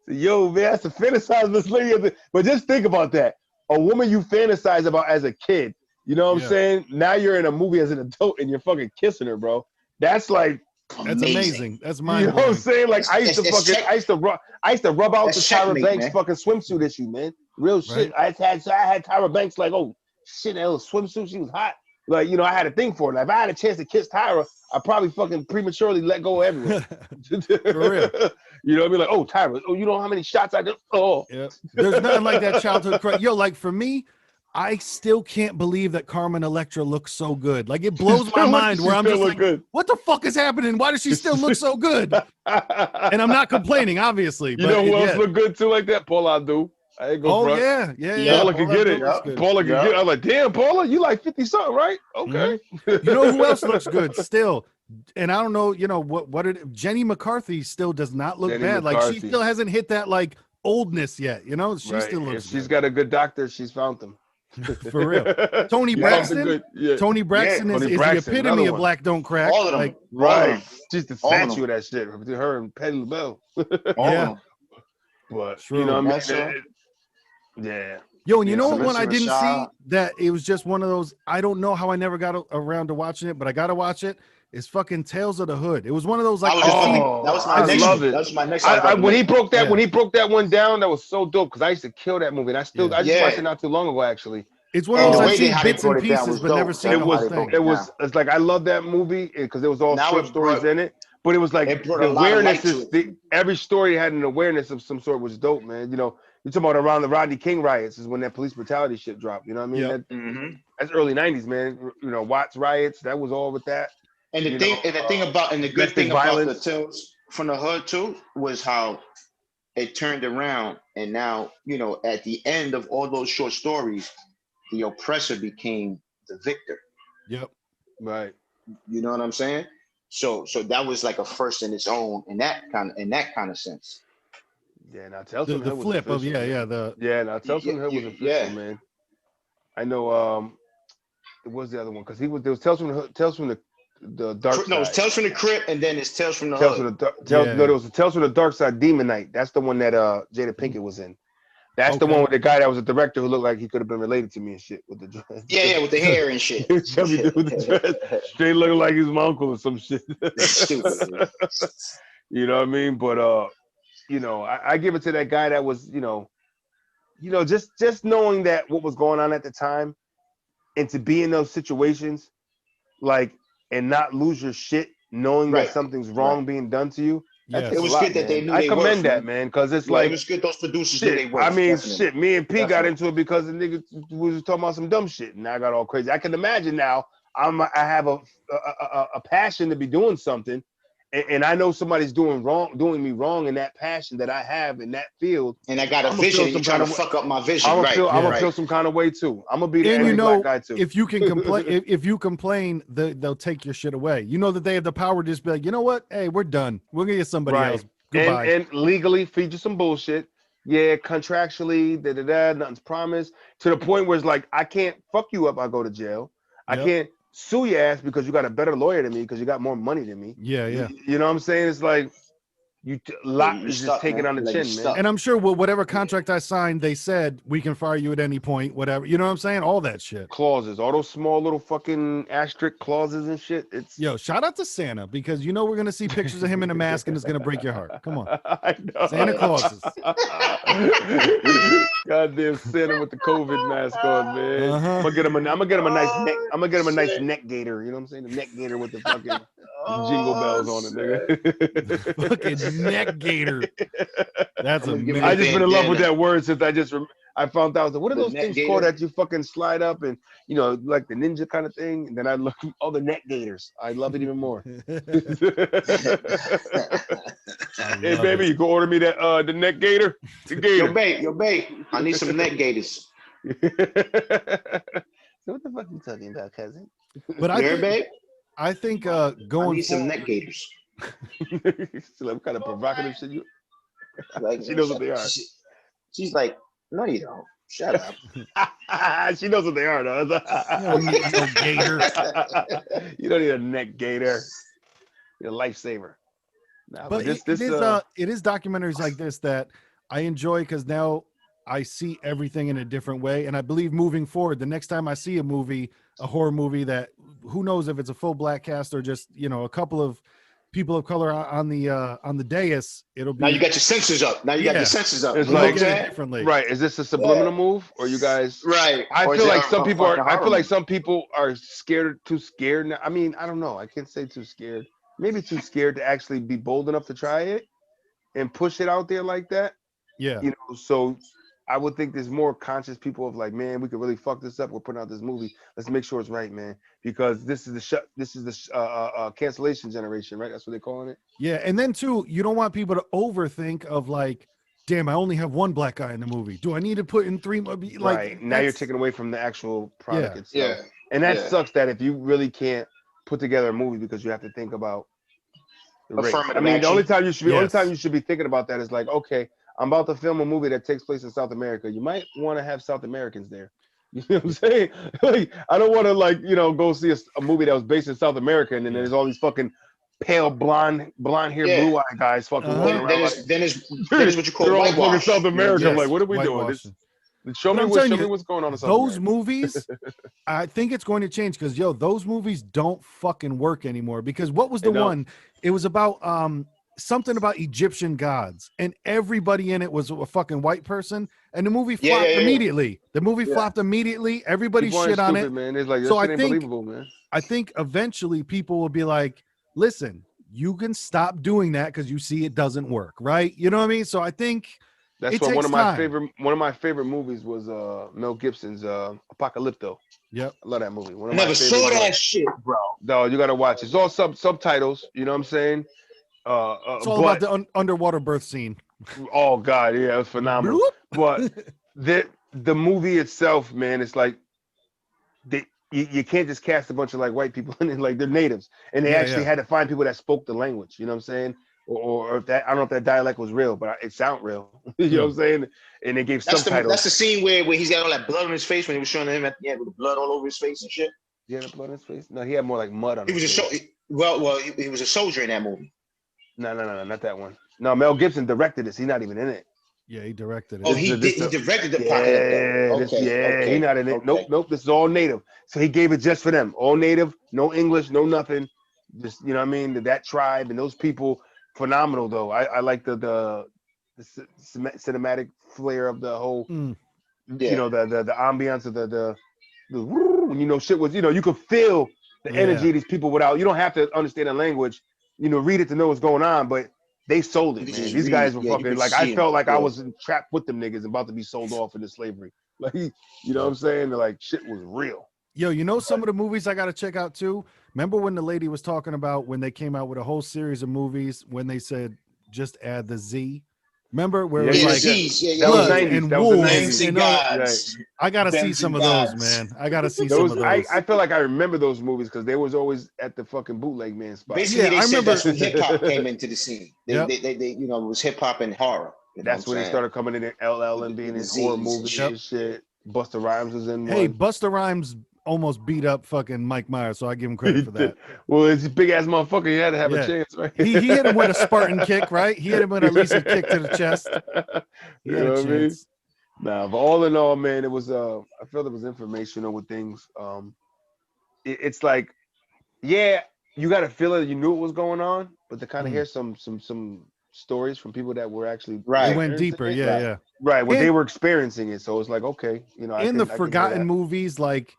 Speaker 1: Said, yo, man, that's a fantasize this lady. But just think about that. A woman you fantasize about as a kid. You know what I'm saying? Now you're in a movie as an adult and you're fucking kissing her, bro. That's like
Speaker 3: amazing. That's mind.
Speaker 1: You know what I'm saying? Like I used to rub out the Tyra Banks fucking swimsuit issue, man. Real shit. I had Tyra Banks like, oh shit, that little swimsuit, she was hot. Like, you know, I had a thing for it. Like, if I had a chance to kiss Tyra, I probably fucking prematurely let go everywhere.
Speaker 3: For real.
Speaker 1: You know what I mean? Like, oh Tyra, oh, you know how many shots I did? Oh,
Speaker 3: yeah. There's nothing like that childhood crush. Yo, like for me, I still can't believe that Carmen Electra looks so good. Like it blows my mind where I'm just like, what the fuck is happening? Why does she still look so good? And I'm not complaining, obviously.
Speaker 1: You know who else look good too like that? Paula Abdul. I ain't go front.
Speaker 3: Yeah.
Speaker 1: Paula can get it. Paula can get it. I'm like, damn, Paula, you like 50 something, right? Okay.
Speaker 3: You know who else looks good still? And I don't know, you know, Jenny McCarthy still does not look bad. Like she still hasn't hit that like oldness yet, you know? She still looks
Speaker 1: good. She's got a good doctor, she's found them.
Speaker 3: For real. Tony Braxton. Tony Braxton is the epitome of black don't crack.
Speaker 4: All of them.
Speaker 3: Like,
Speaker 1: right. She's the statue of that shit. Her and Patti LaBelle.
Speaker 3: Yeah.
Speaker 1: But you know what I mean? Yeah.
Speaker 3: Yo, and you know what one I didn't see that it was just one of those, I don't know how I never got around to watching it, but I gotta watch it. It's fucking Tales of the Hood. It was one of those like
Speaker 1: I love it. That was my next when he broke that one down, that was so dope because I used to kill that movie. And I just watched it not too long ago actually.
Speaker 3: It's one of those I've seen bits and pieces, but never seen the whole thing.
Speaker 1: It's like I love that movie because there was all short stories in it. But it was like the awareness every story had an awareness of some sort, which is dope, man. You know, you're talking about around the Rodney King riots is when that police brutality shit dropped. You know what I mean? That's early 90s, man. You know, Watts riots, that was all with that.
Speaker 2: And the good thing about the Tales from the Hood too was how it turned around, and now, you know, at the end of all those short stories, the oppressor became
Speaker 4: the victor.
Speaker 3: Yep.
Speaker 1: Right.
Speaker 4: You know what I'm saying? So that was like a first in its own in that kind of sense.
Speaker 1: Yeah, now Tales from the
Speaker 3: The
Speaker 1: Hood was
Speaker 3: flip of
Speaker 1: official.
Speaker 3: yeah.
Speaker 1: Tales from the Hood was official, man. I know. It was the other one because there was Tales from the Hood, Tales from the Dark
Speaker 4: No, it's
Speaker 1: Side.
Speaker 4: Tales from the Crypt, and then it's Tales from the
Speaker 1: Tales
Speaker 4: Hood.
Speaker 1: from the no, there was Tales from the Dark Side, Demon Knight. That's the one that Jada Pinkett was in. That's the one with the guy that was a director who looked like he could have been related to me and shit with the dress.
Speaker 4: Yeah, with the hair and shit.
Speaker 1: Chubby dude with the dress, straight looking like he's my uncle or some shit.
Speaker 4: Stupid.
Speaker 1: You know what I mean? But you know, I give it to that guy that was, just knowing that what was going on at the time, and to be in those situations, like, and not lose your shit, knowing that something's wrong being done to you. That takes
Speaker 4: It was
Speaker 1: a lot,
Speaker 4: good that they knew
Speaker 1: I
Speaker 4: they
Speaker 1: commend
Speaker 4: worth,
Speaker 1: that, man, because it's like
Speaker 4: it was good those producers
Speaker 1: shit.
Speaker 4: knew they worth.
Speaker 1: I mean,
Speaker 4: definitely.
Speaker 1: shit. Me and P got into it because the nigga was talking about some dumb shit, and I got all crazy. I can imagine now. I have a passion to be doing something, and I know somebody's doing me wrong in that passion that I have in that field.
Speaker 4: And I got a vision, and you're trying to fuck up my vision.
Speaker 1: I'm gonna feel some kind of way too. I'm gonna be the
Speaker 3: and
Speaker 1: black guy too.
Speaker 3: If you can complain, if you complain, they'll take your shit away. You know that they have the power to just be like, you know what? Hey, we're done. We're gonna get somebody else. Goodbye.
Speaker 1: And legally feed you some bullshit. Yeah, contractually, nothing's promised. To the point where it's like, I can't fuck you up. I go to jail. I can't sue your ass because you got a better lawyer than me because you got more money than me.
Speaker 3: Yeah.
Speaker 1: You know what I'm saying? It's like lot is just taken on the chin, man.
Speaker 3: And I'm sure whatever contract I signed, they said we can fire you at any point, whatever. You know what I'm saying? All that shit.
Speaker 1: Clauses, all those small little fucking asterisk clauses and shit.
Speaker 3: Shout out to Santa, because we're gonna see pictures of him in a mask and it's gonna break your heart. Come on.
Speaker 1: I know.
Speaker 3: Santa Clauses.
Speaker 1: Goddamn Santa with the COVID mask on, man. I'm gonna get him a nice neck. I'm gonna get him a nice neck gaiter. You know what I'm saying? The neck gaiter with the fucking jingle bells on it, nigga.
Speaker 3: Fucking neck gaiter. That's amazing.
Speaker 1: I just been in love with that word since I found out. What are those things called that you fucking slide up and like the ninja kind of thing? And then I look the neck gators. I love it even more. Hey baby, you go order me that the neck gator. The gator.
Speaker 4: Yo babe. I need some neck gators.
Speaker 1: So what the fuck are you talking about, cousin?
Speaker 3: But I think going
Speaker 4: I need some neck gators.
Speaker 1: What kind of provocative shit you?
Speaker 4: Like,
Speaker 1: she knows what they are.
Speaker 4: She's like, no, you don't. Shut
Speaker 1: up. She knows what they are, though.
Speaker 3: You don't need no gator.
Speaker 1: You don't need a neck gator. You're a lifesaver. Nah,
Speaker 3: but it is documentaries like this that I enjoy because now I see everything in a different way. And I believe moving forward, the next time I see a horror movie that who knows if it's a full black cast or just, a couple of people of color on the dais, it'll be.
Speaker 4: Now you got your senses up. Now you got your senses up.
Speaker 1: It's like differently. Right. Is this a subliminal move, or you guys?
Speaker 4: Right.
Speaker 1: I feel like some people are. I feel like some people are too scared. Now. I mean, I don't know. I can't say too scared. Maybe too scared to actually be bold enough to try it and push it out there like that.
Speaker 3: Yeah.
Speaker 1: So I would think there's more conscious people of like, man, we could really fuck this up. We're putting out this movie. Let's make sure it's right, man, because this is the cancellation generation, right? That's what they're calling it.
Speaker 3: Yeah, and then too, you don't want people to overthink of like, damn, I only have one black guy in the movie. Do I need to put in three? Like,
Speaker 1: right now, you're taking away from the actual product itself.
Speaker 4: Yeah,
Speaker 1: and that sucks. That if you really can't put together a movie because you have to think about the race. I mean, the only time you should be thinking about that is like, okay, I'm about to film a movie that takes place in South America. You might want to have South Americans there. You know what I'm saying? Like, I don't want to go see a movie that was based in South America and then there's all these fucking pale blond hair, blue-eyed guys fucking walking around.
Speaker 4: Then it's what you call whitewash.
Speaker 1: All fucking South America. I'm like, what are we doing? Show me what's going on in South
Speaker 3: those
Speaker 1: America.
Speaker 3: Movies, I think it's going to change because those movies don't fucking work anymore. Because what was the one? It was about something about Egyptian gods, and everybody in it was a fucking white person, and the movie flopped immediately. The movie flopped immediately. Everybody shit on it.
Speaker 1: Man. It's like,
Speaker 3: so
Speaker 1: I think, man.
Speaker 3: I think eventually people will be like, listen, you can stop doing that because you see it doesn't work, right? You know what I mean? So I think
Speaker 1: that's why one of my favorite movies was Mel Gibson's Apocalypto.
Speaker 3: Yep.
Speaker 1: I love that movie.
Speaker 4: Never saw that shit, bro.
Speaker 1: No, you gotta watch it. It's all subtitles, you know what I'm saying?
Speaker 3: It's all about the underwater birth scene.
Speaker 1: Oh god, yeah, it was phenomenal. But the movie itself, man, it's like you can't just cast a bunch of like white people in it, like they're natives, and they actually had to find people that spoke the language. You know what I'm saying? Or if that, I don't know if that dialect was real, but it sounded real. You know what I'm saying? And they gave subtitles.
Speaker 4: That's the scene where he's got all that blood on his face when he was showing him at the end with the blood all over his face and shit.
Speaker 1: He had blood on his face? No, he had more like mud on his face.
Speaker 4: He was a soldier in that movie.
Speaker 1: No, not that one. No, Mel Gibson directed this. He's not even in it.
Speaker 3: Yeah, he directed it.
Speaker 4: Oh, he directed the Apocalypse.
Speaker 1: Okay, he's not in it. Okay. Nope. This is all native. So he gave it just for them. All native, no English, no nothing. Just, you know what I mean? That tribe and those people, phenomenal though. I like the cinematic flair of the whole, you know, the ambiance of the you know, shit was, you know, you could feel the energy of these people without, you don't have to understand the language, you know, read it to know what's going on, but they sold it, man. These guys were fucking, like, I felt like I was trapped with them niggas about to be sold off into slavery. Like, you know what I'm saying? They're like, shit was real.
Speaker 3: Yo, you know some of the movies I got to check out too? Remember when the lady was talking about when they came out with a whole series of movies when they said just add the Z? Remember where it was like
Speaker 1: that was 90s.
Speaker 3: And
Speaker 1: that
Speaker 3: wolves
Speaker 1: was the
Speaker 3: 90s. I gotta see some of those, man. I gotta see some of those.
Speaker 1: I feel like I remember those movies because they was always at the fucking bootleg man spot.
Speaker 4: Basically, they said that's when hip hop came into the scene. They you know, it was hip hop and horror.
Speaker 1: That's when they started coming in LL and being in horror movies and shit. Busta Rhymes was in one.
Speaker 3: Hey, Busta Rhymes almost beat up fucking Mike Myers, so I give him credit for that.
Speaker 1: Well, it's a big ass motherfucker. He had to have a chance, right?
Speaker 3: he hit him with a Spartan kick, right? He hit him with at least a kick to the chest. He had a chance.
Speaker 1: Nah, but all in all, man, it was I felt it was informational with things. It's like, yeah, you got to feel it. You knew what was going on, but to kind of hear some stories from people that were actually
Speaker 3: they went deeper,
Speaker 1: right when they were experiencing it. So it's like, okay, you know,
Speaker 3: in the forgotten movies, like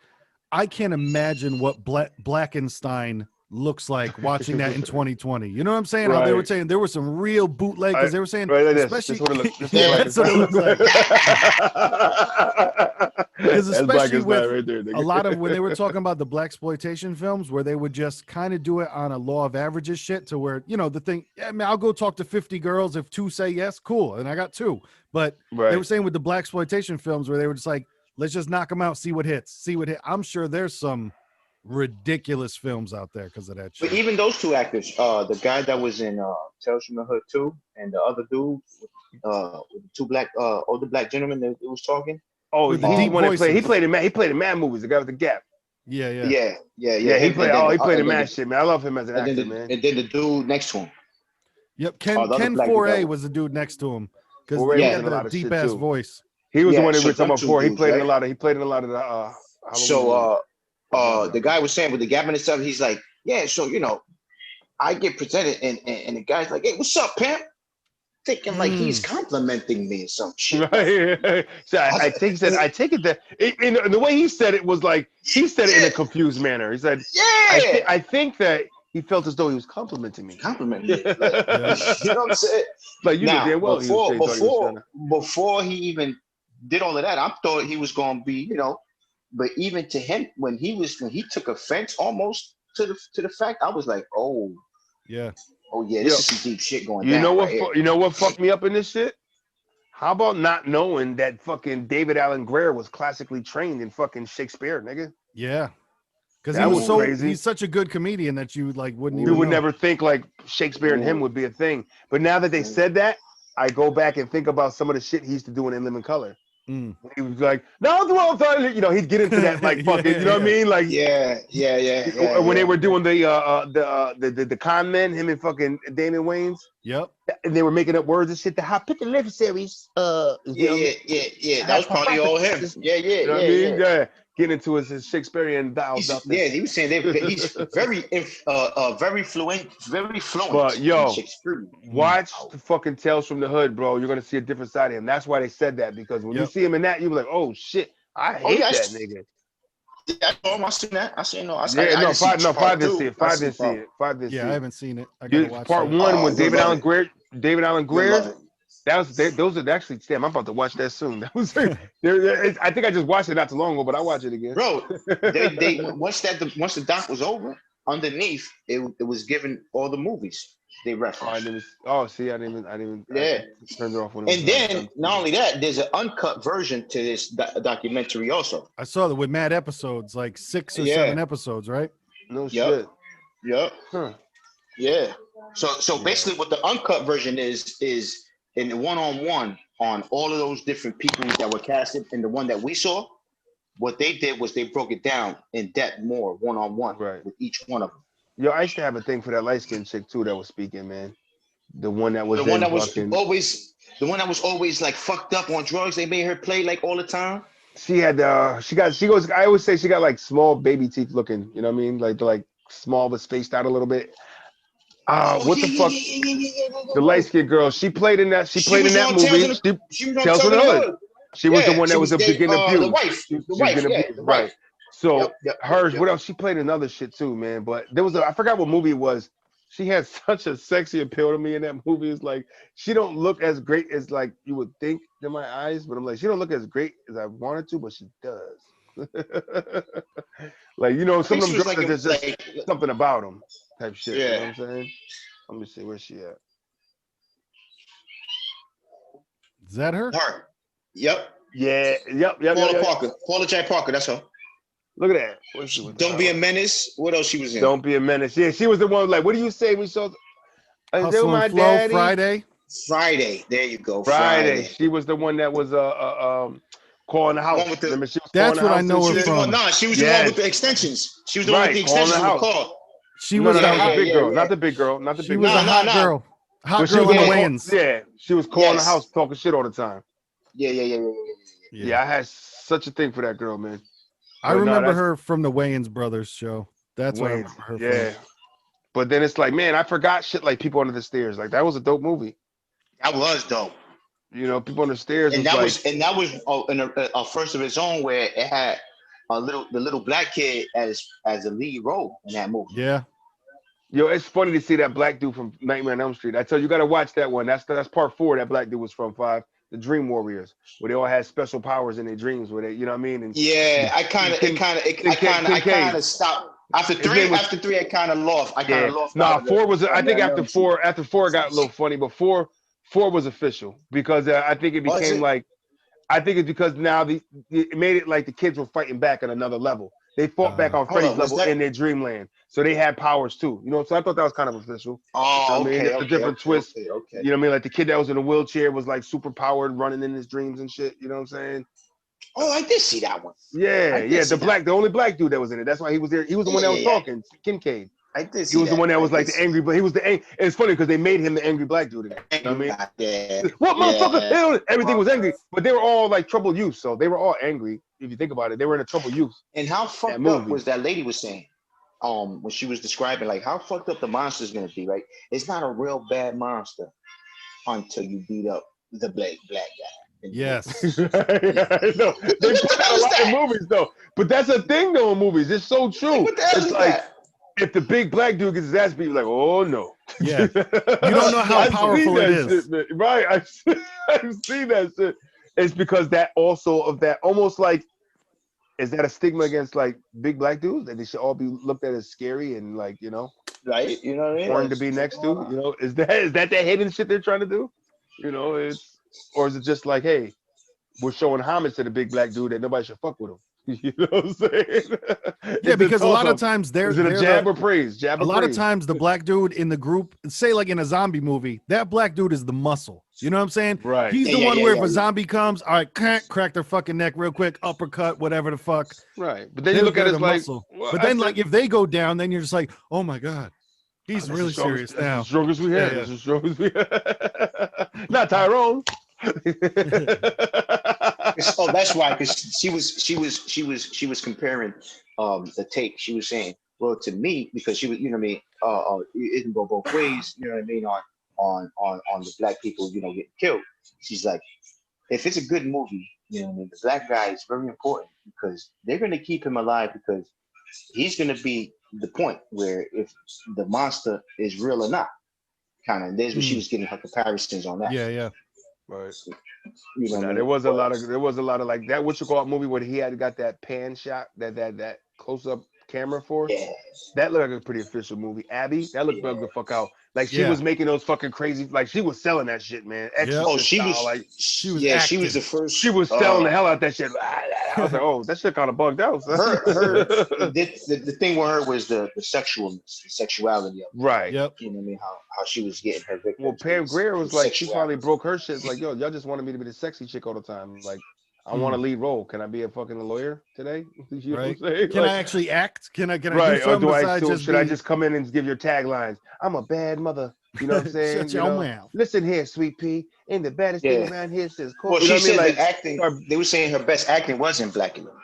Speaker 3: I can't imagine what Blackenstein looks like watching that in 2020. You know what I'm saying? How they were saying there were some real bootleg because they were saying, especially that's what it looks like. Because especially with a lot of when they were talking about the blaxploitation films where they would just kind of do it on a law of averages shit to where, you know, the thing, I mean, I'll go talk to 50 girls. If 2 say yes, cool. And I got 2. But they were saying with the blaxploitation films where they were just like, let's just knock them out, see what hits. I'm sure there's some ridiculous films out there because of that shit.
Speaker 4: But even those 2 actors, the guy that was in Tales from the Hood 2 and the other dude with the 2 black older black gentlemen that was talking.
Speaker 1: Oh, he played in mad movies. The guy with the gap.
Speaker 3: Yeah.
Speaker 1: He played in mad shit, man. I love him as an actor, man.
Speaker 4: And then the dude next to him.
Speaker 3: Yep, Ken Foray was the dude next to him because he had a deep ass voice.
Speaker 1: He was the one that we were talking about before. He played in a lot of the.
Speaker 4: So the guy was saying with the gap and stuff, he's like, yeah, so you know, I get presented and the guy's like, hey, what's up, pimp? Thinking like he's complimenting me or some shit.
Speaker 1: Right. So I take it that in the way he said it was like he said it in a confused manner. He said, I think that he felt as though he was complimenting me.
Speaker 4: Complimenting me. Like, you know what I'm saying?
Speaker 1: Like you know damn well
Speaker 4: before he even did all of that, I thought he was gonna be, you know, but even to him, when he took offense almost to the fact, I was like, oh yeah, this is some deep shit going down.
Speaker 1: You know what fucked me up in this shit? How about not knowing that fucking David Allen Greer was classically trained in fucking Shakespeare, nigga?
Speaker 3: Yeah. Because he was so crazy. He's such a good comedian that you like wouldn't even.
Speaker 1: You would never think like Shakespeare and him would be a thing. But now that they said that, I go back and think about some of the shit he used to do in Living Color. He was like, no, you know, he'd get into that like fucking, you know what I mean? Like when they were doing the con men, him and fucking Damon Wayans.
Speaker 3: Yep.
Speaker 1: And they were making up words and shit. The Hot Pick and Live series.
Speaker 4: That was probably all him.
Speaker 1: You know what I mean? Yeah. Getting into his Shakespearean dials up there.
Speaker 4: Yeah, he was saying he's very fluent.
Speaker 1: But yo, watch the fucking Tales from the Hood, bro. You're gonna see a different side of him. That's why they said that, because when you see him in that, you be like, oh shit, I hate that nigga.
Speaker 4: Yeah, I seen that.
Speaker 1: Five didn't see it. Five didn't see it.
Speaker 3: Yeah, I haven't seen it. I gotta watch
Speaker 1: part 1 with David Allen Greer. Those are actually, damn, I'm about to watch that soon. That was I think I just watched it not too long ago, but I watch it again.
Speaker 4: Bro, they once the doc was over, underneath it was given all the movies they
Speaker 1: Oh,
Speaker 4: referenced.
Speaker 1: see, I didn't even.
Speaker 4: Yeah.
Speaker 1: I turned it off when it was
Speaker 4: And
Speaker 1: done.
Speaker 4: then not only that, there's an uncut version to this documentary also.
Speaker 3: I saw that with mad episodes, like 6 or 7 episodes, right?
Speaker 1: No shit.
Speaker 4: Yep.
Speaker 1: Huh.
Speaker 4: Yeah. So basically what the uncut version is in the one-on-one on all of those different people that were casted, and the one that we saw, what they did was they broke it down in depth more one-on-one with each one of them.
Speaker 1: Yo, I used to have a thing for that light-skinned chick too that was speaking, man. The one that was
Speaker 4: the one that was always like fucked up on drugs. They made her play like all the time.
Speaker 1: She had she goes, I always say she got like small baby teeth looking, you know what I mean? Like they're like small but spaced out a little bit. What the fuck? The light-skinned girl. She played in that. She played in that movie.
Speaker 4: She was on
Speaker 1: Tales from the Hood. She was the one that was getting abused.
Speaker 4: The wife.
Speaker 1: She was getting abused, right? So hers. What else? She played in other shit too, man. But there was I forgot what movie it was. She had such a sexy appeal to me in that movie. It's like she don't look as great as like you would think in my eyes, but I'm like she don't look as great as I wanted to, but she does. Like some of them girls, like there's just something about them type shit. You know what I'm saying? Let me see where she at.
Speaker 3: Is that her?
Speaker 4: Her. Yep.
Speaker 1: Yeah. Yep.
Speaker 4: Paula Jai Parker. That's her.
Speaker 1: Look at that.
Speaker 4: Don't Be a Menace. What else she was in?
Speaker 1: Don't Be a Menace. Yeah, she was the one. Like, what do you say? We saw.
Speaker 3: Hustle and Flow. Daddy?
Speaker 4: Friday. There you go.
Speaker 1: Friday. She was the one that was calling the house.
Speaker 3: That's what I know her from.
Speaker 4: No, she was the one with the extensions. She was the one with the extensions on the call.
Speaker 3: She was
Speaker 1: the big girl, not the big girl, not the big girl.
Speaker 3: She was a hot girl. Hot girl in the weigh-ins.
Speaker 1: Yeah, she was calling the house, talking shit all the time.
Speaker 4: Yeah.
Speaker 1: I had such a thing for that girl, man.
Speaker 3: I remember her from the Wayans Brothers show. That's what I remember her from.
Speaker 1: Yeah. But then it's like, man, I forgot shit like People Under the Stairs. Like that was a dope movie.
Speaker 4: That was dope.
Speaker 1: People Under the Stairs.
Speaker 4: And that was in a first of its own where it had the little black kid as a lead role in that movie.
Speaker 3: Yeah.
Speaker 1: Yo, it's funny to see that black dude from Nightmare on Elm Street. I tell you, got to watch that one. That's part 4. That black dude was from 5. The Dream Warriors, where they all had special powers in their dreams, where they, you know what I mean? And
Speaker 4: I kind of stopped after 3. After 3, I kind of lost.
Speaker 1: Nah, 4 was. I think after 4, it got a little funny, but 4 was official because I think it became like. I think it's because now it made it like the kids were fighting back at another level. They fought back on Freddy's level in their dreamland, so they had powers too. So I thought that was kind of official.
Speaker 4: Oh,
Speaker 1: okay. It's a different twist. Okay. You know what I mean? Like the kid that was in a wheelchair was like super powered, running in his dreams and shit. You know what I'm saying?
Speaker 4: Oh, I did see that one.
Speaker 1: Yeah. The only black dude that was in it. That's why he was there. He was the one that was talking. Kincaid.
Speaker 4: I did see
Speaker 1: he was the one that was like the angry, but he was the angry. And it's funny because they made him the angry black dude. You know what I mean? What motherfucker? Everything was angry, but they were all like troubled youth, so they were all angry. If you think about it, they were in a troubled youth.
Speaker 4: And how fucked up was that lady was saying? When she was describing like how fucked up the monster's gonna be, right? It's not a real bad monster until you beat up the black guy.
Speaker 3: Yes.
Speaker 1: I know. They put out a lot of movies though, but that's a thing though in movies. It's so true. It's like. If the big black dude gets his ass beat, you're like, oh no.
Speaker 3: Yeah. You don't know how powerful it is.
Speaker 1: Shit, right. I've seen that shit. It's because that also of that almost like, is that a stigma against like big black dudes that they should all be looked at as scary and like,
Speaker 4: right? You know what I mean?
Speaker 1: Born to be next to, is that hidden shit they're trying to do? Or is it just like, hey, we're showing homage to the big black dude that nobody should fuck with him. You know what I'm saying?
Speaker 3: Yeah, because a lot of times
Speaker 1: is it a jab or praise? Jab or
Speaker 3: a lot of times the black dude in the group, say like in a zombie movie, that black dude is the muscle. You know what I'm saying?
Speaker 1: Right.
Speaker 3: He's the one where if a zombie comes, all right, crack their fucking neck real quick, uppercut, whatever the fuck.
Speaker 1: Right. But then you look at it like,
Speaker 3: well, but then like if they go down, then you're just like, oh my God. He's really serious now.
Speaker 1: As strong as we have. As strong as we have. Not Tyrone.
Speaker 4: Oh, that's why, because she was comparing the take. She was saying, well, to me, because she was, you know what I mean, it can go both ways, you know what I mean, on the black people, getting killed. She's like, if it's a good movie, you know what I mean, the black guy is very important because they're gonna keep him alive because he's gonna be the point where if the monster is real or not. Kind of. There's where she was getting her comparisons on that.
Speaker 3: Yeah.
Speaker 1: Right. There was a lot of like that. What you call it movie where he had got that pan shot, that close up camera for.
Speaker 4: Yeah.
Speaker 1: That looked like a pretty official movie. Abby, that looked like the fuck out. Like she
Speaker 3: Yeah.
Speaker 1: was making those fucking crazy, like she was selling that shit, man. Exorcist
Speaker 4: Oh, she
Speaker 1: style,
Speaker 4: was.
Speaker 1: like
Speaker 4: She was the first.
Speaker 1: she was selling the hell out that shit. I was like, oh, that shit kind of bugged out. Son.
Speaker 4: Her the thing with her was the sexualness, the sexuality of it.
Speaker 1: Right.
Speaker 3: Yep.
Speaker 4: You know what I mean? How she was getting her victims.
Speaker 1: Well, Pam Grier was like, she finally
Speaker 4: sexuality.
Speaker 1: broke her shit. Like, yo, y'all just wanted me to be the sexy chick all the time. Like, I want a lead role. Can I be a fucking lawyer today? You know what I'm saying?
Speaker 3: Can
Speaker 1: like,
Speaker 3: I actually act? Can I do
Speaker 1: right? Or
Speaker 3: something
Speaker 1: do I?
Speaker 3: besides
Speaker 1: So
Speaker 3: just
Speaker 1: should I just come in and give your taglines? I'm a bad mother. You know what I'm saying?
Speaker 3: Shut
Speaker 1: You
Speaker 3: your
Speaker 1: know,
Speaker 3: mouth.
Speaker 1: listen here, sweet pea. Ain't the baddest thing around here since
Speaker 4: Well,
Speaker 1: you know
Speaker 4: she
Speaker 1: what I mean?
Speaker 4: said the
Speaker 1: Like,
Speaker 4: acting. They were saying her best acting was in Black and White.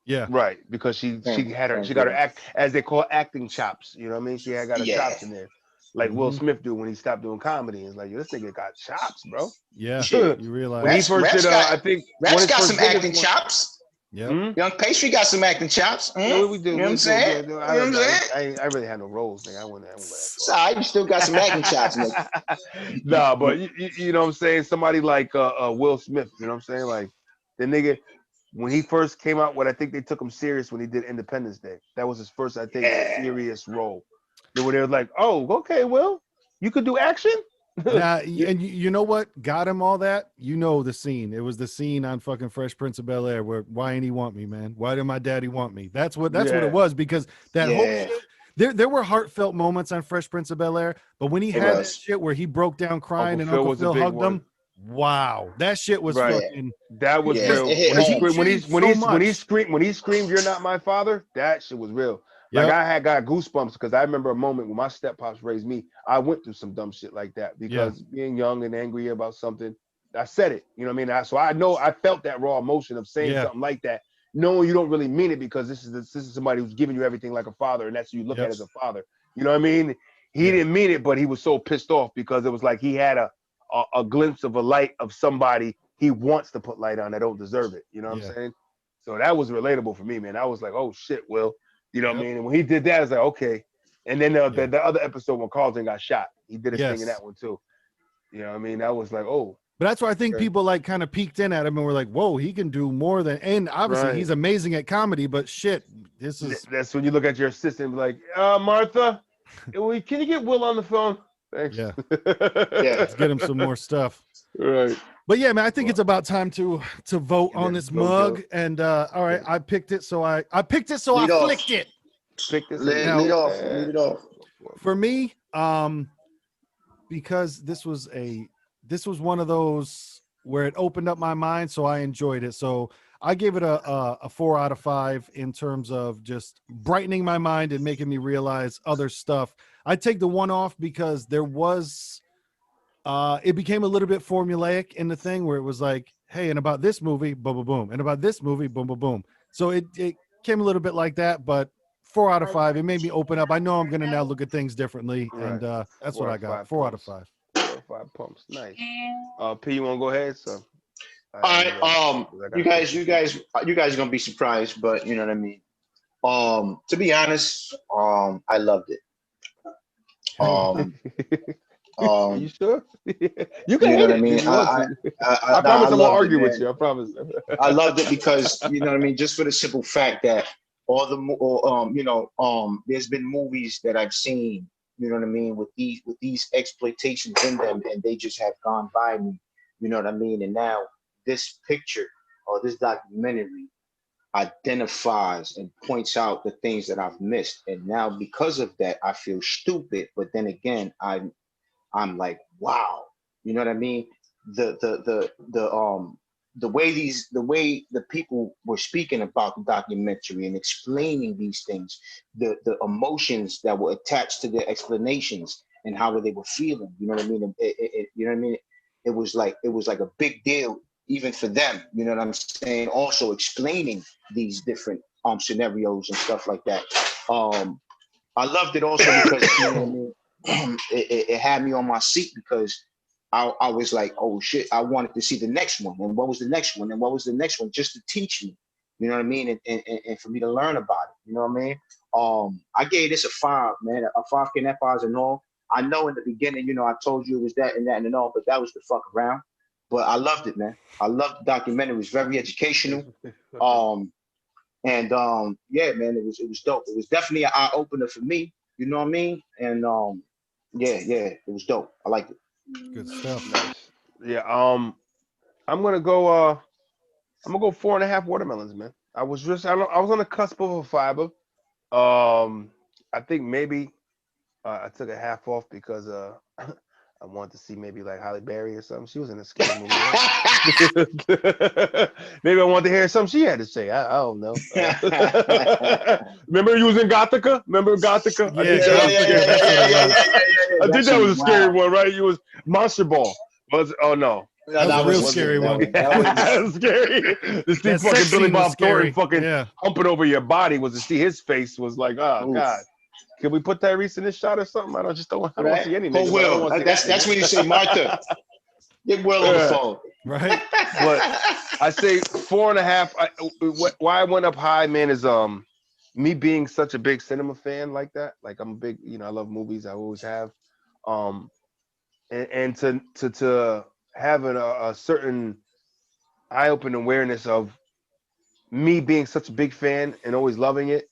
Speaker 3: Yeah.
Speaker 1: right, because she got her act, as they call acting chops. You know what I mean? She had got her chops in there, like Will Smith do when he stopped doing comedy. It's like, yo, this nigga got chops, bro.
Speaker 3: Yeah.
Speaker 1: Shit.
Speaker 3: You realize
Speaker 1: when he first did, I think
Speaker 2: Raps got some acting chops.
Speaker 3: Yeah.
Speaker 2: Young Pastry got some acting chops.
Speaker 1: Yeah, we do.
Speaker 2: You know what I'm saying? You know what I'm saying?
Speaker 1: I really had no roles, nigga. I wouldn't let
Speaker 2: Sorry, you still got some acting chops, nigga.
Speaker 1: Nah, but you know what I'm saying? Somebody like Will Smith, you know what I'm saying? Like the nigga, when he first came out, I think they took him serious when he did Independence Day. That was his first, I think, serious role. They were like, oh, okay, Will, you could do action?
Speaker 3: Now, and you know what got him all that? You know the scene. It was the scene on fucking Fresh Prince of Bel-Air where why ain't he want me, man? Why did my daddy want me? That's what it was, because that whole shit, there were heartfelt moments on Fresh Prince of Bel-Air, but when he had that shit where he broke down crying and Uncle Phil hugged him, wow, that shit was fucking.
Speaker 1: That was real. When he screamed, "You're not my father," that shit was real. Like I had got goosebumps because I remember a moment when my steppops raised me. I went through some dumb shit like that because being young and angry about something, I said it. You know what I mean? So I know I felt that raw emotion of saying something like that, knowing you don't really mean it because this is somebody who's giving you everything like a father, and that's who you look at as a father. You know what I mean? He didn't mean it, but he was so pissed off because it was like he had a glimpse of a light of somebody he wants to put light on that don't deserve it. You know what I'm saying? So that was relatable for me, man. I was like, oh shit, Will. You know what I mean? And when he did that, I was like, okay. And then the other episode when Carlton got shot, he did his thing in that one too. You know what I mean? That was like, oh.
Speaker 3: But that's why I think people like kind of peeked in at him and were like, whoa, he can do more than, and obviously he's amazing at comedy, but shit,
Speaker 1: that's when you look at your assistant and be like, Martha, can you get Will on the phone? Thanks.
Speaker 3: Yeah. Let's get him some more stuff.
Speaker 1: Right.
Speaker 3: But yeah, man, I think it's about time to vote on this mug. And all right, I picked it, so I flicked it.
Speaker 1: Lead
Speaker 4: it off.
Speaker 3: For me, because this was one of those where it opened up my mind, so I enjoyed it. So I gave it a 4 out of 5 in terms of just brightening my mind and making me realize other stuff. I take the 1 off because there was it became a little bit formulaic in the thing where it was like, hey, and about this movie, boom, boom, boom, and about this movie, boom, boom, boom. So it came a little bit like that, but 4 out of 5. It made me open up. I know I'm gonna now look at things differently, and that's what I got. 4 out of 5.
Speaker 1: 4 out of 5 pumps. Nice. P, you want to go ahead? So.
Speaker 2: All right. You guys are gonna be surprised, but you know what I mean. To be honest, I loved it.
Speaker 1: You sure? You
Speaker 2: can
Speaker 1: know
Speaker 2: what I mean.
Speaker 1: I promise I won't argue with you. I promise.
Speaker 2: I loved it because you know what I mean. Just for the simple fact that there's been movies that I've seen. You know what I mean, with these exploitations in them, and they just have gone by me. You know what I mean. And now this picture or this documentary identifies and points out the things that I've missed. And now because of that, I feel stupid. But then again, I'm like, wow, you know what I mean? The way the people were speaking about the documentary and explaining these things, the emotions that were attached to their explanations and how they were feeling, you know what I mean? You know what I mean? It was like a big deal even for them, you know what I'm saying? Also explaining these different scenarios and stuff like that. I loved it also because you know what I mean? It had me on my seat because I was like, oh shit, I wanted to see the next one. And what was the next one? And what was the next one? Just to teach me, you know what I mean? And for me to learn about it, you know what I mean? I gave this a 5, man, a 5 Canepars and all. I know in the beginning, you know, I told you it was that and that and all, but that was the fuck around. But I loved it, man. I loved the documentary. It was very educational.
Speaker 4: And yeah, man, it was dope. It was definitely an eye opener for me. You know what I mean? And yeah, it was dope. I liked it.
Speaker 3: Good stuff.
Speaker 1: Nice. Yeah. I'm gonna go. I'm gonna go 4.5 watermelons, man. I was on the cusp of a fiber. I think maybe I took a half off because I wanted to see maybe like Halle Berry or something. She was in a scary movie, right? Maybe I wanted to hear something she had to say. I don't know. Remember you was in Gothica? Remember Gothica? I
Speaker 3: Yeah,
Speaker 1: think that was scary.
Speaker 3: that's what it was.
Speaker 1: I think that was a scary
Speaker 4: Wow.
Speaker 1: one, right? You was Monster Ball. Oh no.
Speaker 4: No,
Speaker 3: That was a real
Speaker 1: wasn't
Speaker 3: scary
Speaker 1: it.
Speaker 3: one.
Speaker 1: That was scary. To see
Speaker 3: That sex
Speaker 1: fucking Billy
Speaker 3: scene was
Speaker 1: Bob Thornton
Speaker 3: scary.
Speaker 1: fucking
Speaker 3: Yeah.
Speaker 1: humping over your body was to see his face was like, oh
Speaker 4: Oof.
Speaker 1: God. Can we put Tyrese in this shot or something? I don't want to
Speaker 4: Right?
Speaker 1: see any
Speaker 2: Oh,
Speaker 1: nigga. But I don't
Speaker 2: Will.
Speaker 1: want to see
Speaker 2: That's when you say Martha. Get Will on the phone.
Speaker 3: Right.
Speaker 1: But I say 4.5. Why I went up high, man, is me being such a big cinema fan like that. Like I'm a big, I love movies. I always have. Um, and to have a certain eye-opening awareness of me being such a big fan and always loving it.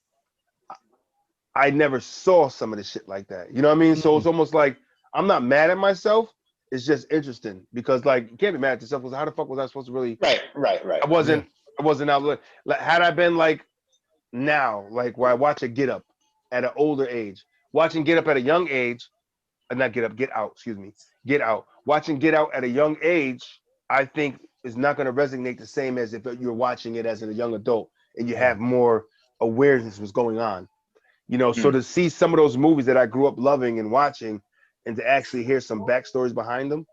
Speaker 1: I never saw some of the shit like that. You know what I mean? So it's almost like I'm not mad at myself. It's just interesting because like you can't be mad at yourself because how the fuck was I supposed to really?
Speaker 2: Right.
Speaker 1: I wasn't out. Like, had I been like now, like where I watch a Get Up at an older age, watching Get Up at a young age, not Get Up, Get Out. Excuse me, Get Out. Watching Get Out at a young age, I think is not going to resonate the same as if you're watching it as a young adult and you have more awareness of what's going on. So to see some of those movies that I grew up loving and watching, and to actually hear some backstories behind them,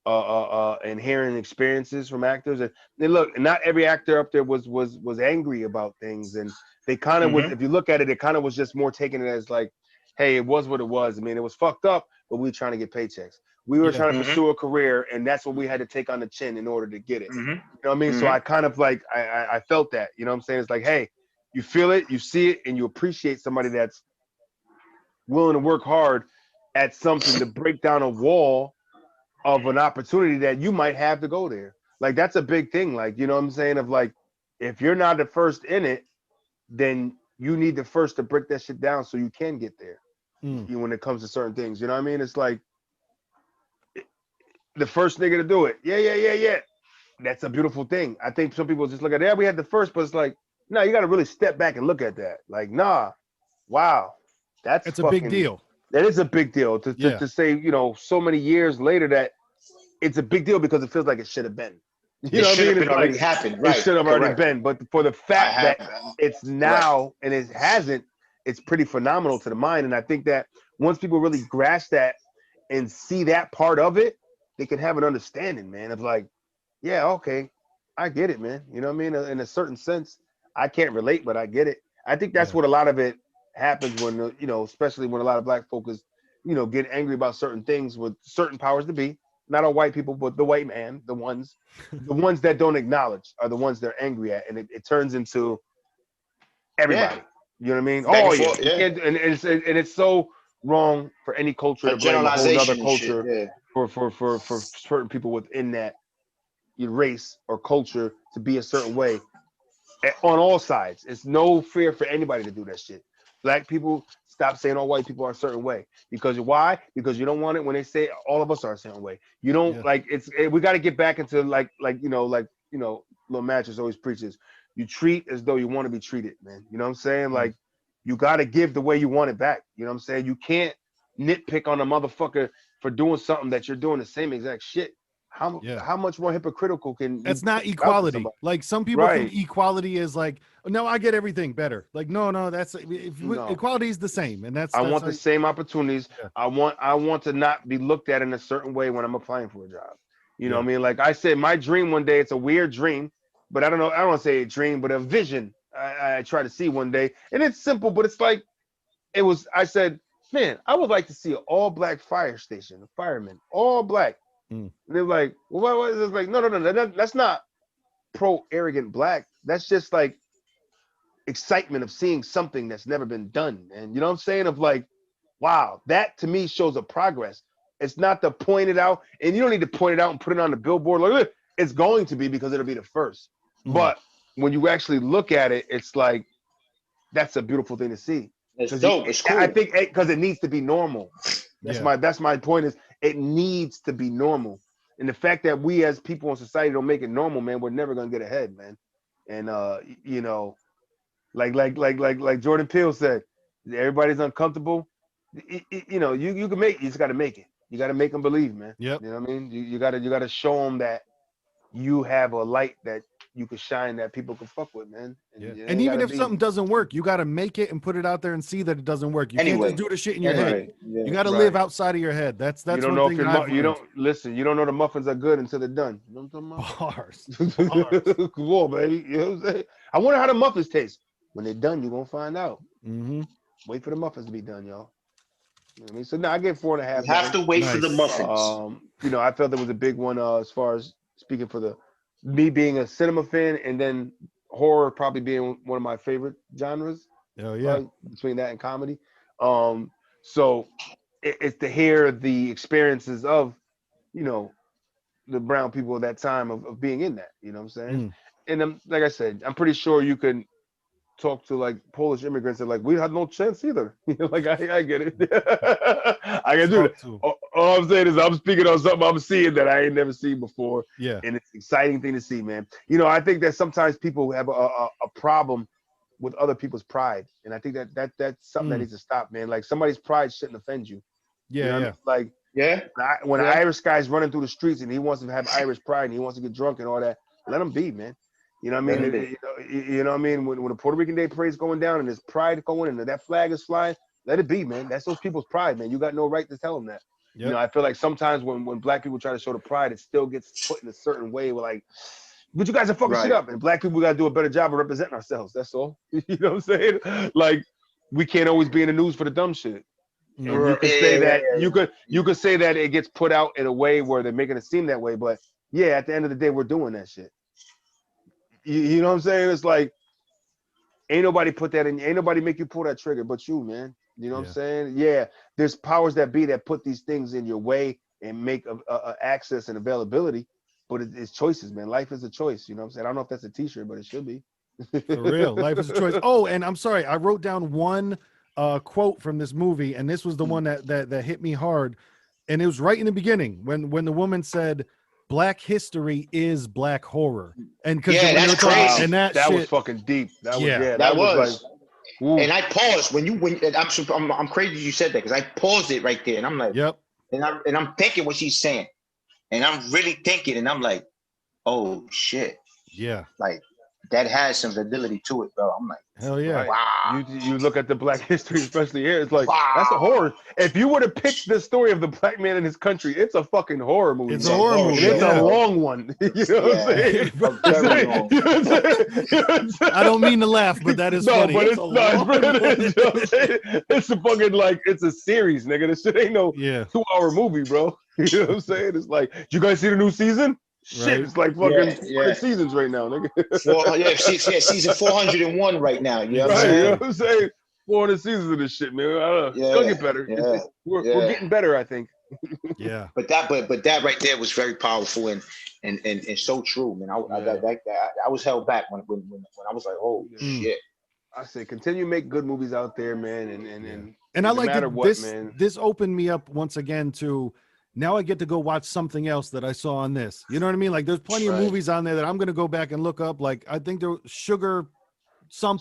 Speaker 1: and hearing experiences from actors, and look, not every actor up there was angry about things, and they kind of was. If you look at it, it kind of was just more taking it as like, hey, it was what it was. I mean, it was fucked up, but we were trying to get paychecks. We were trying to pursue a career, and that's what we had to take on the chin in order to get it. You know what I mean? So I kind of like I felt that. You know what I'm saying? It's like, hey. You feel it, you see it, and you appreciate somebody that's willing to work hard at something to break down a wall of an opportunity that you might have to go there. Like that's a big thing. Like, you know what I'm saying? Of like, if you're not the first in it, then you need the first to break that shit down so you can get there. When it comes to certain things, you know what I mean? It's like the first nigga to do it. Yeah. That's a beautiful thing. I think some people just look at it. Yeah, we had the first, but it's like, no, you got to really step back and look at that. Like, nah, wow, it's
Speaker 3: a big deal.
Speaker 1: That is a big deal to say, so many years later that it's a big deal because it feels like it should have been. You know what I mean? It's
Speaker 2: already
Speaker 1: like
Speaker 2: happened. Right.
Speaker 1: It should have already been. But for the fact that it's now and it hasn't, it's pretty phenomenal to the mind. And I think that once people really grasp that and see that part of it, they can have an understanding, man, of like, yeah, okay, I get it, man. You know what I mean? In a certain sense, I can't relate, but I get it. I think that's what a lot of it happens when, especially when a lot of black folk is, get angry about certain things with certain powers to be. Not all white people, but the white man, the ones that don't acknowledge are the ones they're angry at. And it turns into everybody. You know what I mean? And it's so wrong for any culture to blame a whole other culture for certain people within that your race or culture to be a certain way on all sides. It's no fear for anybody to do that shit. Black people, stop saying all white people are a certain way. Because why? Because you don't want it when they say all of us are a certain way. You don't we got to get back into Lil Mattress always preaches. You treat as though you want to be treated, man. You know what I'm saying? Like you got to give the way you want it back. You know what I'm saying? You can't nitpick on a motherfucker for doing something that you're doing the same exact shit. How much more hypocritical can
Speaker 3: that's not equality? Like some people think equality is like, no, I get everything better. Like no, that's equality is the same, and I
Speaker 1: want the same opportunities. I want to not be looked at in a certain way when I'm applying for a job. You know what I mean? Like I said, my dream one day, it's a weird dream, but I don't know. I don't want to say a dream, but a vision I try to see one day, and it's simple, but it's like I said, man, I would like to see an all black fire station, firemen, all black. And they're like, well, what is this? Like, no, that's not pro arrogant black. That's just like excitement of seeing something that's never been done. And you know what I'm saying? Of like, wow, that to me shows a progress. It's not to point it out, and you don't need to point it out and put it on the billboard. Like, look, it's going to be because it'll be the first. But when you actually look at it, it's like that's a beautiful thing to see.
Speaker 4: It's dope. It's cool.
Speaker 1: I think because it needs to be normal. That's my point. Is it needs to be normal, and the fact that we as people in society don't make it normal, man, we're never gonna get ahead, man. And you know, like Jordan Peele said, everybody's uncomfortable. You know, you can make. You just got to make it. You got to make them believe, man.
Speaker 3: Yep.
Speaker 1: You know what I mean? You got to show them that you have a light that you can shine that people can fuck with, man.
Speaker 3: And even if something doesn't work, you got to make it and put it out there and see that it doesn't work. You can't just do the shit in your head. You got to live outside of your head. That's
Speaker 1: you don't know if you don't listen. You don't know the muffins are good until they're done. You know what I'm talking about? Bars. Come on, baby. You know what I'm saying? I wonder how the muffins taste. When they're done, you're gonna find out. Wait for the muffins to be done, y'all. You know what I mean? So now I get 4.5.
Speaker 4: You have to wait for the muffins.
Speaker 1: You know, I felt there was a big one as far as speaking for me being a cinema fan, and then horror probably being one of my favorite genres.
Speaker 3: Oh yeah,
Speaker 1: between that and comedy. So it's to hear the experiences of, you know, the brown people at that time of being in that. You know what I'm saying? And like I said, I'm pretty sure you can talk to like Polish immigrants and like we had no chance either. Like I get it. I can do that. All I'm saying is I'm speaking on something I'm seeing that I ain't never seen before.
Speaker 3: Yeah.
Speaker 1: And it's an exciting thing to see, man. You know, I think that sometimes people have a problem with other people's pride. And I think that's something that needs to stop, man. Like somebody's pride shouldn't offend you.
Speaker 3: Yeah.
Speaker 1: You know
Speaker 3: yeah.
Speaker 1: Like when an Irish guy's running through the streets and he wants to have Irish pride and he wants to get drunk and all that, let him be, man. You know what I mean? You know what I mean? When the Puerto Rican Day parade's going down and there's pride going and that flag is flying, let it be, man. That's those people's pride, man. You got no right to tell them that. Yep. You know, I feel like sometimes when black people try to show the pride, it still gets put in a certain way where like, but you guys are fucking shit up. And black people got to do a better job of representing ourselves. That's all. You know what I'm saying? Like, we can't always be in the news for the dumb shit. And you could say that you could say that it gets put out in a way where they're making it seem that way, but yeah, at the end of the day, we're doing that shit. You know what I'm saying? It's like ain't nobody put that in, ain't nobody make you pull that trigger but you, man. You know what I'm saying? Yeah, there's powers that be that put these things in your way and make access and availability, but it's choices, man. Life is a choice. You know what I'm saying? I don't know if that's a t-shirt, but it should be.
Speaker 3: For real, life is a choice. Oh, and I'm sorry, I wrote down one quote from this movie, and this was the one that hit me hard, and it was right in the beginning when the woman said, Black history is black horror, and because
Speaker 4: that's crazy.
Speaker 3: And that
Speaker 1: was fucking deep. That
Speaker 4: was like, and I paused when I'm crazy you said that because I paused it right there, and I'm like,
Speaker 3: yep.
Speaker 4: And I'm thinking what she's saying, and I'm really thinking, and I'm like, oh shit,
Speaker 3: yeah,
Speaker 4: like that has some validity to it, bro. I'm like,
Speaker 3: hell yeah.
Speaker 4: Wow.
Speaker 1: You look at the black history, especially here, it's like that's a horror. If you were to pitch the story of the blac man in his country, it's a fucking horror movie.
Speaker 3: It's a horror movie.
Speaker 1: It's a long one. You know what I'm saying?
Speaker 3: I don't mean to laugh, but that is funny.
Speaker 1: But it's a fucking like it's a series, nigga. This shit ain't no 2-hour movie, bro. You know what I'm saying? It's like, did you guys see the new season? Shit, it's like fucking seasons right now, nigga.
Speaker 4: Season 401 right now. You know what I'm saying?
Speaker 1: You know what I'm saying? 400 seasons of this shit, man. It's gonna get better.
Speaker 4: Yeah.
Speaker 1: We're getting better, I think.
Speaker 3: Yeah.
Speaker 4: But that right there was very powerful and so true, man. I was held back when I was like, oh shit.
Speaker 1: I say continue to make good movies out there, man,
Speaker 3: and I like
Speaker 1: that
Speaker 3: this opened me up once again to now I get to go watch something else that I saw on this. You know what I mean? Like there's plenty of movies on there that I'm gonna go back and look up. Like I think there was Sugar Hill.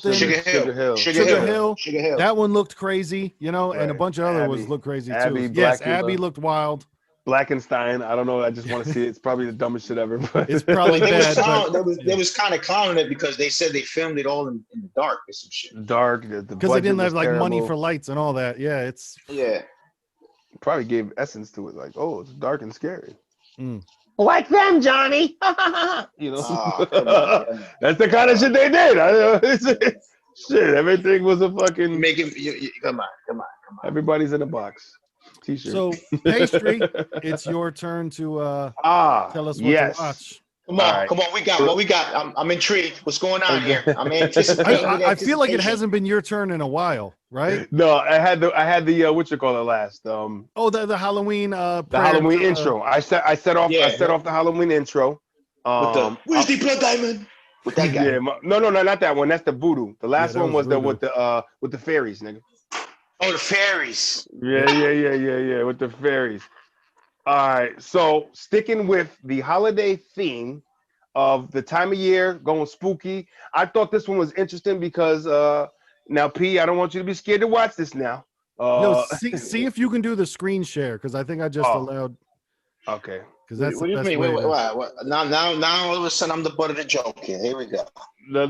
Speaker 3: That one looked crazy, you know, and a bunch of other ones looked crazy too. Yes, Abby looked wild.
Speaker 1: Blackenstein, I don't know. I just want to see it. It's probably the dumbest shit ever. But
Speaker 3: it's probably bad.
Speaker 4: They was kind of clowning it because they said they filmed it all in the dark or some shit.
Speaker 1: Dark,
Speaker 3: because they didn't have like money for lights and all that. Yeah, it's
Speaker 1: probably gave essence to it. Like, oh, it's dark and scary.
Speaker 2: Like them, Johnny.
Speaker 1: You know, that's the kind of shit they did. Shit, everything was a fucking
Speaker 4: come on.
Speaker 1: Everybody's in a box. T-shirt.
Speaker 3: So, Pastry, it's your turn to tell us what to watch.
Speaker 4: Come on. We got. I'm intrigued. What's going on here? I'm anticipating.
Speaker 3: I feel like it hasn't been your turn in a while, right?
Speaker 1: No, I had the what you call it last.
Speaker 3: The Halloween.
Speaker 1: The Halloween intro. I set off the Halloween intro.
Speaker 4: Where's the blood diamond?
Speaker 2: with that guy.
Speaker 1: Yeah, no, not that one. That's the voodoo. The last one was the
Speaker 3: voodoo.
Speaker 1: with the fairies, nigga.
Speaker 2: Oh, the fairies.
Speaker 1: Yeah, with the fairies. All right, so sticking with the holiday theme of the time of year, going spooky. I thought this one was interesting because now, P, I don't want you to be scared to watch this now.
Speaker 3: Yo, see if you can do the screen share because I think I just allowed.
Speaker 1: Okay.
Speaker 3: Because that's
Speaker 2: What
Speaker 3: the
Speaker 2: do you
Speaker 3: best
Speaker 2: mean?
Speaker 3: way to...
Speaker 2: What? Now all of a sudden I'm the butt of the joke here. Here we go.
Speaker 1: No.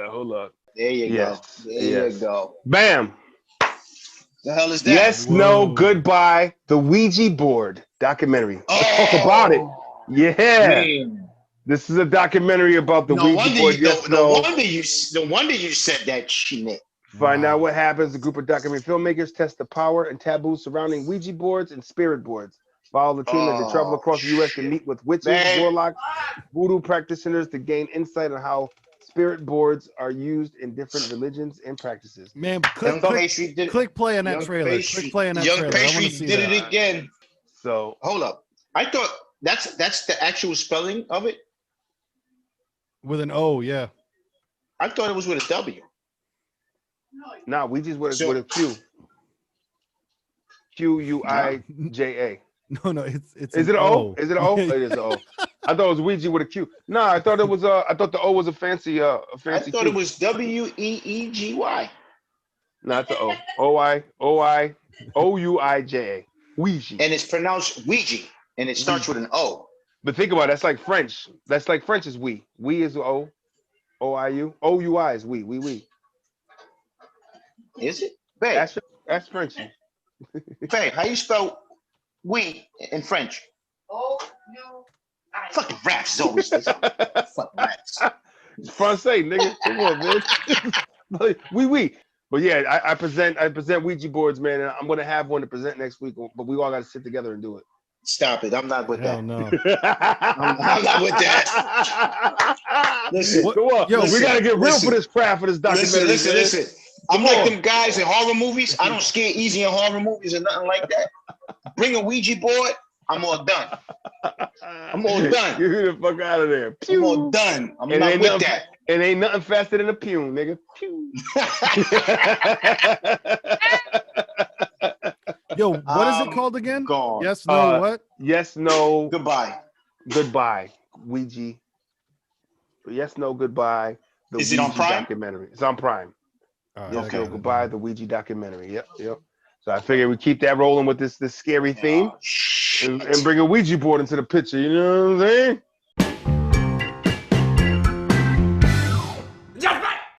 Speaker 1: Hold up.
Speaker 2: There you go. There you go.
Speaker 1: Bam.
Speaker 2: The hell is that?
Speaker 1: Yes, no, goodbye. The Ouija board documentary. Let's talk about it. Yeah.
Speaker 2: Man.
Speaker 1: This is a documentary about the Ouija board.
Speaker 2: No wonder you said that shit.
Speaker 1: Find out what happens. A group of documentary filmmakers test the power and taboos surrounding Ouija boards and spirit boards. Follow the team as they travel across the U.S. to meet with witches, warlocks, voodoo practitioners to gain insight on how spirit boards are used in different religions and practices.
Speaker 3: Man, click play on that trailer. Click play on that trailer.
Speaker 2: Young Pastry did it again.
Speaker 1: So
Speaker 2: hold up. I thought that's the actual spelling of it.
Speaker 3: With an O, yeah.
Speaker 2: I thought it was with a W.
Speaker 1: Nah, Ouija's with a Q. Quija.
Speaker 3: No, it's.
Speaker 1: Is it an O? Is it an O? It is an O. I thought it was Ouija with a Q. No, I thought it was I thought the O was a fancy
Speaker 2: I thought
Speaker 1: Q.
Speaker 2: it was WEEGY.
Speaker 1: No, it's the O. Ouija. Ouija.
Speaker 2: And it's pronounced Ouija, and it starts with an O.
Speaker 1: But think about it, that's like French. That's like French is we. We is O. O-I-U. O-U-I is we. We.
Speaker 2: Is it? Babe.
Speaker 1: That's French.
Speaker 2: Babe, how you spell we in French? Fucking raps is always this. Fucking raps.
Speaker 1: It's Francais, nigga. Come on, man. We. But yeah, I present Ouija boards, man, and I'm gonna have one to present next week. But we all got to sit together and do it.
Speaker 2: Stop it! I'm not with that.
Speaker 3: No.
Speaker 2: I'm not with that. Listen,
Speaker 1: we gotta get real for this craft for this documentary.
Speaker 2: Listen. I'm like them guys in horror movies. I don't scare easy in horror movies or nothing like that. Bring a Ouija board. I'm all done.
Speaker 1: Get the fuck out of there.
Speaker 2: Pew. I'm all done. I'm not with that.
Speaker 1: It ain't nothing faster than a pew, nigga. Pew.
Speaker 3: Yo, what is it called again?
Speaker 2: Gone.
Speaker 3: Yes, no, what?
Speaker 1: Yes, no.
Speaker 2: Goodbye.
Speaker 1: Ouija. Yes, no, goodbye.
Speaker 2: Is it on Prime?
Speaker 1: Documentary. It's on Prime. Yes,
Speaker 2: okay.
Speaker 1: no, goodbye. The Ouija documentary. Yep. So I figured we keep that rolling with this scary theme and bring a Ouija board into the picture. You know what I'm saying?